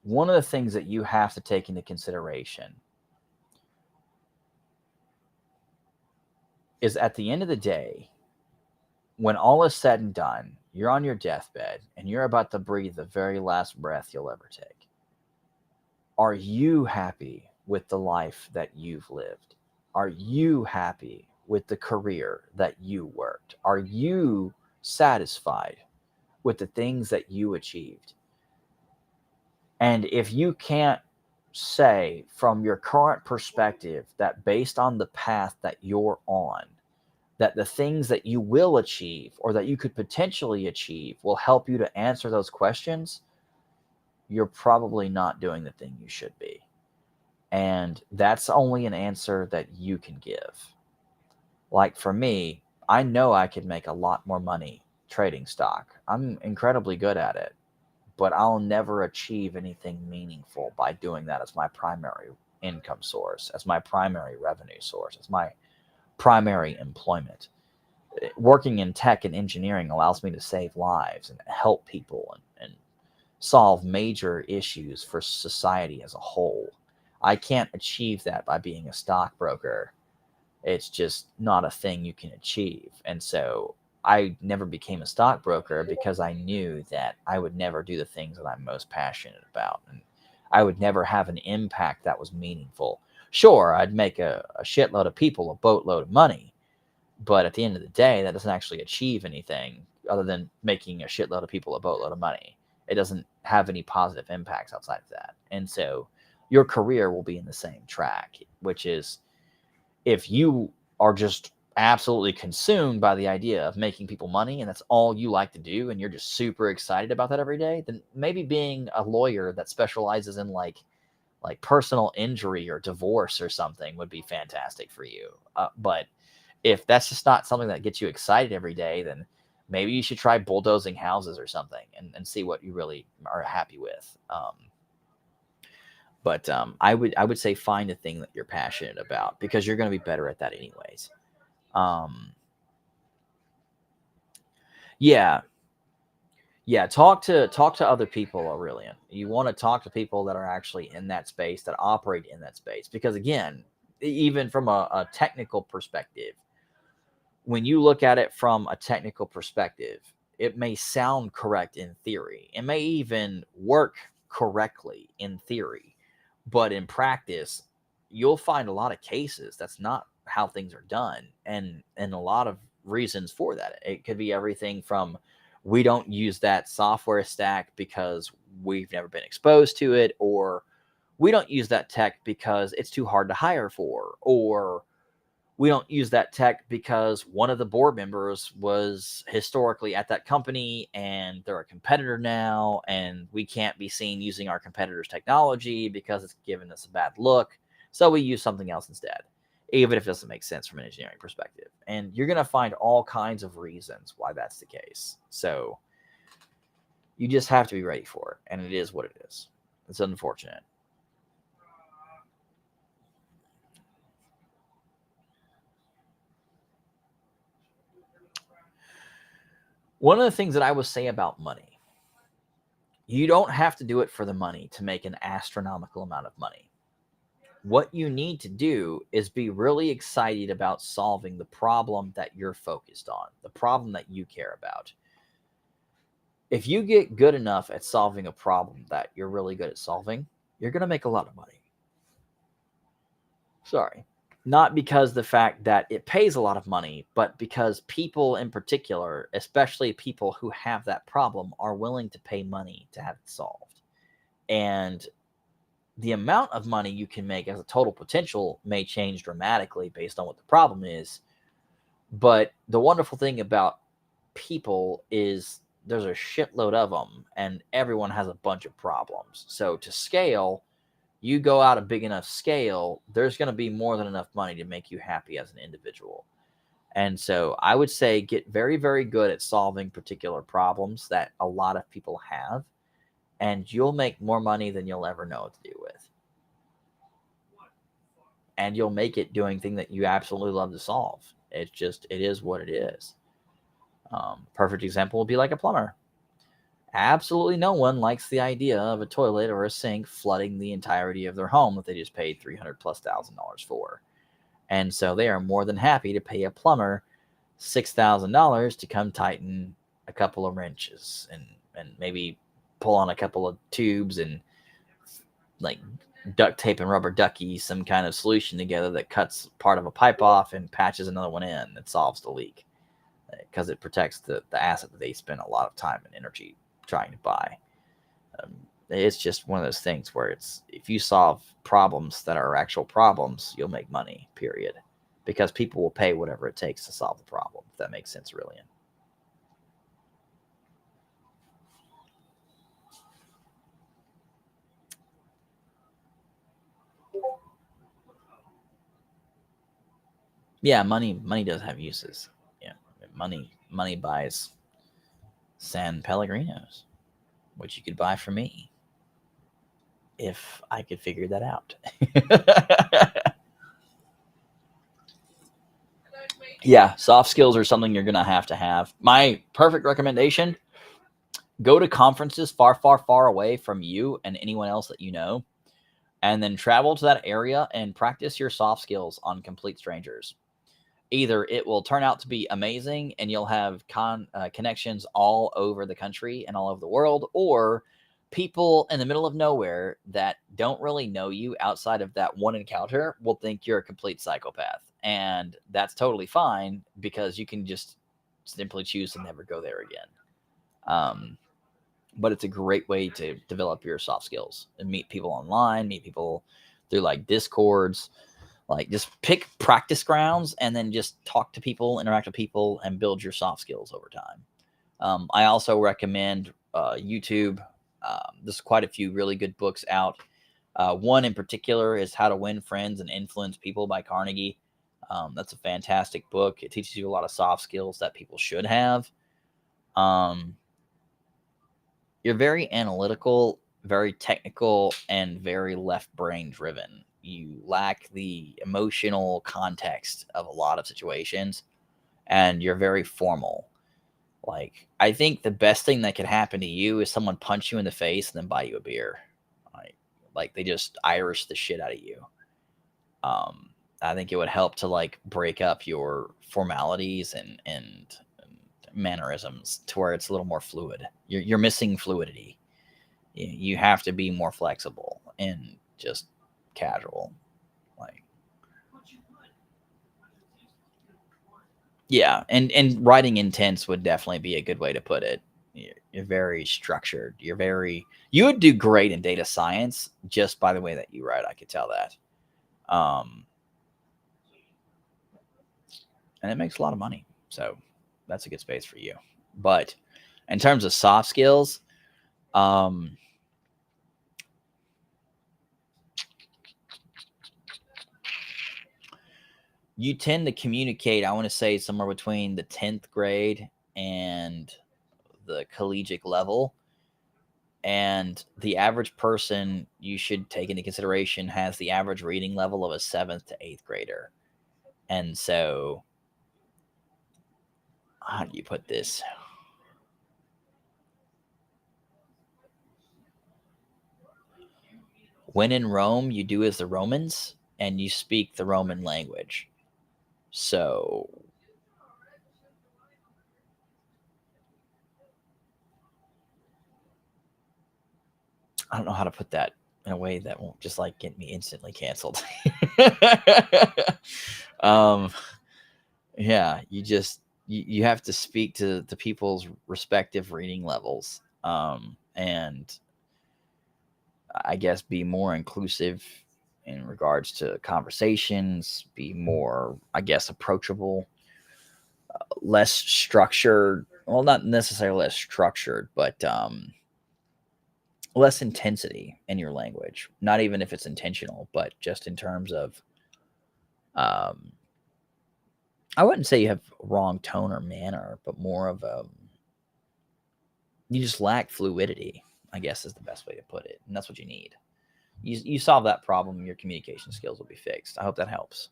One of the things that you have to take into consideration is, at the end of the day, when all is said and done, you're on your deathbed and you're about to breathe the very last breath you'll ever take. Are you happy with the life that you've lived? Are you happy with the career that you worked? Are you satisfied with the things that you achieved? And if you can't say from your current perspective that, based on the path that you're on, that the things that you will achieve or that you could potentially achieve will help you to answer those questions, you're probably not doing the thing you should be. And that's only an answer that you can give. Like for me, I know I could make a lot more money trading stock. I'm incredibly good at it, but I'll never achieve anything meaningful by doing that as my primary income source, as my primary revenue source, as my primary employment. Working in tech and engineering allows me to save lives and help people and solve major issues for society as a whole. I can't achieve that by being a stockbroker. It's just not a thing you can achieve. And so I never became a stockbroker because I knew that I would never do the things that I'm most passionate about. And I would never have an impact that was meaningful. Sure, I'd make a shitload of people a boatload of money, but at the end of the day, that doesn't actually achieve anything other than making a shitload of people a boatload of money. It doesn't have any positive impacts outside of that. And so your career will be in the same track, which is, if you are just absolutely consumed by the idea of making people money and that's all you like to do and you're just super excited about that every day, then maybe being a lawyer that specializes in like personal injury or divorce or something would be fantastic for you. But if that's just not something that gets you excited every day, then maybe you should try bulldozing houses or something and see what you really are happy with. But I would say find a thing that you're passionate about, because you're going to be better at that anyways. Yeah. Talk to other people, Aurelian. You want to talk to people that are actually in that space, that operate in that space, because again, even from a technical perspective, when you look at it from a technical perspective, it may sound correct in theory. It may even work correctly in theory, but in practice, you'll find a lot of cases that's not how things are done, and a lot of reasons for that. It could be everything from, we don't use that software stack because we've never been exposed to it, or we don't use that tech because it's too hard to hire for, or we don't use that tech because one of the board members was historically at that company and they're a competitor now, and we can't be seen using our competitor's technology because it's given us a bad look. So we use something else instead, even if it doesn't make sense from an engineering perspective. And you're going to find all kinds of reasons why that's the case. So you just have to be ready for it. And it is what it is. It's unfortunate. One of the things that I would say about money, you don't have to do it for the money to make an astronomical amount of money. What you need to do is be really excited about solving the problem that you're focused on, the problem that you care about. If you get good enough at solving a problem that you're really good at solving, you're going to make a lot of money. Sorry. Not because the fact that it pays a lot of money, but because people in particular, especially people who have that problem, are willing to pay money to have it solved. And the amount of money you can make as a total potential may change dramatically based on what the problem is. But the wonderful thing about people is there's a shitload of them, and everyone has a bunch of problems. So to scale, you go out a big enough scale, there's going to be more than enough money to make you happy as an individual. And so I would say get very, very good at solving particular problems that a lot of people have, and you'll make more money than you'll ever know what to do with. And you'll make it doing things that you absolutely love to solve. It is what it is. Perfect example would be like a plumber. Absolutely no one likes the idea of a toilet or a sink flooding the entirety of their home that they just paid $300,000+ for. And so they are more than happy to pay a plumber $6,000 to come tighten a couple of wrenches and maybe pull on a couple of tubes and like duct tape and rubber ducky some kind of solution together that cuts part of a pipe off and patches another one in that solves the leak, because it protects the asset that they spend a lot of time and energy trying to buy. It's just one of those things where it's, if you solve problems that are actual problems, you'll make money, period, because people will pay whatever it takes to solve the problem, if that makes sense, Aurelian. Yeah, money does have uses. Yeah, money buys San Pellegrinos, which you could buy for me if I could figure that out. Yeah, soft skills are something you're going to have. My perfect recommendation: go to conferences far, far, far away from you and anyone else that you know, and then travel to that area and practice your soft skills on complete strangers. Either it will turn out to be amazing and you'll have connections all over the country and all over the world, or people in the middle of nowhere that don't really know you outside of that one encounter will think you're a complete psychopath. And that's totally fine, because you can just simply choose to never go there again. But it's a great way to develop your soft skills and meet people online, meet people through like Discords. Like, just pick practice grounds and then just talk to people, interact with people, and build your soft skills over time. I also recommend YouTube. There's quite a few really good books out. One in particular is How to Win Friends and Influence People by Carnegie. That's a fantastic book. It teaches you a lot of soft skills that people should have. You're very analytical, very technical, and very left brain driven. You lack the emotional context of a lot of situations, and you're very formal. Like, I think the best thing that could happen to you is someone punch you in the face and then buy you a beer. Like they just Irish the shit out of you. I think it would help to like break up your formalities and mannerisms to where it's a little more fluid. You're missing fluidity. You have to be more flexible and just casual. Like, yeah, and writing intense would definitely be a good way to put it. You're very structured. You would do great in data science just by the way that you write. I could tell that. And it makes a lot of money. So that's a good space for you. But in terms of soft skills, you tend to communicate, I want to say, somewhere between the 10th grade and the collegiate level. And the average person, you should take into consideration, has the average reading level of a 7th to 8th grader. And so, how do you put this? When in Rome, you do as the Romans and you speak the Roman language. So I don't know how to put that in a way that won't just like get me instantly canceled. um, yeah, you have to speak to the people's respective reading levels, and I guess be more inclusive in regards to conversations, be more, I guess, approachable, less structured. Well, not necessarily less structured, but less intensity in your language. Not even if it's intentional, but just in terms of, um, I wouldn't say you have wrong tone or manner, but more of a, you just lack fluidity, I guess is the best way to put it. And that's what you need. You solve that problem, your communication skills will be fixed. I hope that helps.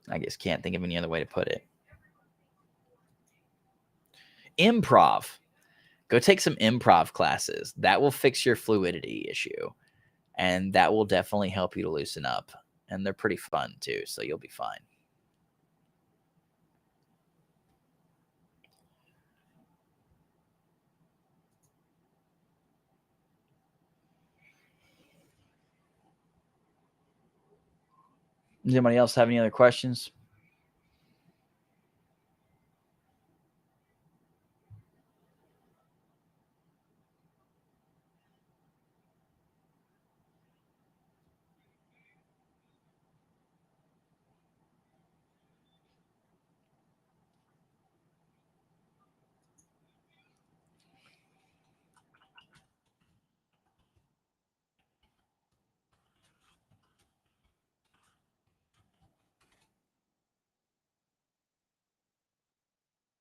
I just can't think of any other way to put it. Improv. Go take some improv classes. That will fix your fluidity issue. And that will definitely help you to loosen up. And they're pretty fun too, so you'll be fine. Does anybody else have any other questions?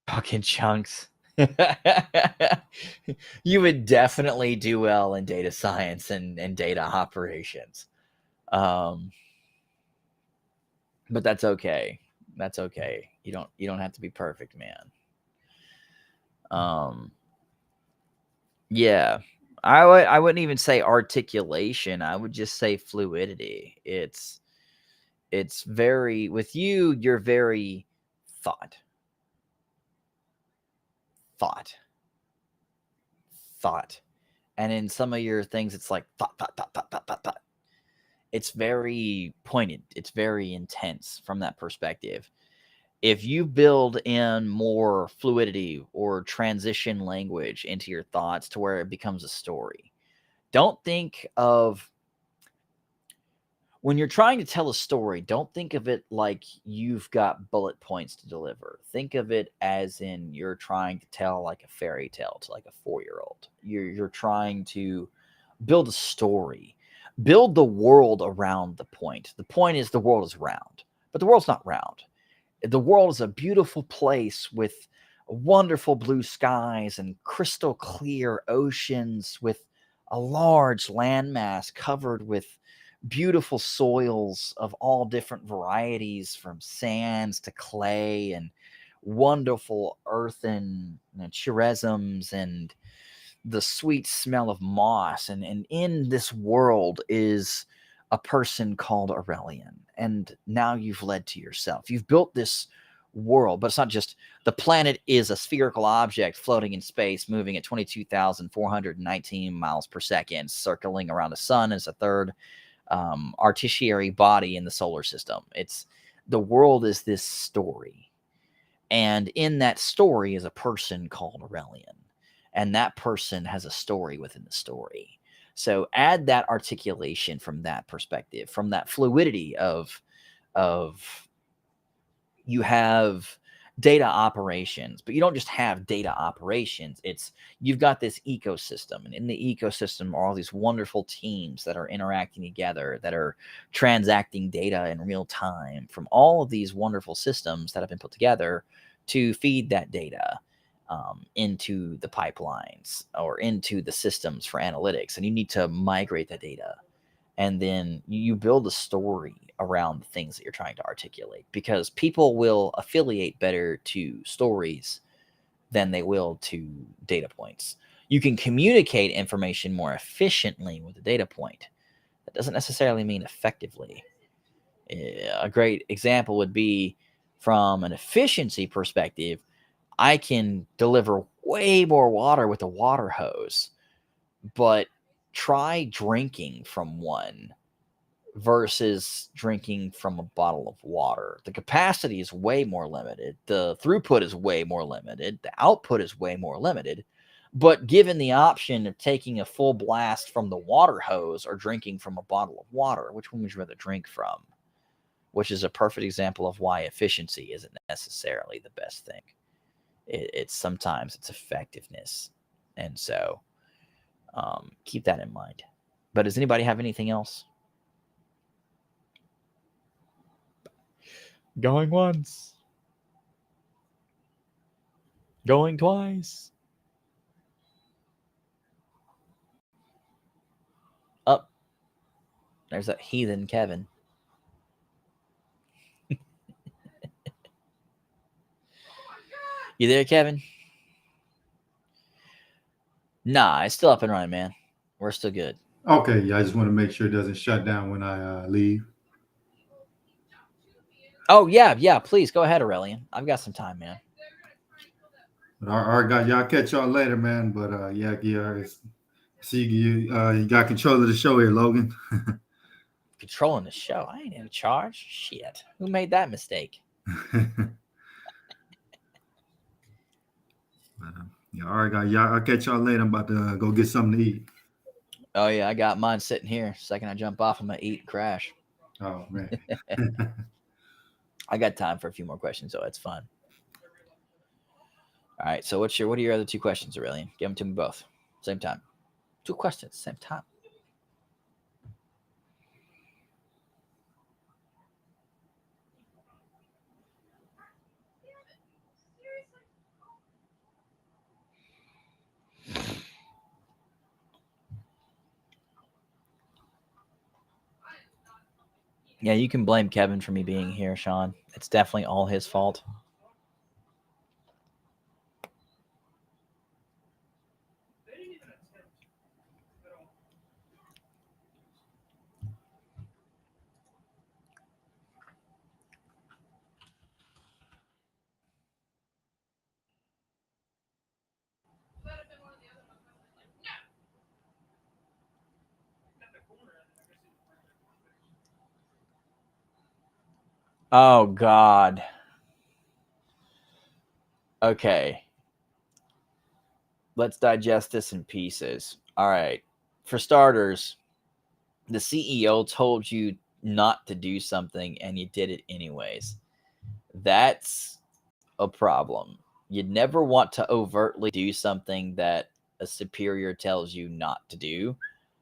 Fucking chunks. You would definitely do well in data science and data operations. But that's okay. That's okay. You don't have to be perfect, man. Yeah. I wouldn't even say articulation. I would just say fluidity. It's very, with you, you're very thought. Thought. Thought. And in some of your things, it's like thought, thought, thought, thought, thought, thought, thought. It's very pointed. It's very intense from that perspective. If you build in more fluidity or transition language into your thoughts to where it becomes a story, don't think of, when you're trying to tell a story, don't think of it like you've got bullet points to deliver. Think of it as in you're trying to tell like a fairy tale to like a 4-year-old. You're trying to build a story, build the world around the point. The point is the world is round, but the world's not round. The world is a beautiful place with wonderful blue skies and crystal clear oceans with a large landmass covered with beautiful soils of all different varieties, from sands to clay, and wonderful earthen cherubs and the sweet smell of moss. And in this world is a person called Aurelian. And now you've led to yourself. You've built this world, but it's not just, the planet is a spherical object floating in space, moving at 22,419 miles per second, circling around the sun as a third artificiary body in the solar system. It's, the world is this story. And in that story is a person called Aurelian. And that person has a story within the story. So add that articulation from that perspective, from that fluidity of you have data operations, but you don't just have data operations. It's, you've got this ecosystem, and in the ecosystem are all these wonderful teams that are interacting together, that are transacting data in real time from all of these wonderful systems that have been put together to feed that data into the pipelines or into the systems for analytics. And you need to migrate that data, and then you build a story around the things that you're trying to articulate, because people will affiliate better to stories than they will to data points. You can communicate information more efficiently with a data point. That doesn't necessarily mean effectively. A great example would be from an efficiency perspective, I can deliver way more water with a water hose, but try drinking from one versus drinking from a bottle of water. The capacity is way more limited. The throughput is way more limited. The output is way more limited. But given the option of taking a full blast from the water hose or drinking from a bottle of water, which one would you rather drink from? Which is a perfect example of why efficiency isn't necessarily the best thing. It's sometimes it's effectiveness. And so keep that in mind. But does anybody have anything else? Going once. Going twice. Up. There's that heathen Kevin. You there, Kevin? Nah, it's still up and running, man. We're still good. Okay, yeah, I just want to make sure it doesn't shut down when I leave. Oh, yeah, please go ahead, Aurelian. I've got some time, man. But all right, guys, y'all catch y'all later, man. But see you got control of the show here, Logan. Controlling the show. I ain't in charge. Shit. Who made that mistake? Yeah, all right, guys. Y'all, I'll catch y'all later. I'm about to go get something to eat. Oh, yeah, I got mine sitting here. Second I jump off, I'm going to eat and crash. Oh, man. I got time for a few more questions, though. It's fun. All right, so what are your other two questions, Aurelian? Give them to me both. Same time. Two questions, same time. Yeah, you can blame Kevin for me being here, Sean. It's definitely all his fault. Oh, God. Okay. Let's digest this in pieces. All right. For starters, the CEO told you not to do something and you did it anyways. That's a problem. You'd never want to overtly do something that a superior tells you not to do,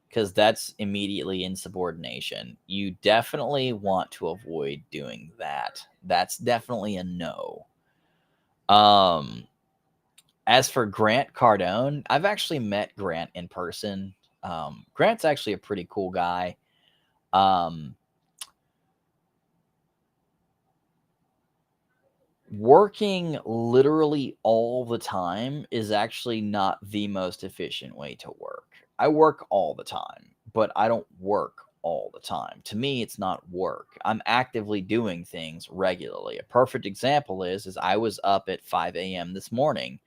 because that's immediately insubordination. You definitely want to avoid doing that. That's definitely a no. As for Grant Cardone, I've actually met Grant in person. Grant's actually a pretty cool guy. Working literally all the time is actually not the most efficient way to work. I work all the time, but I don't work all the time. To me, it's not work. I'm actively doing things regularly. A perfect example is I was up at 5 a.m. this morning.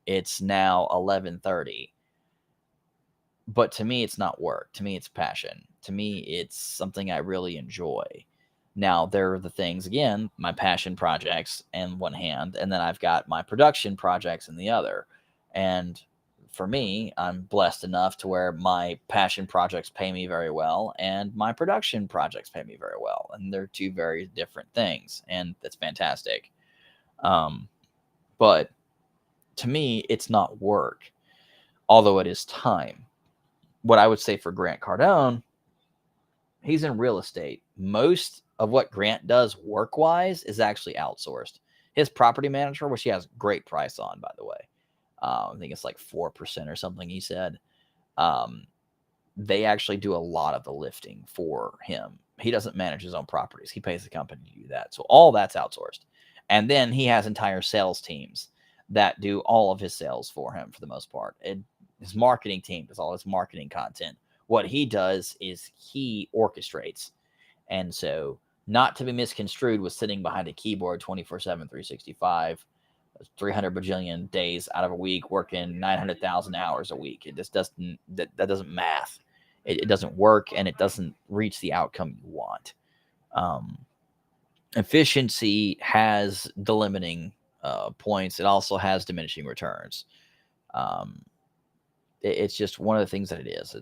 It's now 11:30. But to me, it's not work. To me, it's passion. To me, it's something I really enjoy. Now, there are the things, again, my passion projects in one hand, and then I've got my production projects in the other. And for me, I'm blessed enough to where my passion projects pay me very well, and my production projects pay me very well. And they're two very different things, and that's fantastic. But to me, it's not work, although it is time. What I would say for Grant Cardone, he's in real estate. Most of what Grant does work-wise is actually outsourced. His property manager, which he has a great price on, by the way, I think it's like 4% or something, he said, they actually do a lot of the lifting for him. He doesn't manage his own properties. He pays the company to do that. So all that's outsourced. And then he has entire sales teams that do all of his sales for him for the most part. his marketing team does all his marketing content. What he does is he orchestrates. And so, not to be misconstrued with sitting behind a keyboard 24/7, 365, 300 bajillion days out of a week, working 900,000 hours a week. It just doesn't, that doesn't math. It doesn't work, and it doesn't reach the outcome you want. Efficiency has delimiting points. It also has diminishing returns. It's just one of the things that it is.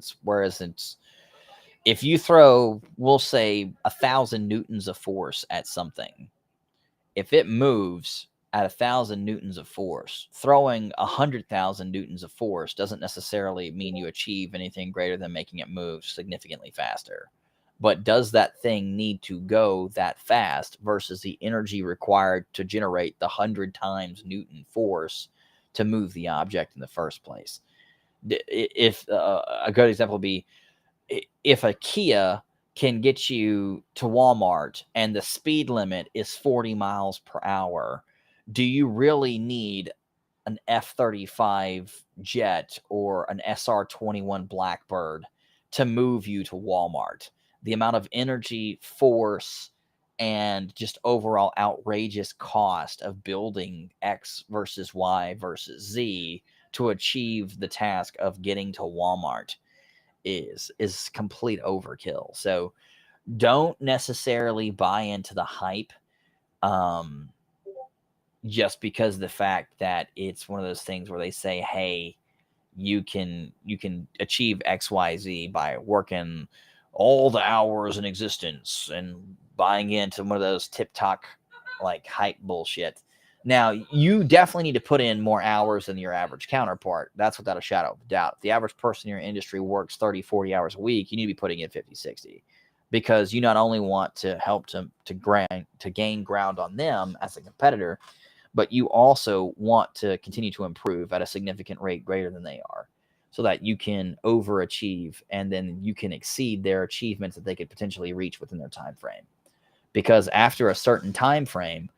If you throw, we'll say, 1,000 newtons of force at something, if it moves at 1,000 newtons of force, throwing 100,000 newtons of force doesn't necessarily mean you achieve anything greater than making it move significantly faster. But does that thing need to go that fast versus the energy required to generate the 100 times Newton force to move the object in the first place? If a good example would be, if a Kia can get you to Walmart and the speed limit is 40 miles per hour, do you really need an F-35 jet or an SR-21 Blackbird to move you to Walmart? The amount of energy, force, and just overall outrageous cost of building X versus Y versus Z to achieve the task of getting to Walmart is complete overkill. So don't necessarily buy into the hype just because of the fact that it's one of those things where they say, hey, you can achieve XYZ by working all the hours in existence and buying into one of those TikTok like hype bullshit. Now, you definitely need to put in more hours than your average counterpart. That's without a shadow of a doubt. If the average person in your industry works 30, 40 hours a week, you need to be putting in 50, 60, because you not only want to help to gain ground on them as a competitor, but you also want to continue to improve at a significant rate greater than they are, so that you can overachieve and then you can exceed their achievements that they could potentially reach within their time frame. Because after a certain time frame,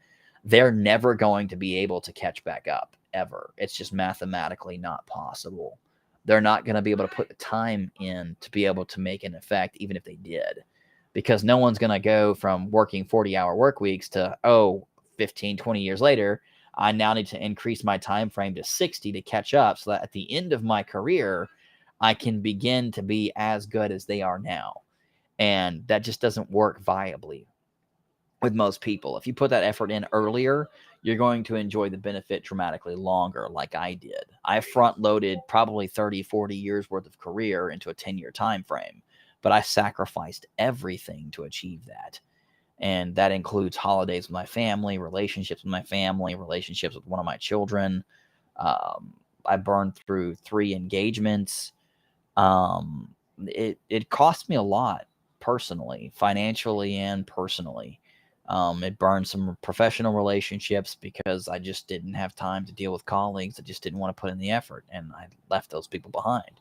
they're never going to be able to catch back up, ever. It's just mathematically not possible. They're not going to be able to put the time in to be able to make an effect, even if they did. Because no one's going to go from working 40-hour work weeks to, 15, 20 years later, I now need to increase my time frame to 60 to catch up, so that at the end of my career, I can begin to be as good as they are now. And that just doesn't work viably with most people. If you put that effort in earlier, you're going to enjoy the benefit dramatically longer, like I did. I front loaded probably 30, 40 years worth of career into a 10-year time frame, but I sacrificed everything to achieve that. And that includes holidays with my family, relationships with my family, relationships with one of my children. I burned through 3 engagements. It cost me a lot personally, financially and personally. It burned some professional relationships because I just didn't have time to deal with colleagues. I just didn't want to put in the effort, and I left those people behind.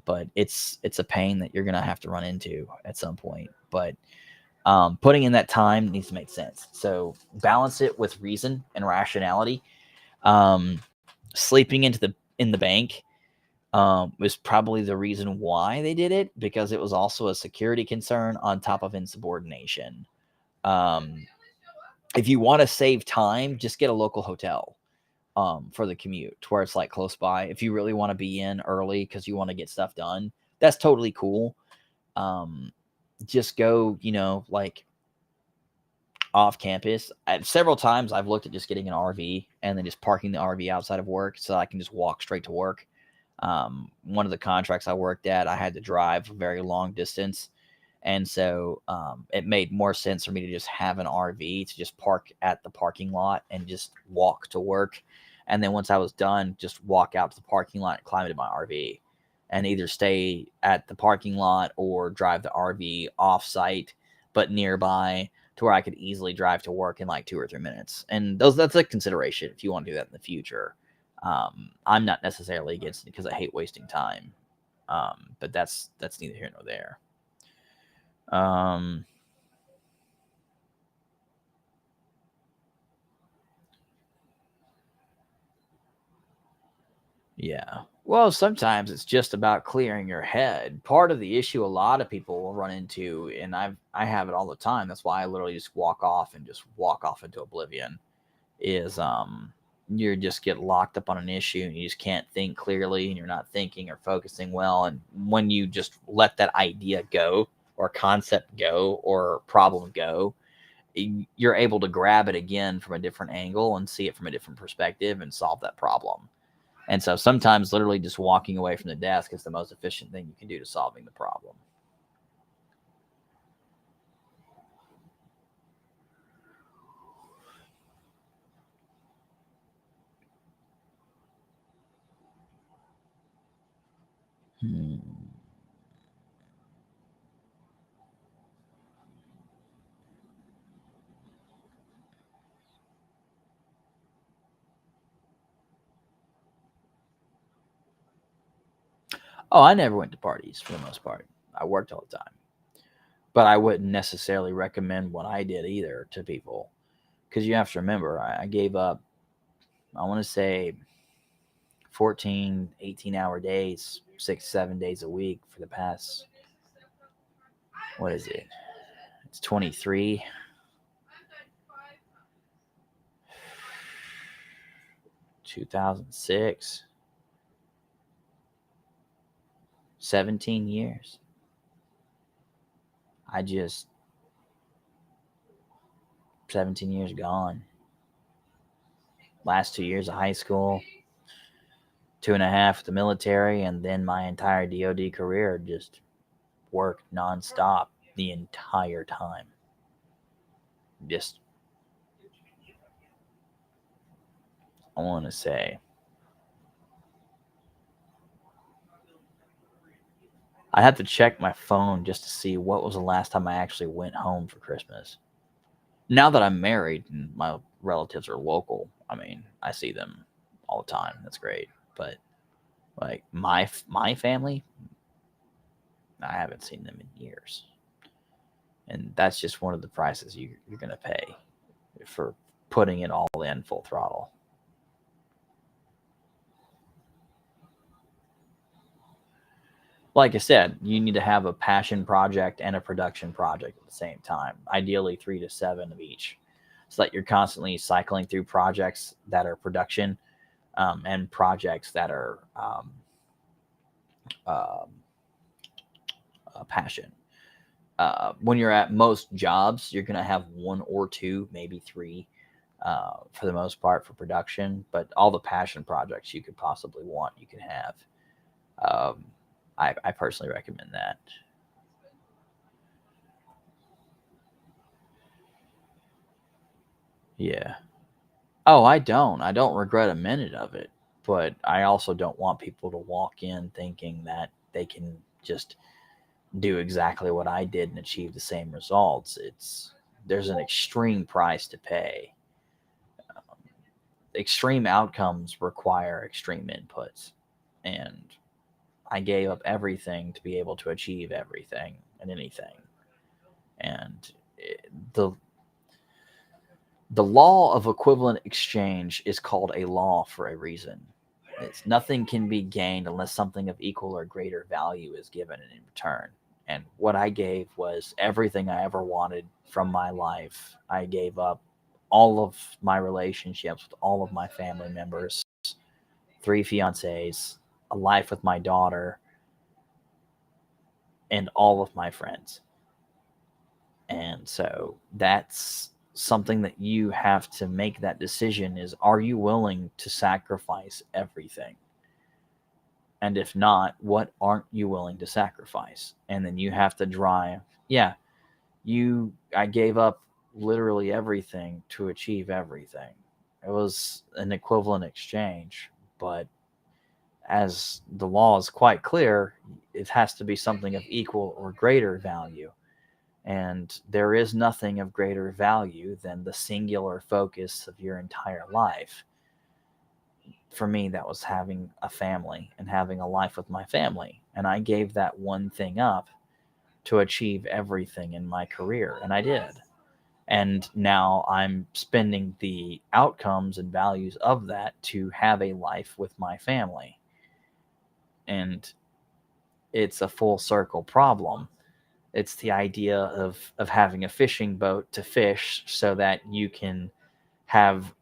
But it's a pain that you're going to have to run into at some point. But putting in that time needs to make sense. So balance it with reason and rationality. Sleeping in the bank was probably the reason why they did it, because it was also a security concern on top of insubordination. If you want to save time, just get a local hotel for the commute to where it's like close by. If you really want to be in early because you want to get stuff done, that's totally cool. Just go, like off campus. Several times I've looked at just getting an RV and then just parking the RV outside of work so I can just walk straight to work. One of the contracts I worked at, I had to drive a very long distance. And so it made more sense for me to just have an RV to just park at the parking lot and just walk to work. And then once I was done, just walk out to the parking lot and climb into my RV and either stay at the parking lot or drive the RV off site, but nearby, to where I could easily drive to work in like 2 or 3 minutes. And that's a consideration if you want to do that in the future. I'm not necessarily against it because I hate wasting time. But that's neither here nor there. Yeah. Well, sometimes it's just about clearing your head. Part of the issue a lot of people will run into, and I have it all the time. That's why I literally just walk off and just walk off into oblivion. Is you just get locked up on an issue and you just can't think clearly and you're not thinking or focusing well. And when you just let that idea go or concept go or problem go, you're able to grab it again from a different angle and see it from a different perspective and solve that problem. And so sometimes literally just walking away from the desk is the most efficient thing you can do to solving the problem. Hmm. Oh, I never went to parties for the most part. I worked all the time. But I wouldn't necessarily recommend what I did either to people. Because you have to remember, I gave up, I want to say 14, 18-hour days, 6, 7 days a week for the past, what is it? It's 23. 2006. 17 years. I just 17 years gone. Last 2 years of high school, 2.5 at the military, and then my entire DoD career just worked nonstop the entire time. Just, I want to say, I had to check my phone just to see what was the last time I actually went home for Christmas. Now that I'm married and my relatives are local, I mean, I see them all the time. That's great. But like my family, I haven't seen them in years. And that's just one of the prices you're going to pay for putting it all in full throttle. Like I said, you need to have a passion project and a production project at the same time, ideally 3 to 7 of each, so that you're constantly cycling through projects that are production and projects that are um, passion. When you're at most jobs, you're going to have one or two, maybe three, for the most part for production. But all the passion projects you could possibly want, you can have. Um, I personally recommend that. Yeah. Oh, I don't. I don't regret a minute of it. But I also don't want people to walk in thinking that they can just do exactly what I did and achieve the same results. There's an extreme price to pay. Extreme outcomes require extreme inputs, and I gave up everything to be able to achieve everything and anything. And the the law of equivalent exchange is called a law for a reason. It's nothing can be gained unless something of equal or greater value is given in return. And what I gave was everything I ever wanted from my life. I gave up all of my relationships with all of my family members, 3 fiancés, a life with my daughter, and all of my friends. And so that's something that you have to make that decision is, are you willing to sacrifice everything? And if not, what aren't you willing to sacrifice? And then you have to drive. Yeah, I gave up literally everything to achieve everything. It was an equivalent exchange, but as the law is quite clear, it has to be something of equal or greater value. And there is nothing of greater value than the singular focus of your entire life. For me, that was having a family and having a life with my family. And I gave that one thing up to achieve everything in my career. And I did. And now I'm spending the outcomes and values of that to have a life with my family. and it's a full circle problem. It's the idea of having a fishing boat to fish so that you can have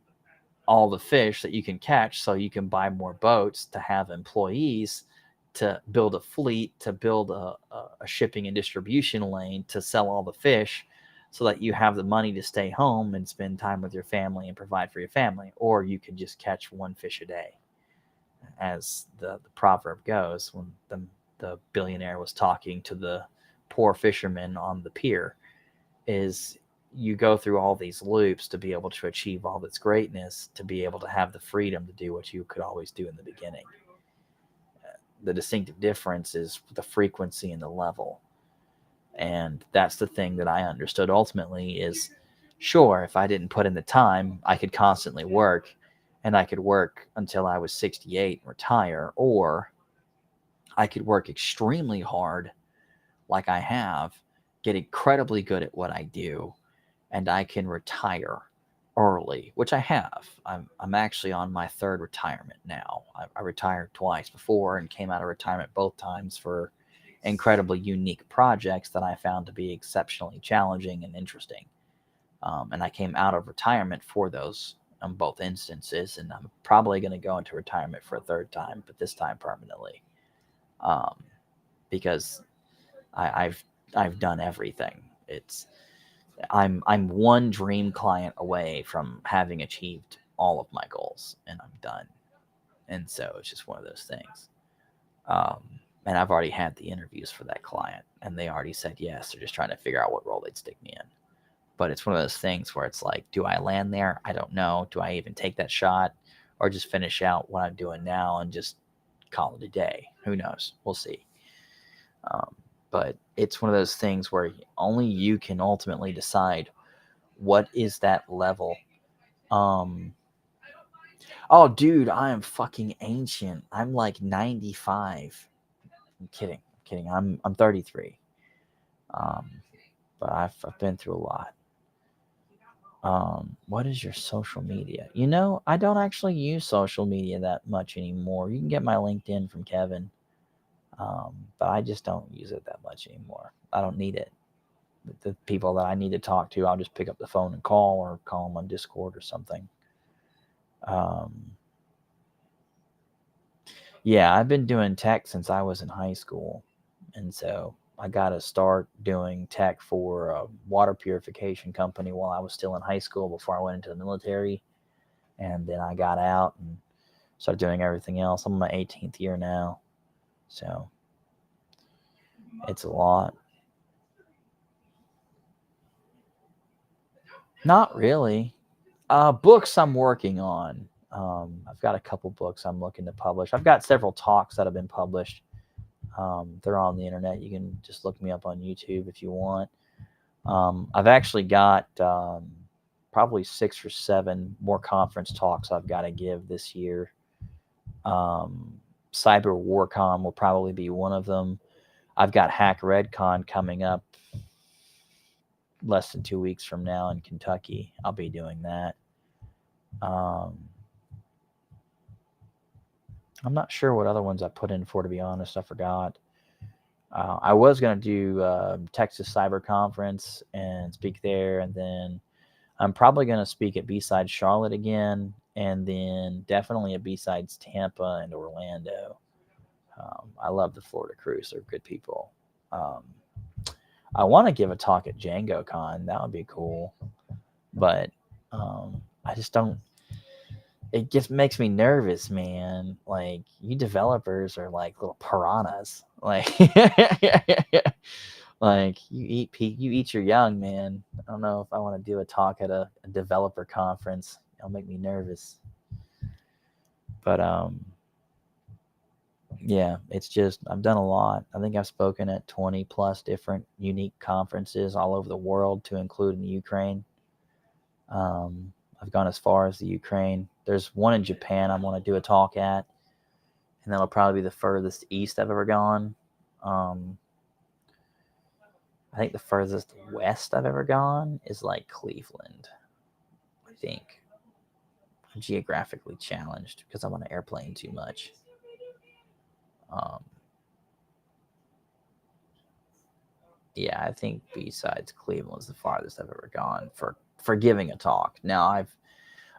all the fish that you can catch, so you can buy more boats to have employees, to build a fleet, to build a shipping and distribution lane to sell all the fish, so that you have the money to stay home and spend time with your family and provide for your family. Or you can just catch one fish a day, as the proverb goes, when the billionaire was talking to the poor fisherman on the pier, is you go through all these loops to be able to achieve all this greatness, to be able to have the freedom to do what you could always do in the beginning. The distinctive difference is the frequency and the level. And that's the thing that I understood ultimately is, sure, if I didn't put in the time, I could constantly work, and I could work until I was 68 and retire, or I could work extremely hard like I have, get incredibly good at what I do, and I can retire early, which I have. I'm actually on my third retirement now. I retired twice before and came out of retirement both times for incredibly unique projects that I found to be exceptionally challenging and interesting. And I came out of retirement for those in both instances, and I'm probably going to go into retirement for a third time, but this time permanently, because I've done everything. I'm one dream client away from having achieved all of my goals, and I'm done. And so it's just one of those things. And I've already had the interviews for that client, and they already said yes. They're just trying to figure out what role they'd stick me in. But it's one of those things where it's like, do I land there? I don't know. Do I even take that shot, or just finish out what I'm doing now and just call it a day? Who knows? We'll see. But it's one of those things where only you can ultimately decide what is that level. Oh, dude, I am fucking ancient. I'm like 95. I'm kidding. I'm 33. But I've been through a lot. What is your social media? I don't actually use social media that much anymore. You can get my LinkedIn from Kevin. But I just don't use it that much anymore. I don't need it. The people that I need to talk to, I'll just pick up the phone and call, or call them on Discord or something. Yeah, I've been doing tech since I was in high school. And so I got to start doing tech for a water purification company while I was still in high school before I went into the military. And then I got out and started doing everything else. I'm in my 18th year now. So it's a lot. Not really. Books I'm working on. I've got a couple books I'm looking to publish. I've got several talks that have been published. They're on the internet. You can just look me up on YouTube if you want. I've actually got probably 6 or 7 more conference talks I've got to give this year. Cyber WarCon will probably be one of them. I've got Hack RedCon coming up less than 2 weeks from now in Kentucky. I'll be doing that. I'm not sure what other ones I put in for, to be honest. I forgot. I was going to do Texas Cyber Conference and speak there, and then I'm probably going to speak at B-Sides Charlotte again, and then definitely at B-Sides Tampa and Orlando. I love the Florida crews. They're good people. I want to give a talk at Django Con. That would be cool. But I just don't. It just makes me nervous, man. Like, you developers are like little piranhas. Like, like you eat your young, man. I don't know if I want to do a talk at a developer conference. It'll make me nervous. But yeah, it's just, I've done a lot. I think I've spoken at 20 plus different unique conferences all over the world, to include in Ukraine. I've gone as far as the Ukraine. There's one in Japan I want to do a talk at, and that'll probably be the furthest east I've ever gone. I think the furthest west I've ever gone is like Cleveland, I think. I'm geographically challenged because I'm on an airplane too much. Um, yeah, I think besides Cleveland was the farthest I've ever gone for giving a talk. Now I've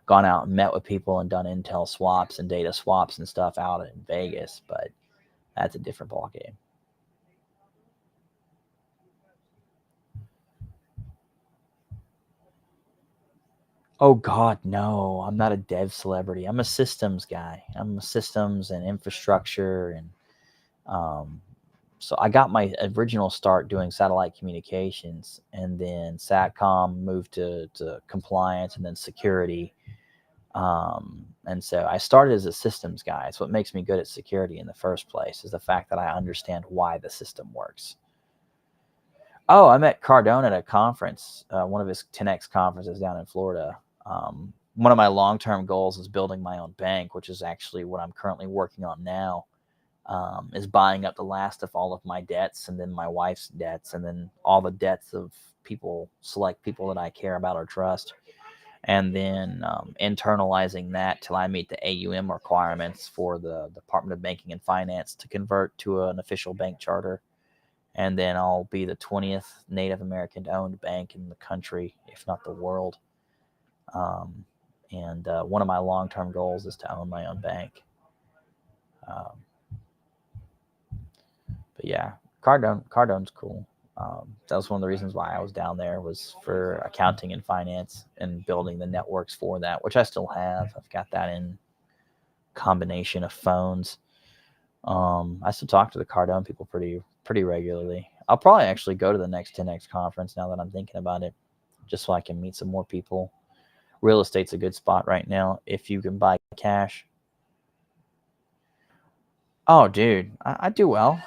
gone out and met with people and done intel swaps and data swaps and stuff out in Vegas, but that's a different ballgame. Oh God, no! I'm not a dev celebrity. I'm a systems guy. I'm a systems and infrastructure, and so I got my original start doing satellite communications, and then Satcom moved to compliance, and then security. And so I started as a systems guy. It's what makes me good at security in the first place, is the fact that I understand why the system works. Oh, I met Cardone at a conference, one of his 10X conferences down in Florida. One of my long-term goals is building my own bank, which is actually what I'm currently working on now, is buying up the last of all of my debts, and then my wife's debts, and then all the debts of select people that I care about or trust, and then internalizing that till I meet the AUM requirements for the Department of Banking and Finance to convert to an official bank charter. And then I'll be the 20th Native American owned bank in the country, if not the world. And one of my long-term goals is to own my own bank. But yeah, Cardone's cool. That was one of the reasons why I was down there, was for accounting and finance and building the networks for that, which I still have. I've got that in combination of phones. I still talk to the Cardone people pretty regularly. I'll probably actually go to the next 10X conference now that I'm thinking about it, just so I can meet some more people. Real estate's a good spot right now if you can buy cash. Oh, dude, I do well.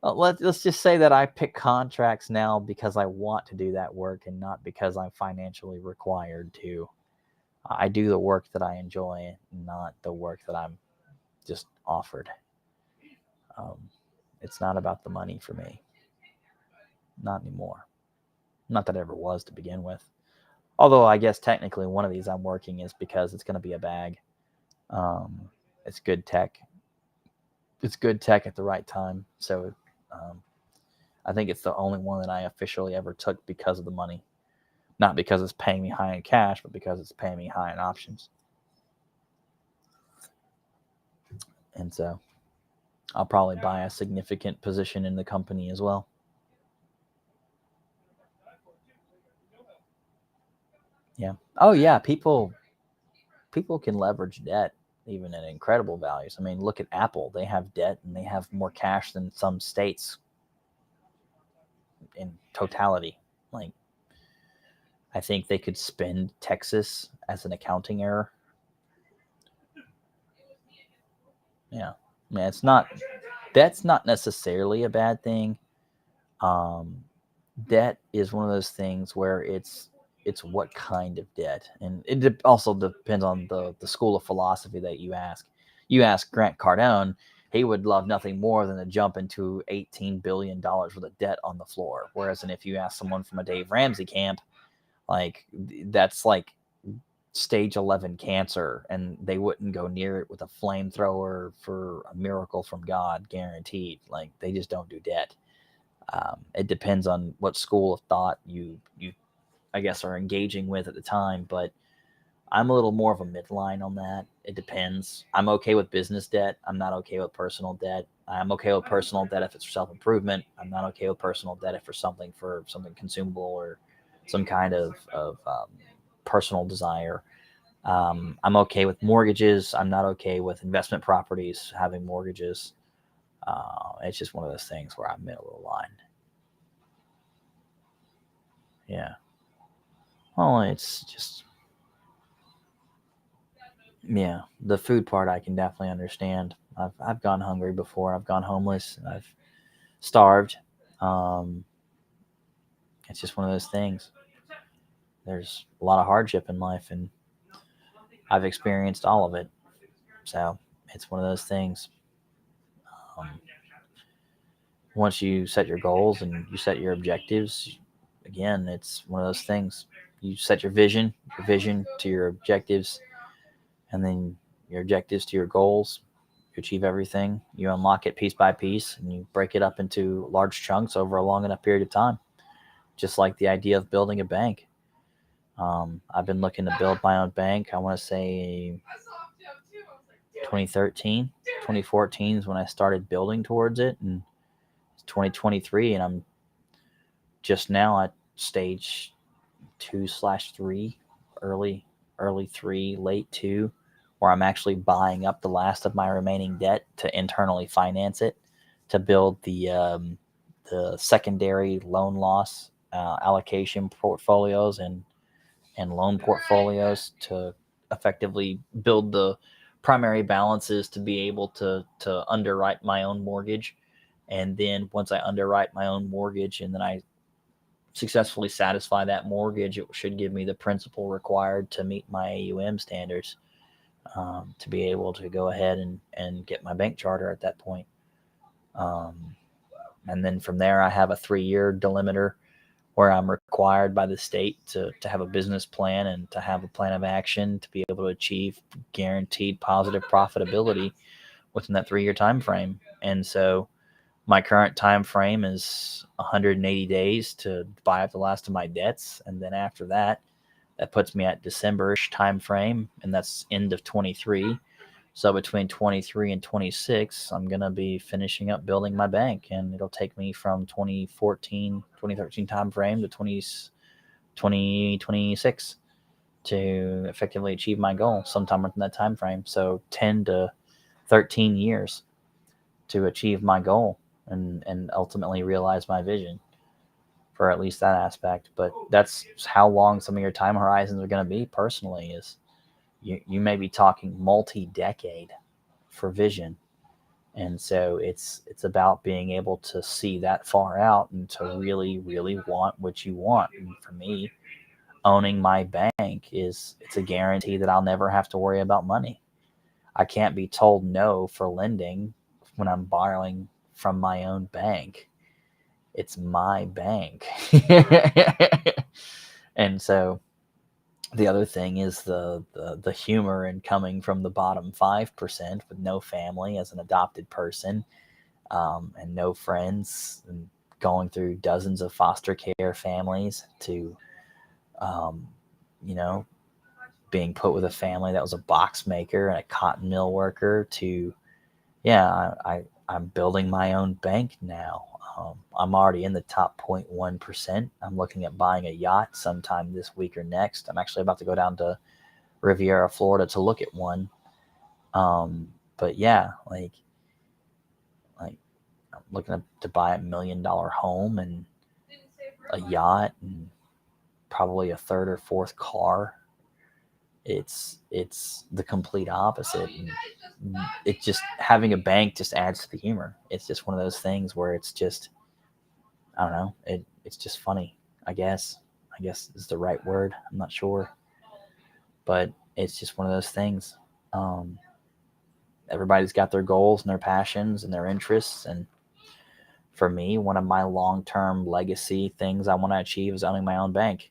Let's just say that I pick contracts now because I want to do that work and not because I'm financially required to. I do the work that I enjoy, not the work that I'm just offered. It's not about the money for me. Not anymore. Not that it ever was to begin with. Although I guess technically one of these I'm working is because it's going to be a bag. It's good tech. It's good tech at the right time. So I think it's the only one that I officially ever took because of the money. Not because it's paying me high in cash, but because it's paying me high in options. And so I'll probably buy a significant position in the company as well. Yeah. Oh yeah, people can leverage debt even at incredible values. I mean, look at Apple. They have debt and they have more cash than some states in totality. Like, I think they could spend Texas as an accounting error. Yeah. I mean, that's not necessarily a bad thing. Debt is one of those things where it's what kind of debt, and it also depends on the school of philosophy that you ask. You ask Grant Cardone, he would love nothing more than to jump into $18 billion worth of debt on the floor. Whereas, and if you ask someone from a Dave Ramsey camp, like, that's like stage 11 cancer, and they wouldn't go near it with a flamethrower for a miracle from God guaranteed. Like, they just don't do debt. It depends on what school of thought you I guess are engaging with at the time, but I'm a little more of a midline on that. It depends. I'm okay with business debt. I'm not okay with personal debt. I'm okay with personal debt if it's for self-improvement. I'm not okay with personal debt if for something consumable or some kind of personal desire. I'm okay with mortgages. I'm not okay with investment properties having mortgages. It's just one of those things where I'm middle of the line. Yeah. Well, it's just, yeah, the food part I can definitely understand. I've gone hungry before. I've gone homeless. I've starved. Um, it's just one of those things. There's a lot of hardship in life, and I've experienced all of it. So it's one of those things. Um, Once you set your goals and you set your objectives, again, it's one of those things. You set your vision to your objectives, and then your objectives to your goals. achieve everything. You unlock it piece by piece, and you break it up into large chunks over a long enough period of time. Just like the idea of building a bank. I've been looking to build my own bank. I want to say 2013, 2014 is when I started building towards it, and it's 2023, and I'm just now at stage 2/3, early 3, late 2, where I'm actually buying up the last of my remaining debt to internally finance it, to build the secondary loan loss allocation portfolios and loan portfolios to effectively build the primary balances to be able to underwrite my own mortgage. And then once I underwrite my own mortgage and then I successfully satisfy that mortgage, it should give me the principal required to meet my AUM standards, to be able to go ahead and get my bank charter at that point. And then from there, I have a 3-year delimiter where I'm required by the state to have a business plan and to have a plan of action to be able to achieve guaranteed positive profitability within that 3-year time frame. And so my current time frame is 180 days to buy up the last of my debts, and then after that, that puts me at December-ish time frame, and that's end of 23. So between 23 and 26, I'm going to be finishing up building my bank, and it'll take me from 2013 time frame to 2026 to effectively achieve my goal sometime within that time frame. So 10 to 13 years to achieve my goal and ultimately realize my vision for at least that aspect. But that's how long some of your time horizons are going to be personally, is you may be talking multi-decade for vision. And so it's about being able to see that far out and to really, really want what you want. And for me, owning my bank it's a guarantee that I'll never have to worry about money. I can't be told no for lending when I'm borrowing from my own bank. It's my bank. And so the other thing is the humor in coming from the bottom 5% with no family as an adopted person, and no friends, and going through dozens of foster care families to, um, you know, being put with a family that was a box maker and a cotton mill worker to, yeah, I'm building my own bank now. I'm already in the top 0.1%. I'm looking at buying a yacht sometime this week or next. I'm actually about to go down to Riviera, Florida to look at one. But yeah, like I'm looking to buy $1 million home and a yacht and probably a third or fourth car. It's the complete opposite. And it just, having a bank just adds to the humor. It's just one of those things where it's just, I don't know, it's just funny, I guess is the right word. I'm not sure, but it's just one of those things. Everybody's got their goals and their passions and their interests, and for me, one of my long-term legacy things I want to achieve is owning my own bank.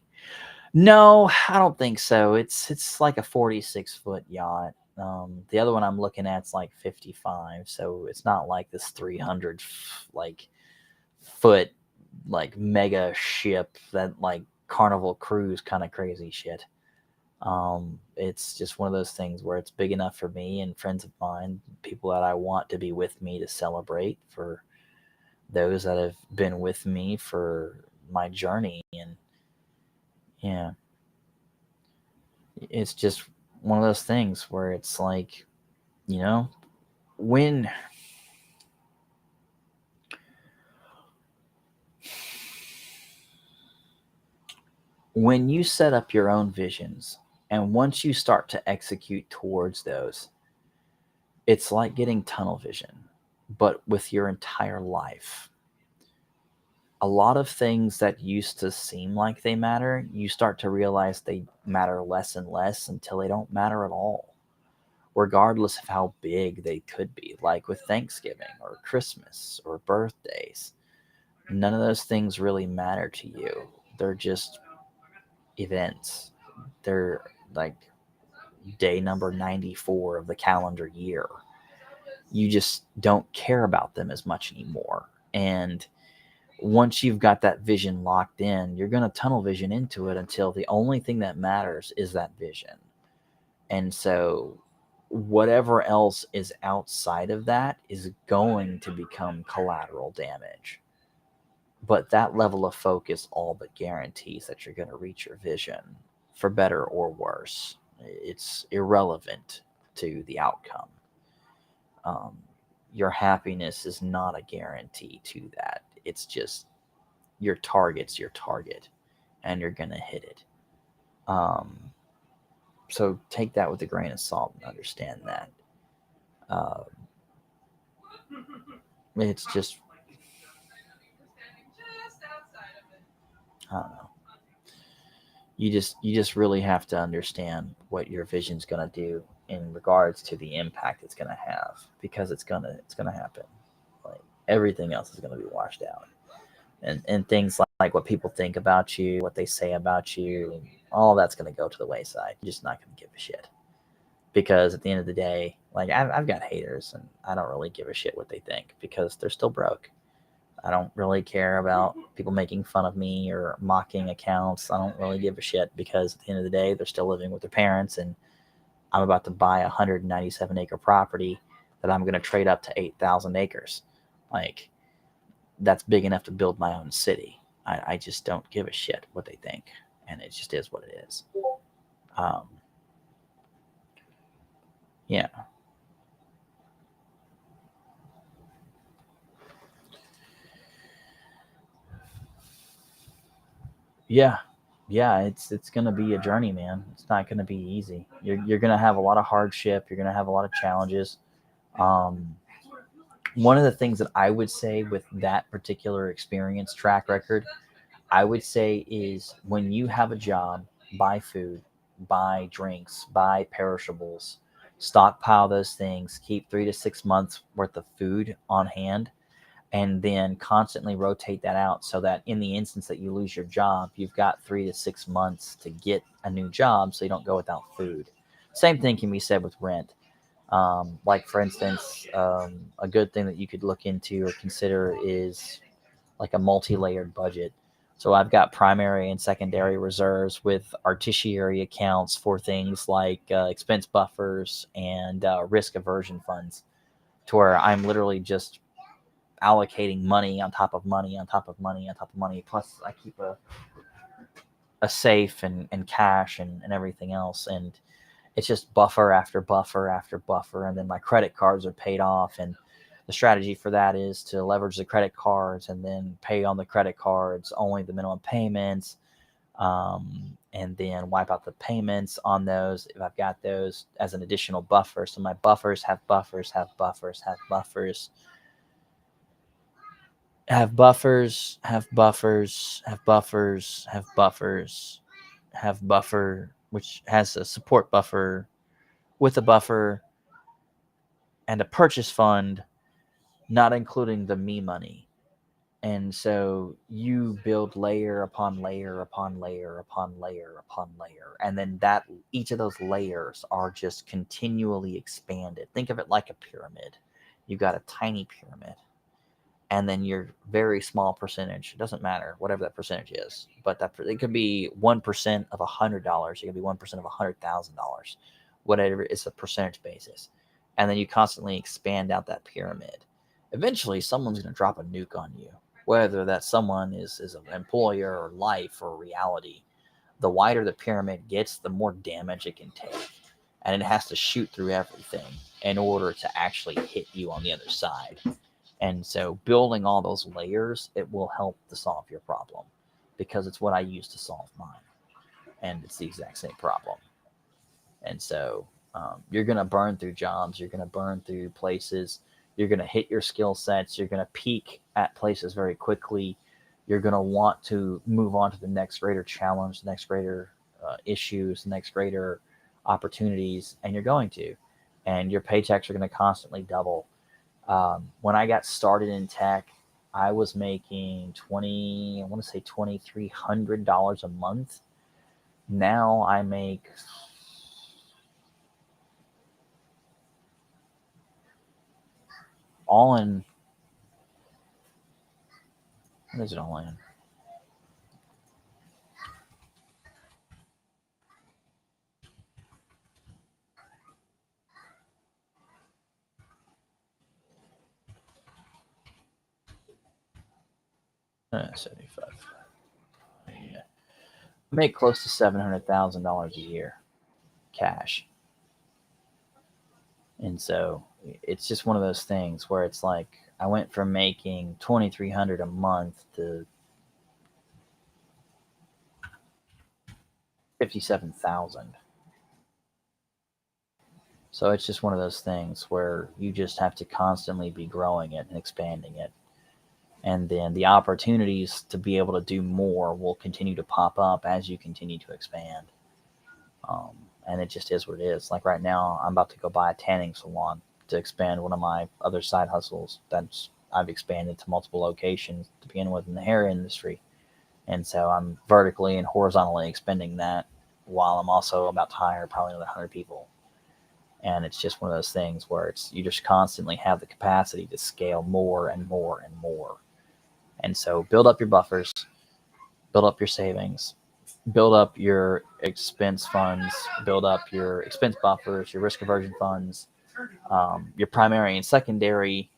No, I don't think so. It's like a 46-foot yacht. The other one I'm looking at's like 55, so it's not like this 300 like foot like mega ship that like Carnival Cruise kind of crazy shit. It's just one of those things where it's big enough for me and friends of mine, people that I want to be with me to celebrate, for those that have been with me for my journey. And yeah, it's just one of those things where it's like, when you set up your own visions, and once you start to execute towards those, it's like getting tunnel vision, but with your entire life. A lot of things that used to seem like they matter, you start to realize they matter less and less until they don't matter at all, regardless of how big they could be, like with Thanksgiving or Christmas or birthdays. None of those things really matter to you. They're just events. They're like day number 94 of the calendar year. you just don't care about them as much anymore. And once you've got that vision locked in, you're going to tunnel vision into it until the only thing that matters is that vision. And so whatever else is outside of that is going to become collateral damage. But that level of focus all but guarantees that you're going to reach your vision, for better or worse. It's irrelevant to the outcome. Um, your happiness is not a guarantee to that. It's just your target's your target, and you're going to hit it. So take that with a grain of salt and understand that. Uh, it's just, I don't know. You just really have to understand what your vision's going to do in regards to the impact it's going to have, because it's gonna happen. Like everything else is going to be washed out, and things like what people think about you, what they say about you, all that's going to go to the wayside. You're just not going to give a shit, because at the end of the day, like I've got haters, and I don't really give a shit what they think because they're still broke. I don't really care about people making fun of me or mocking accounts. I don't really give a shit, because at the end of the day, they're still living with their parents, and I'm about to buy a 197 acre property that I'm going to trade up to 8,000 acres. Like, that's big enough to build my own city. I just don't give a shit what they think, and it just is what it is. Um, yeah. Yeah, yeah, it's gonna be a journey, man. It's not gonna be easy. You're gonna have a lot of hardship. You're gonna have a lot of challenges. Um, One of the things that I would say with that particular experience track record, I would say is when you have a job, buy food, buy drinks, buy perishables, stockpile those things, keep 3 to 6 months worth of food on hand, and then constantly rotate that out so that in the instance that you lose your job, you've got 3 to 6 months to get a new job so you don't go without food. Same thing can be said with rent. Like, for instance, a good thing that you could look into or consider is like a multi-layered budget. So I've got primary and secondary reserves with articiary accounts for things like expense buffers and risk aversion funds, to where I'm literally just allocating money on top of money on top of money on top of money. Plus, I keep a safe and cash and everything else. And it's just buffer after buffer after buffer. And then my credit cards are paid off. And the strategy for that is to leverage the credit cards and then pay on the credit cards only the minimum payments, and then wipe out the payments on those if I've got those as an additional buffer. So my buffers have buffers, have buffers, have buffers, have buffers, have buffers, have buffers, have buffers, have buffer, which has a support buffer with a buffer and a purchase fund, not including the me money. And so you build layer upon layer upon layer upon layer upon layer. And then that each of those layers are just continually expanded. Think of it like a pyramid. You've got a tiny pyramid, and then your very small percentage, it doesn't matter whatever that percentage is, but that it could be 1% of $100, it could be 1% of $100,000, whatever. It's a percentage basis, and then you constantly expand out that pyramid. Eventually someone's going to drop a nuke on you, whether that someone is an employer or life or reality. The wider the pyramid gets, the more damage it can take, and it has to shoot through everything in order to actually hit you on the other side. And so building all those layers, it will help to solve your problem, because it's what I use to solve mine. And it's the exact same problem. And so you're going to burn through jobs. You're going to burn through places. You're going to hit your skill sets. You're going to peak at places very quickly. You're going to want to move on to the next greater challenge, the next greater issues, the next greater opportunities. And you're going to. And your paychecks are going to constantly double. When I got started in tech, I was making $2,300 a month. Now I make all in. What is it all in? $75. Yeah. I make close to $700,000 a year cash. And so it's just one of those things where it's like I went from making $2,300 a month to 57,000. So it's just one of those things where you just have to constantly be growing it and expanding it. And then the opportunities to be able to do more will continue to pop up as you continue to expand. And it just is what it is. Like right now, I'm about to go buy a tanning salon to expand one of my other side hustles. I've expanded to multiple locations to begin with in the hair industry. And so I'm vertically and horizontally expanding that while I'm also about to hire probably another 100 people. And it's just one of those things where you just constantly have the capacity to scale more and more and more. And so build up your buffers, build up your savings, build up your expense funds, build up your expense buffers, your risk aversion funds, your primary and secondary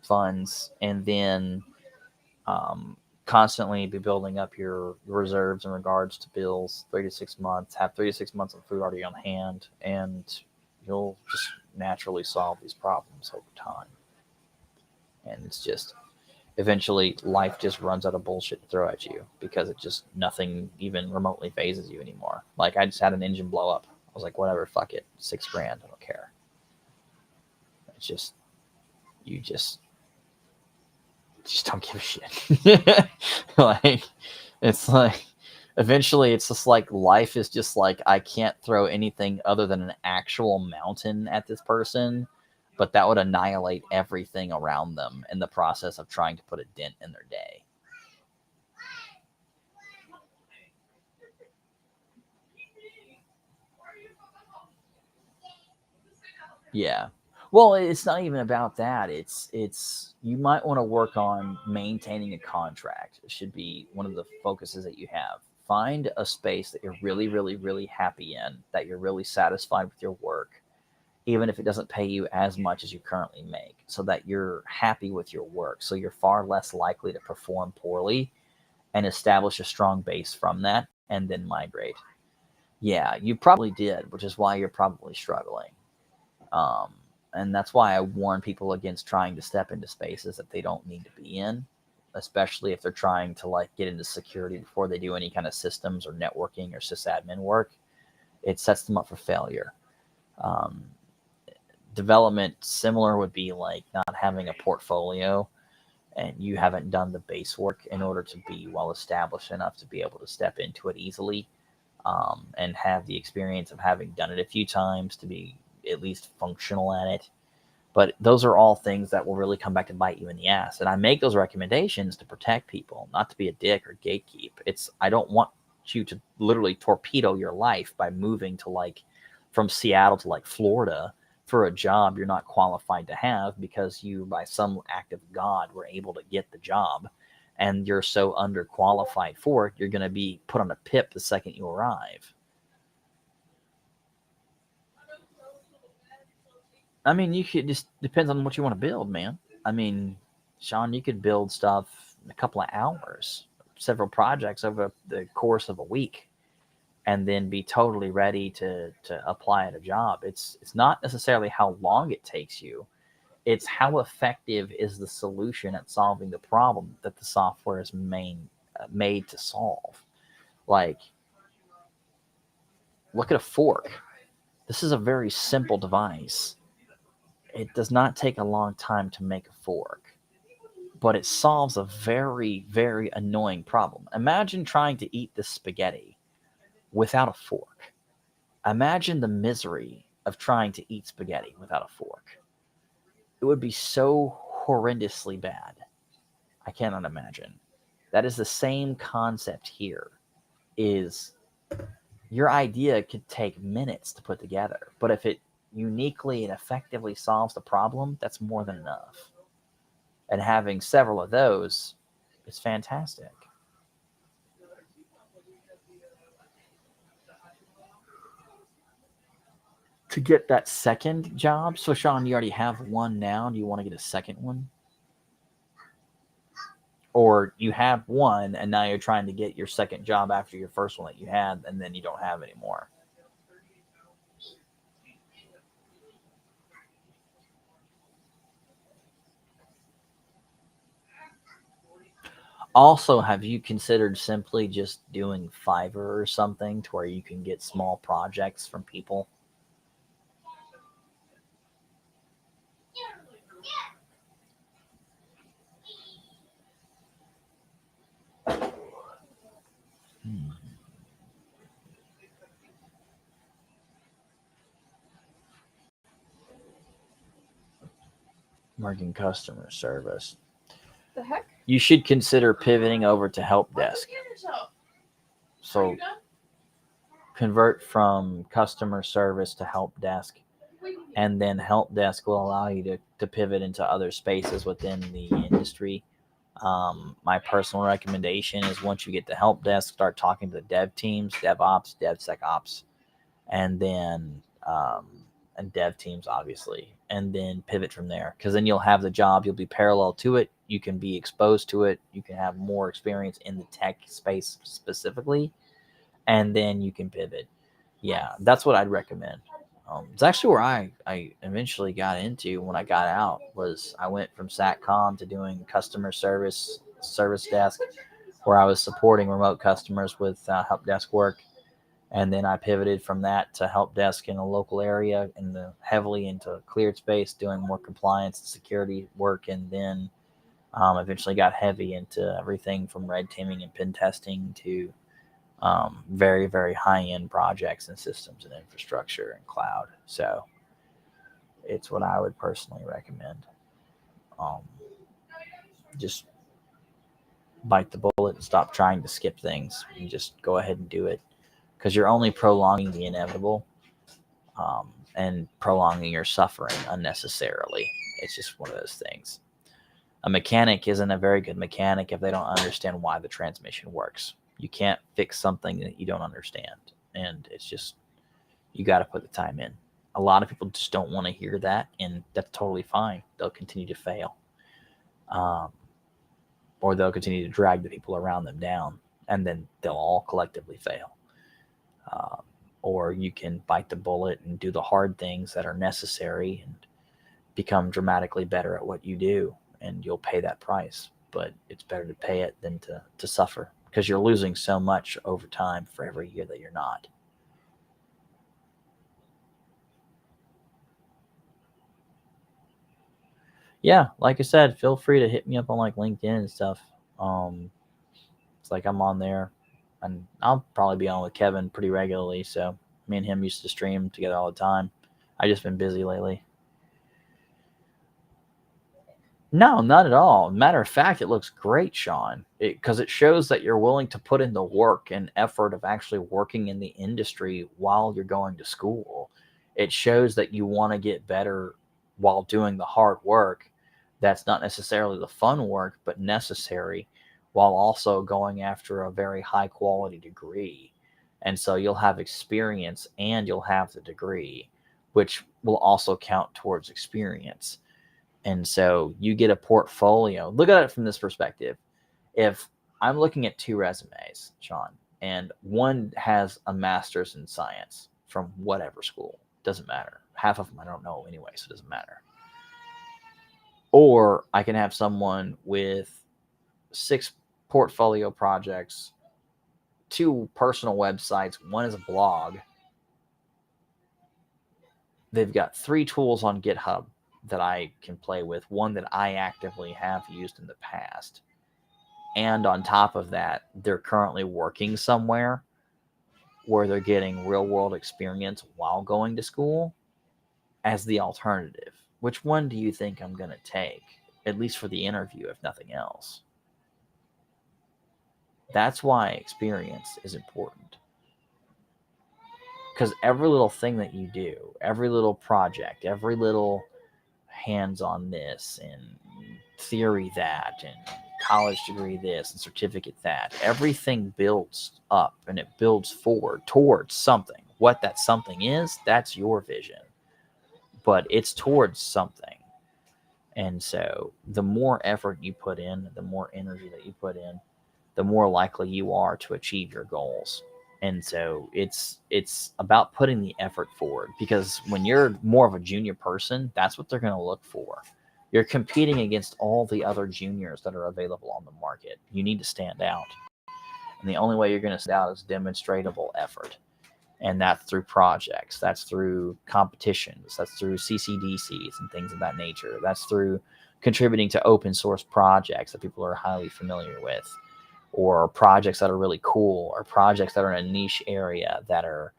funds, and then constantly be building up your reserves in regards to bills. 3 to 6 months, have 3 to 6 months of food already on hand, and you'll just naturally solve these problems over time. And it's just eventually life just runs out of bullshit to throw at you because it just nothing even remotely phases you anymore. Like I just had an engine blow up. I was like, whatever, fuck it, $6,000, I don't care. It's just you just don't give a shit. Like it's like eventually it's just like life is just like I can't throw anything other than an actual mountain at this person, but that would annihilate everything around them in the process of trying to put a dent in their day. Yeah. Well, it's not even about that. It's you might want to work on maintaining a contract. It should be one of the focuses that you have. Find a space that you're really, really, really happy in, that you're really satisfied with your work, even if it doesn't pay you as much as you currently make, so that you're happy with your work. So you're far less likely to perform poorly and establish a strong base from that and then migrate. Yeah, you probably did, which is why you're probably struggling. Um, and that's why I warn people against trying to step into spaces that they don't need to be in, especially if they're trying to like get into security before they do any kind of systems or networking or sysadmin work. It sets them up for failure. Um, Development similar would be like not having a portfolio and you haven't done the base work in order to be well established enough to be able to step into it easily, and have the experience of having done it a few times to be at least functional at it. But those are all things that will really come back to bite you in the ass. And I make those recommendations to protect people, not to be a dick or gatekeep. I don't want you to literally torpedo your life by moving to like from Seattle to like Florida for a job you're not qualified to have because you, by some act of God, were able to get the job and you're so underqualified for it, you're going to be put on a PIP the second you arrive. I mean, you could just depends on what you want to build, man. I mean, Sean, you could build stuff in a couple of hours, several projects over the course of a week, and then be totally ready to apply at a job. It's not necessarily how long it takes you. It's how effective is the solution at solving the problem that the software is made to solve. Like, look at a fork. This is a very simple device. It does not take a long time to make a fork, but it solves a very, very annoying problem. Imagine trying to eat this spaghetti without a fork. Imagine the misery of trying to eat spaghetti without a fork. It would be so horrendously bad. I cannot imagine. That is the same concept here. Is your idea could take minutes to put together, but if it uniquely and effectively solves the problem, that's more than enough. And having several of those is fantastic. To get that second job, so Sean, you already have one now. Do you want to get a second one? Or you have one and now you're trying to get your second job after your first one that you had and then you don't have anymore? Also, have you considered simply just doing Fiverr or something to where you can get small projects from people? Hmm. Working customer service. The heck? You should consider pivoting over to help desk. So convert from customer service to help desk, and then help desk will allow you to pivot into other spaces within the industry. My personal recommendation is once you get to help desk, start talking to the dev teams, DevOps, DevSecOps, and then and dev teams, obviously, and then pivot from there. Because then you'll have the job, you'll be parallel to it, you can be exposed to it, you can have more experience in the tech space specifically, and then you can pivot. Yeah, that's what I'd recommend. It's actually where I eventually got into when I got out. Was I went from SATCOM to doing customer service desk, where I was supporting remote customers with help desk work, and then I pivoted from that to help desk in a local area and heavily into cleared space, doing more compliance and security work, and then eventually got heavy into everything from red teaming and pen testing to very, very high-end projects and systems and infrastructure and cloud. So it's what I would personally recommend. Um, just bite the bullet and stop trying to skip things and just go ahead and do it, because you're only prolonging the inevitable and prolonging your suffering unnecessarily. It's just one of those things. A mechanic isn't a very good mechanic if they don't understand why the transmission works. You can't fix something that you don't understand. And it's just, you got to put the time in. A lot of people just don't want to hear that, and that's totally fine. They'll continue to fail. Or they'll continue to drag the people around them down, and then they'll all collectively fail. Or you can bite the bullet and do the hard things that are necessary and become dramatically better at what you do, and you'll pay that price. But it's better to pay it than to suffer, because you're losing so much over time for every year that you're not. Yeah, like I said, feel free to hit me up on like LinkedIn and stuff. It's like I'm on there, and I'll probably be on with Kevin pretty regularly. So me and him used to stream together all the time. I just been busy lately. No, not at all. Matter of fact, it looks great, Sean, because it shows that you're willing to put in the work and effort of actually working in the industry while you're going to school. It shows that you want to get better while doing the hard work. That's not necessarily the fun work, but necessary, while also going after a very high quality degree. And so you'll have experience and you'll have the degree, which will also count towards experience. And so you get a portfolio. Look at it from this perspective. If I'm looking at two resumes, Sean, and one has a master's in science from whatever school, doesn't matter. Half of them I don't know anyway, so it doesn't matter. Or I can have someone with 6 portfolio projects, 2 personal websites, one is a blog. They've got 3 tools on GitHub that I can play with, one that I actively have used in the past. And on top of that, they're currently working somewhere where they're getting real world experience while going to school as the alternative. Which one do you think I'm going to take, at least for the interview, if nothing else? That's why experience is important. because every little thing that you do, every little project, every little hands on this and theory that and college degree this and certificate that, everything builds up and it builds forward towards something. What that something is, that's your vision, but it's towards something. And so the more effort you put in, the more energy that you put in, the more likely you are to achieve your goals. And so it's about putting the effort forward, because when you're more of a junior person, that's what they're going to look for. You're competing against all the other juniors that are available on the market. You need to stand out. And the only way you're going to stand out is demonstrable effort. And that's through projects. That's through competitions. That's through CCDCs and things of that nature. That's through contributing to open source projects that people are highly familiar with, or projects that are really cool, or projects that are in a niche area that are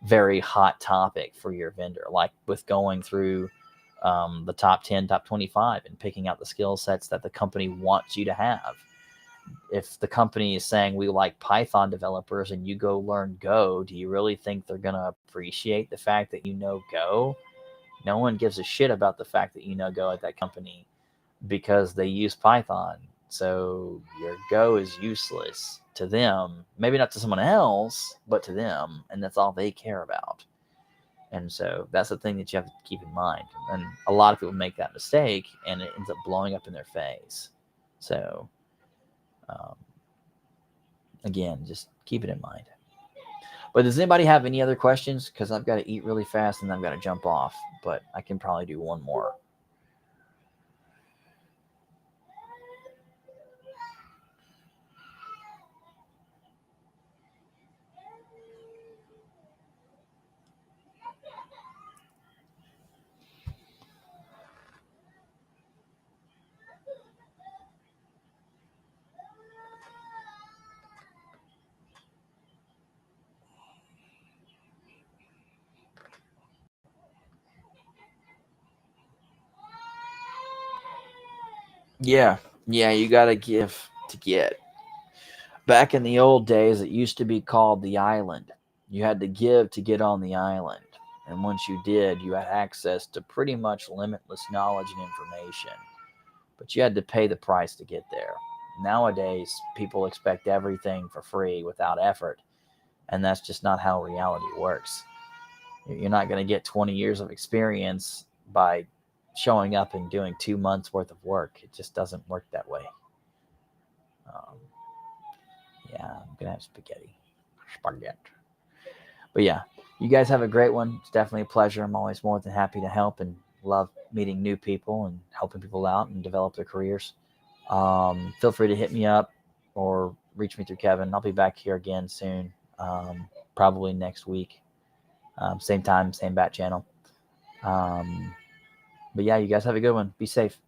very hot topic for your vendor, like with going through the top 10, top 25 and picking out the skill sets that the company wants you to have. If the company is saying we like Python developers and you go learn Go, do you really think they're going to appreciate the fact that you know Go? No one gives a shit about the fact that you know Go at that company because they use Python. So your Go is useless to them, maybe not to someone else, but to them. And that's all they care about. And so that's the thing that you have to keep in mind. And a lot of people make that mistake and it ends up blowing up in their face. So, again, just keep it in mind. But does anybody have any other questions? Because I've got to eat really fast and I've got to jump off. But I can probably do one more. Yeah, you got to give to get. Back in the old days, it used to be called the island. You had to give to get on the island. And once you did, you had access to pretty much limitless knowledge and information. But you had to pay the price to get there. Nowadays, people expect everything for free without effort. And that's just not how reality works. You're not going to get 20 years of experience by showing up and doing 2 months worth of work. It just doesn't work that way. Yeah, I'm going to have spaghetti. But yeah, you guys have a great one. It's definitely a pleasure. I'm always more than happy to help and love meeting new people and helping people out and develop their careers. Feel free to hit me up or reach me through Kevin. I'll be back here again soon, probably next week. Same time, same bat channel. But yeah, you guys have a good one. Be safe.